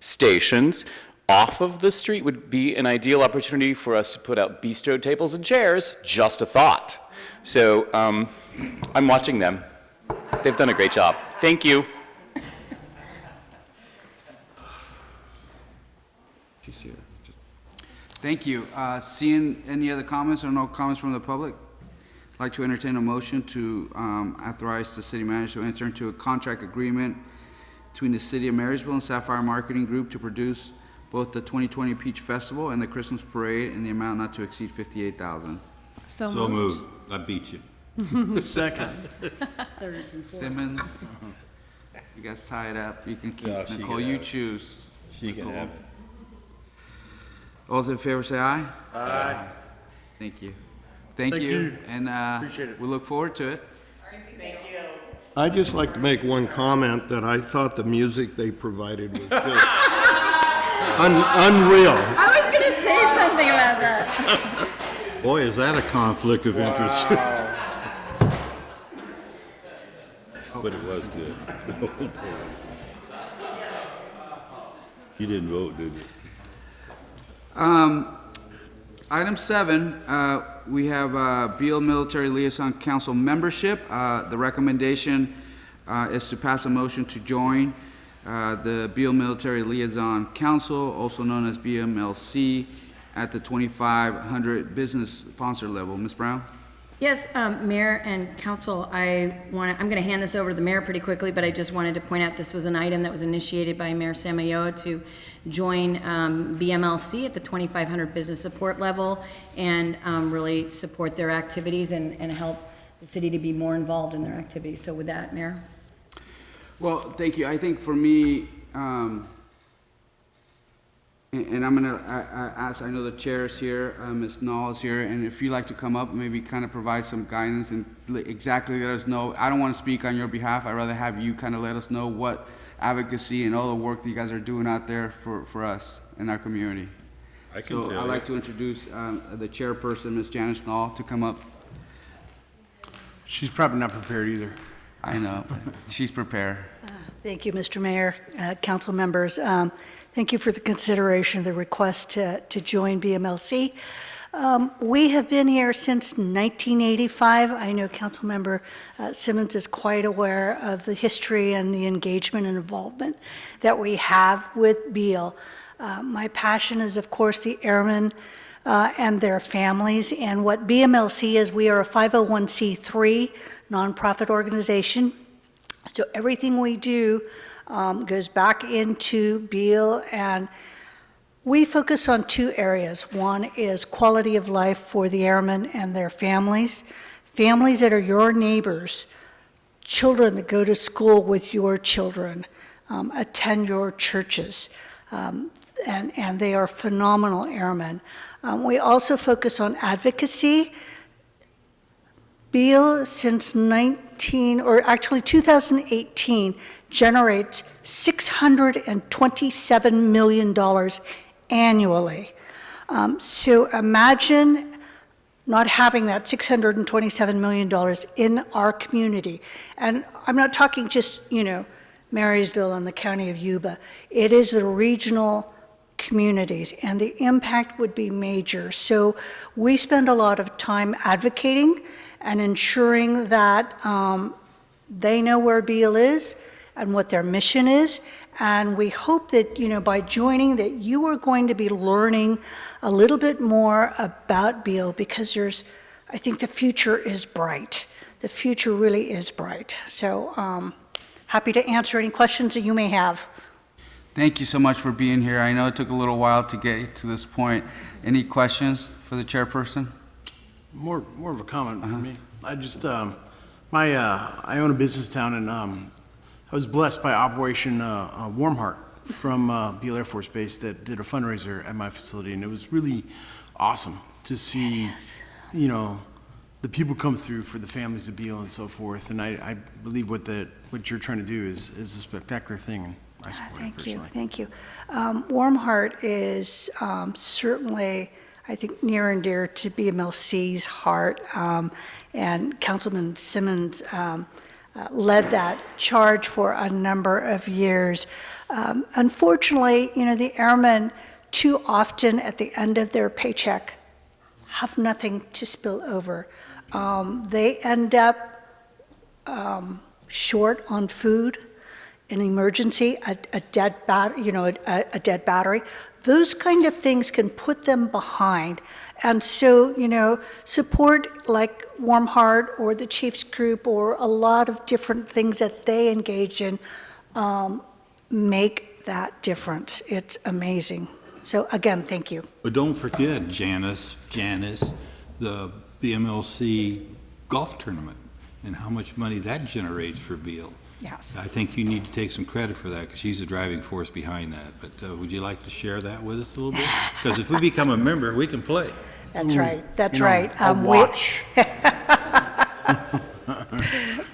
S20: stations off of the street would be an ideal opportunity for us to put out bistro tables and chairs, just a thought. So I'm watching them. They've done a great job. Thank you.
S13: Thank you. Seeing any other comments or no comments from the public, I'd like to entertain a motion to authorize the city manager to enter into a contract agreement between the city of Marysville and Sapphire Marketing Group to produce both the 2020 Peach Festival and the Christmas Parade in the amount not to exceed $58,000.
S12: So moved.
S3: I beat you.
S8: Second.
S10: Thirds and fourths.
S13: Simmons. You guys tie it up. You can keep.
S3: Yeah, she
S13: Nicole,
S3: can
S13: you
S3: have it.
S13: choose.
S3: She can have it.
S13: All those in favor say aye.
S8: Aye.
S13: Thank you. Thank you. And
S8: Appreciate it.
S13: we look forward to it.
S18: Thank you.
S9: I'd just like to make one comment that I thought the music they provided was just unreal.
S10: I was going to say something about that.
S3: Boy, is that a conflict of interest. But it was good. You didn't vote, did you?
S13: Item 7, we have Beal Military Liaison Council membership. The recommendation is to pass a motion to join the Beal Military Liaison Council, also known as BMLC, at the 2,500 business sponsor level. Ms. Brown?
S10: Yes, Mayor and Council, I'm going to hand this over to the mayor pretty quickly, but I just wanted to point out this was an item that was initiated by Mayor Samayoa to join BMLC at the 2,500 business support level and really support their activities and help the city to be more involved in their activities. So with that, Mayor?
S13: Well, thank you. I think for me, and I'm going to ask, I know the chair is here, Ms. Knoll is here, and if you'd like to come up, maybe kind of provide some guidance and exactly let us know. I don't want to speak on your behalf. I'd rather have you kind of let us know what advocacy and all the work that you guys are doing out there for us in our community.
S3: I can
S13: So
S3: tell
S13: I'd
S3: you.
S13: like to introduce the chairperson, Ms. Janice Knoll, to come up.
S8: She's probably not prepared either.
S13: I know. She's prepared.
S21: Thank you, Mr. Mayor, council members. Thank you for the consideration of the request to join BMLC. We have been here since 1985. I know Councilmember Simmons is quite aware of the history and the engagement and involvement that we have with Beal. My passion is, of course, the airmen and their families. And what BMLC is, we are a 501c3 nonprofit organization. So everything we do goes back into Beal, and we focus on two areas. One is quality of life for the airmen and their families, families that are your neighbors, children that go to school with your children, attend your churches, and they are phenomenal airmen. We also focus on advocacy. Beal, since 2018, generates $627 million annually. So imagine not having that $627 million in our community. And I'm not talking just, Marysville and the county of Yuba. It is the regional communities, and the impact would be major. So we spend a lot of time advocating and ensuring that they know where Beal is and what their mission is. And we hope that, by joining, that you are going to be learning a little bit more about Beal, because I think the future is bright. The future really is bright. So happy to answer any questions that you may have.
S13: Thank you so much for being here. I know it took a little while to get to this point. Any questions for the chairperson?
S8: More of a comment for me. I just, I own a business down, and I was blessed by Operation Warm Heart from Beal Air Force Base that did a fundraiser at my facility, and it was really awesome to see, the people come through for the families of Beal and so forth. And I believe what you're trying to do is a spectacular thing, and I support it personally.
S21: Thank you. Warm Heart is certainly, I think, near and dear to BMLC's heart, and Councilman Simmons led that charge for a number of years. Unfortunately, the airmen too often at the end of their paycheck have nothing to spill over. They end up short on food, an emergency, a dead battery. Those kind of things can put them behind. And so, support like Warm Heart or the Chiefs Group or a lot of different things that they engage in make that difference. It's amazing. So again, thank you.
S3: But don't forget, Janice, the BMLC golf tournament and how much money that generates for Beal.
S21: Yes.
S3: I think you need to take some credit for that, because she's the driving force behind that. But would you like to share that with us a little bit? Because if we become a member, we can play.
S21: That's right, that's
S8: You know,
S21: right.
S8: a
S21: We-
S8: watch.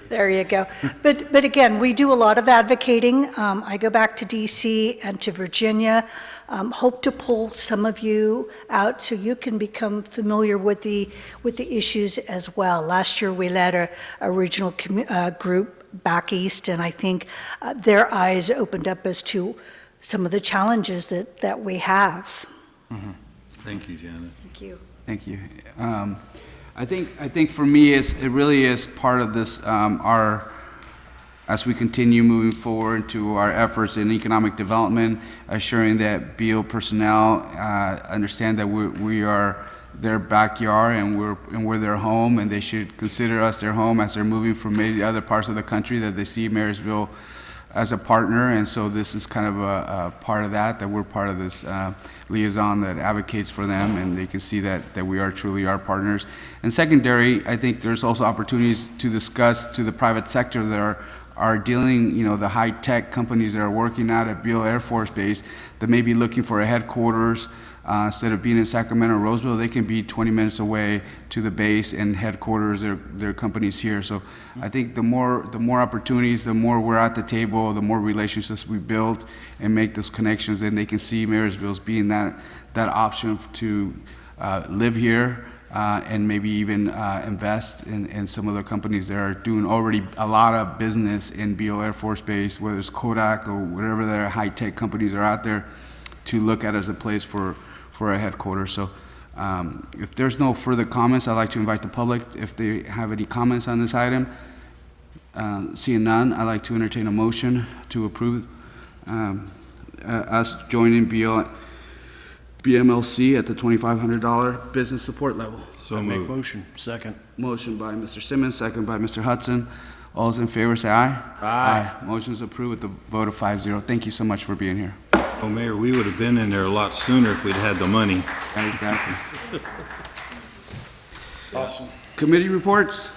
S21: There you go. But again, we do a lot of advocating. I go back to DC and to Virginia. Hope to pull some of you out so you can become familiar with the issues as well. Last year, we led a regional group back east, and I think their eyes opened up as to some of the challenges that we have.
S3: Thank you, Janet.
S21: Thank you.
S13: Thank you. I think for me, it really is part of this, as we continue moving forward to our efforts in economic development, assuring that BO personnel understand that we are their backyard and we're their home, and they should consider us their home as they're moving from maybe other parts of the country, that they see Marysville as a partner. And so this is kind of a part of that we're part of this liaison that advocates for them, and they can see that we are truly our partners. And secondary, I think there's also opportunities to discuss to the private sector that are dealing, the high-tech companies that are working out at Beale Air Force Base that may be looking for a headquarters. Instead of being in Sacramento or Roseville, they can be 20 minutes away to the base and headquarters their companies here. So I think the more opportunities, the more we're at the table, the more relationships we build and make those connections, then they can see Marysville as being that option to live here and maybe even invest in some of the companies that are doing already a lot of business in Beale Air Force Base, whether it's Kodak or whatever their high-tech companies are out there, to look at as a place for a headquarters. So if there's no further comments, I'd like to invite the public if they have any comments on this item. Seeing none, I'd like to entertain a motion to approve us joining BMLC at the $2,500 business support level.
S3: So
S8: I make
S3: moved.
S8: motion. Second.
S13: Motion by Mr. Simmons, second by Mr. Hudson. All those in favor say aye.
S8: Aye.
S13: Motion is approved with a vote of 5-0. Thank you so much for being here.
S3: Oh, Mayor, we would have been in there a lot sooner if we'd had the money.
S13: Exactly.
S8: Awesome.
S13: Committee reports?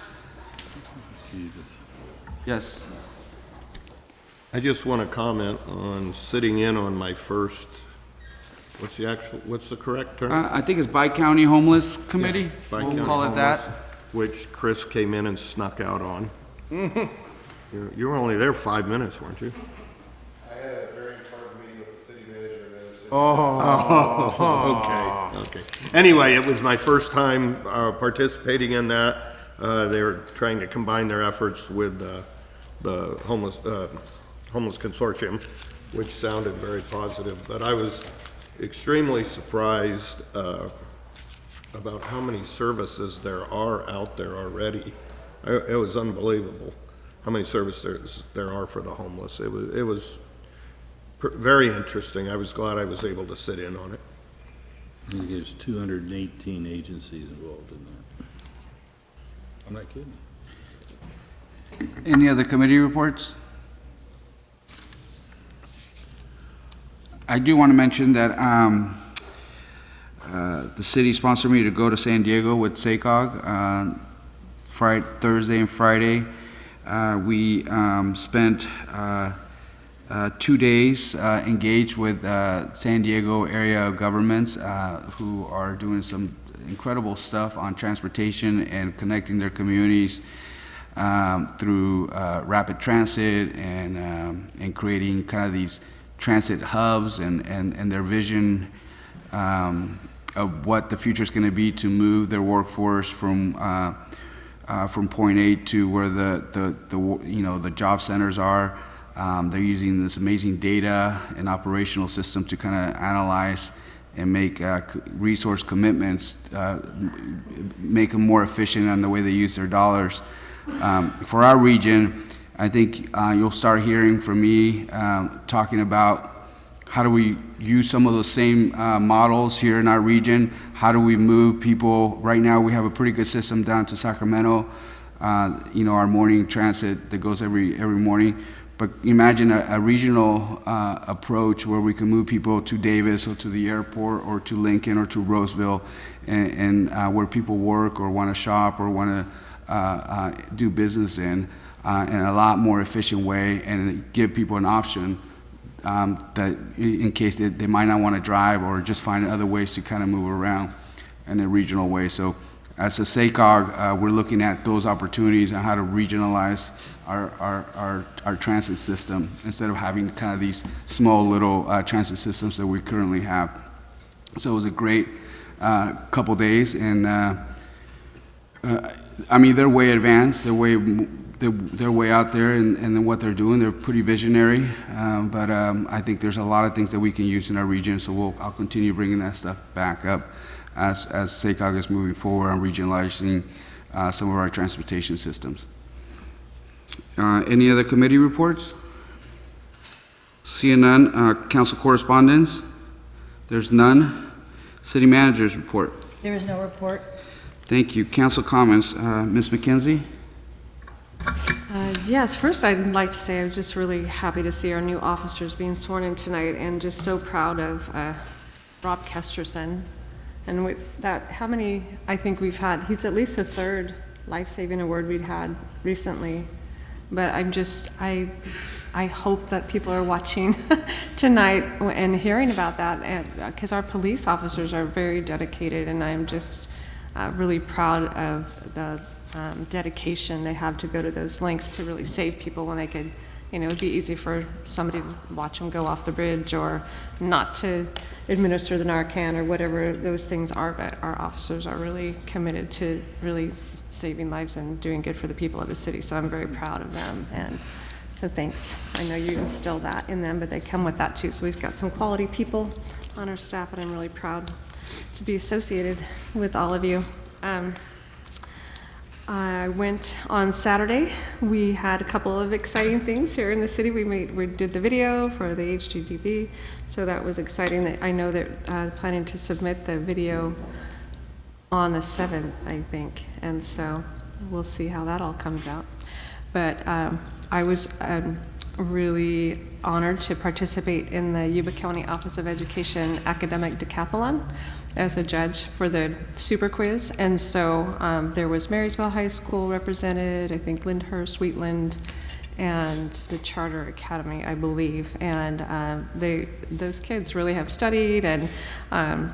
S3: Jesus.
S13: Yes.
S9: I just want to comment on sitting in on my first, what's the correct term?
S13: I think it's Bi-County Homeless Committee.
S9: Bi-County
S13: We'll call it that.
S9: Homeless, which Chris came in and snuck out on. You were only there 5 minutes, weren't you?
S6: I had a very important meeting with the city manager and other city.
S9: Okay. Anyway, it was my first time participating in that. They were trying to combine their efforts with the homeless consortium, which sounded very positive. But I was extremely surprised about how many services there are out there already. It was unbelievable how many services there are for the homeless. It was very interesting. I was glad I was able to sit in on it.
S3: I think there's 218 agencies involved in that. I'm not kidding.
S13: Any other committee reports? I do want to mention that the city sponsored me to go to San Diego with SACOG Thursday and Friday. We spent 2 days engaged with San Diego area governments who are doing some incredible stuff on transportation and connecting their communities through rapid transit and creating kind of these transit hubs and their vision of what the future is going to be to move their workforce from point A to where the job centers are. They're using this amazing data and operational system to kind of analyze and make resource commitments, make them more efficient on the way they use their dollars. For our region, I think you'll start hearing from me talking about how do we use some of those same models here in our region? How do we move people? Right now, we have a pretty good system down to Sacramento. Our morning transit that goes every morning. But imagine a regional approach where we can move people to Davis or to the airport or to Lincoln or to Roseville, and where people work or want to shop or want to do business in.
S1: in a lot more efficient way and give people an option that in case they might not want to drive or just find other ways to kind of move around in a regional way. So as a SACOG, we're looking at those opportunities and how to regionalize our transit system instead of having kind of these small little transit systems that we currently have. So it was a great couple days, and I mean, they're way advanced, they're way out there in what they're doing. They're pretty visionary, but I think there's a lot of things that we can use in our region, so I'll continue bringing that stuff back up as SACOG is moving forward on regionalizing some of our transportation systems. Any other committee reports? Seeing none, council correspondence? There's none. City managers report.
S10: There is no report.
S1: Thank you. Council comments. Ms. McKenzie?
S12: Yes, first I'd like to say I was just really happy to see our new officers being sworn in tonight, and just so proud of Rob Kesterson. And with that, how many, I think we've had, he's at least the third life-saving award we'd had recently. But I'm just, I hope that people are watching tonight and hearing about that, because our police officers are very dedicated, and I'm just really proud of the dedication they have to go to those lengths to really save people when they could, you know, it'd be easy for somebody to watch them go off the bridge or not to administer the Narcan or whatever those things are, but our officers are really committed to really saving lives and doing good for the people of the city, so I'm very proud of them, and so thanks. I know you instill that in them, but they come with that too, so we've got some quality people on our staff, and I'm really proud to be associated with all of you. I went on Saturday. We had a couple of exciting things here in the city. We did the video for the HGTV, so that was exciting. I know that planning to submit the video on the 7th, I think, and so we'll see how that all comes out. But I was really honored to participate in the Yuba County Office of Education Academic Decathlon as a judge for the super quiz, and so there was Marysville High School represented, I think Lyndhurst, Wheatland, and the Charter Academy, I believe, and those kids really have studied and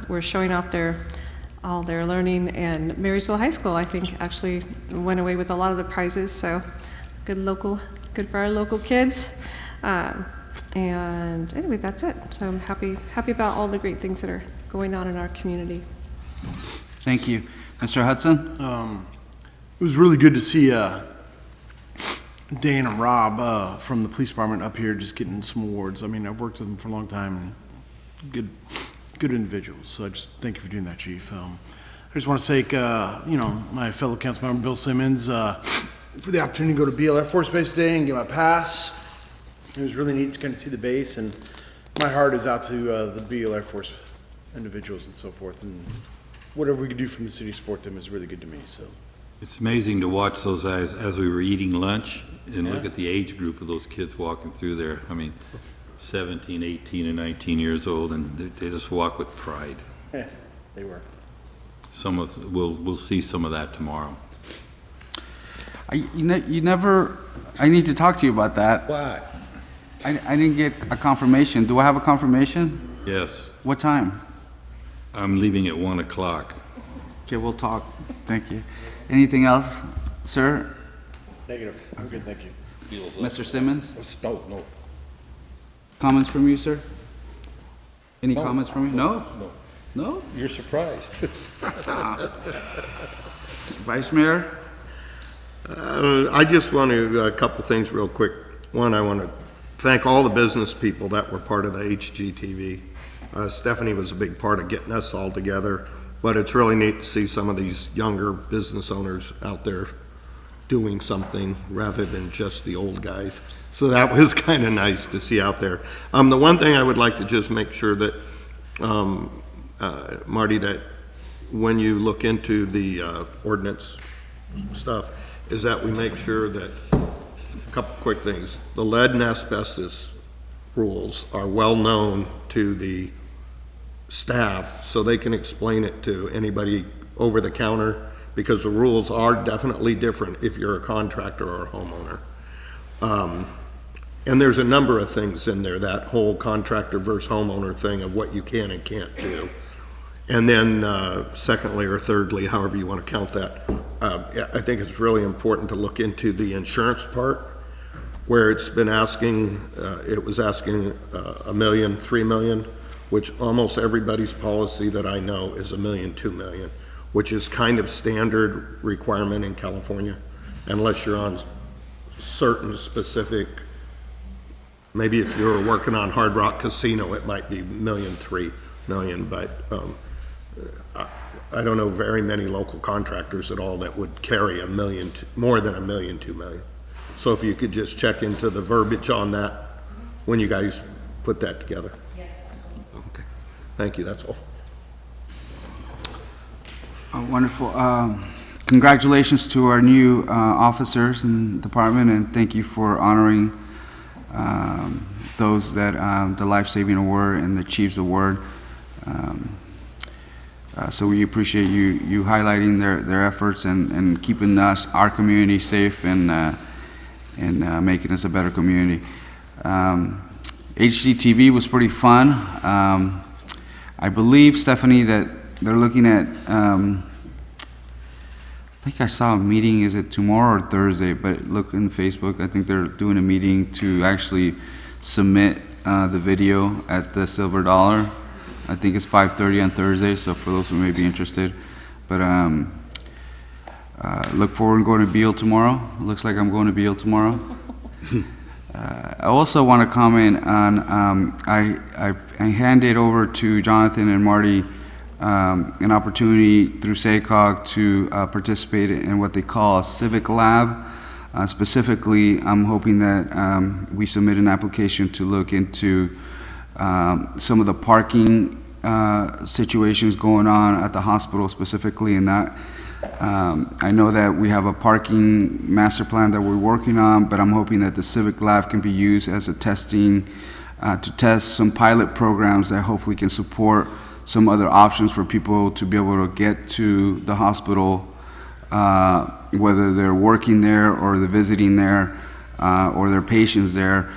S12: were showing off all their learning, and Marysville High School, I think, actually went away with a lot of the prizes, so good for our local kids. And anyway, that's it. So I'm happy about all the great things that are going on in our community.
S1: Thank you. Mr. Hudson?
S8: It was really good to see Dan and Rob from the police department up here just getting some awards. I mean, I've worked with them for a long time, and good individuals. So I just thank you for doing that, Chief. I just want to thank my fellow council member Bill Simmons for the opportunity to go to Beale Air Force Base today and get my pass. It was really neat to kind of see the base, and my heart is out to the Beale Air Force individuals and so forth, and whatever we can do from the city to support them is really good to me. So
S3: It's amazing to watch those guys as we were eating lunch and look at the age group of those kids walking through there. I mean, 17, 18, and 19 years old, and they just walk with pride.
S8: yeah, they were.
S3: We'll see some of that tomorrow.
S1: I need to talk to you about that.
S3: Why?
S1: I didn't get a confirmation. Do I have a confirmation?
S3: Yes.
S1: What time?
S3: I'm leaving at 1 o'clock.
S1: Okay, we'll talk. Thank you. Anything else, sir?
S8: Negative. I'm good, thank you.
S1: Mr. Simmons?
S3: No.
S1: Comments from you, sir? Any
S3: No.
S1: comments from you? No?
S3: No.
S1: No?
S3: You're surprised.
S1: Vice Mayor?
S9: I just want to, a couple things real quick. One, I want to thank all the business people that were part of the HGTV. Stephanie was a big part of getting us all together, but it's really neat to see some of these younger business owners out there doing something rather than just the old guys. So that was kind of nice to see out there. The one thing I would like to just make sure that, Marty, that when you look into the ordinance stuff, is that we make sure that, a couple quick things, the lead and asbestos rules are well known to the staff so they can explain it to anybody over the counter, because the rules are definitely different if you're a contractor or a homeowner. And there's a number of things in there, that whole contractor versus homeowner thing of what you can and can't do. And then secondly or thirdly, however you want to count that, I think it's really important to look into the insurance part, where it's been asking, it was asking $1 million, $3 million, which almost everybody's policy that I know is $1 million, $2 million, which is kind of standard requirement in California, unless you're on certain specific. Maybe if you're working on Hard Rock Casino, it might be $1 million, $3 million, but I don't know very many local contractors at all that would carry $1 million, more than $1 million, $2 million. So if you could just check into the verbiage on that when you guys put that together. Yes. Okay. Thank you, that's all.
S13: Wonderful. Congratulations to our new officers in the department, and thank you for honoring those that the Life-Saving Award and the Chiefs Award. So we appreciate you highlighting their efforts and keeping our community safe and making us a better community. HGTV was pretty fun. I believe, Stephanie, that they're looking at, I think I saw a meeting, is it tomorrow or Thursday, but look in Facebook, I think they're doing a meeting to actually submit the video at the Silver Dollar. I think it's 5:30 on Thursday, so for those who may be interested. But look forward to going to Beale tomorrow. It looks like I'm going to Beale tomorrow. I also want to comment on, I handed over to Jonathan and Marty an opportunity through SACOG to participate in what they call a civic lab. Specifically, I'm hoping that we submit an application to look into some of the parking situations going on at the hospital specifically in that. I know that we have a parking master plan that we're working on, but I'm hoping that the civic lab can be used as a testing, to test some pilot programs that hopefully can support some other options for people to be able to get to the hospital, whether they're working there or they're visiting there, or they're patients there,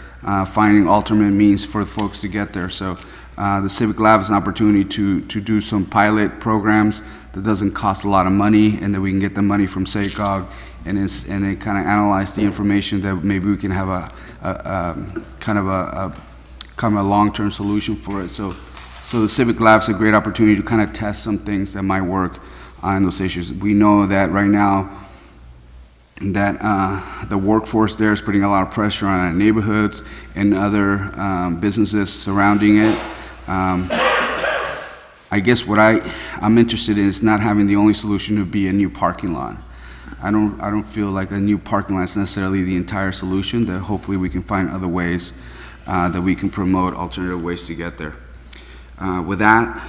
S13: finding alternate means for folks to get there. So the Civic Lab is an opportunity to do some pilot programs that doesn't cost a lot of money, and that we can get the money from SACOG and then kind of analyze the information that maybe we can have a kind of a long-term solution for it. So the Civic Lab is a great opportunity to kind of test some things that might work on those issues. We know that right now that the workforce there is putting a lot of pressure on our neighborhoods and other businesses surrounding it. I guess what I'm interested in is not having the only solution to be a new parking lot. I don't feel like a new parking lot is necessarily the entire solution, that hopefully we can find other ways that we can promote alternative ways to get there. With that,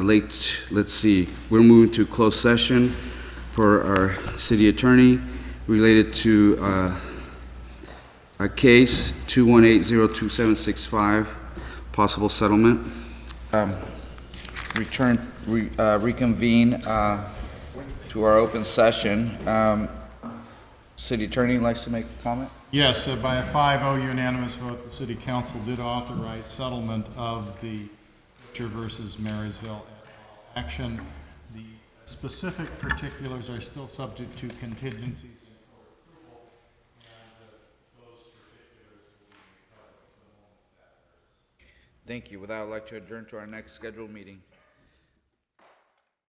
S13: let's see, we're moving to closed session for our city attorney related to a case 218-02765, possible settlement. Reconvene to our open session. City attorney likes to make a comment?
S5: Yes, by a 5-0 unanimous vote, the city council did authorize settlement of the Butcher versus Marysville action. The specific particulars are still subject to contingencies.
S13: Thank you. With that, I'd like to adjourn to our next scheduled meeting.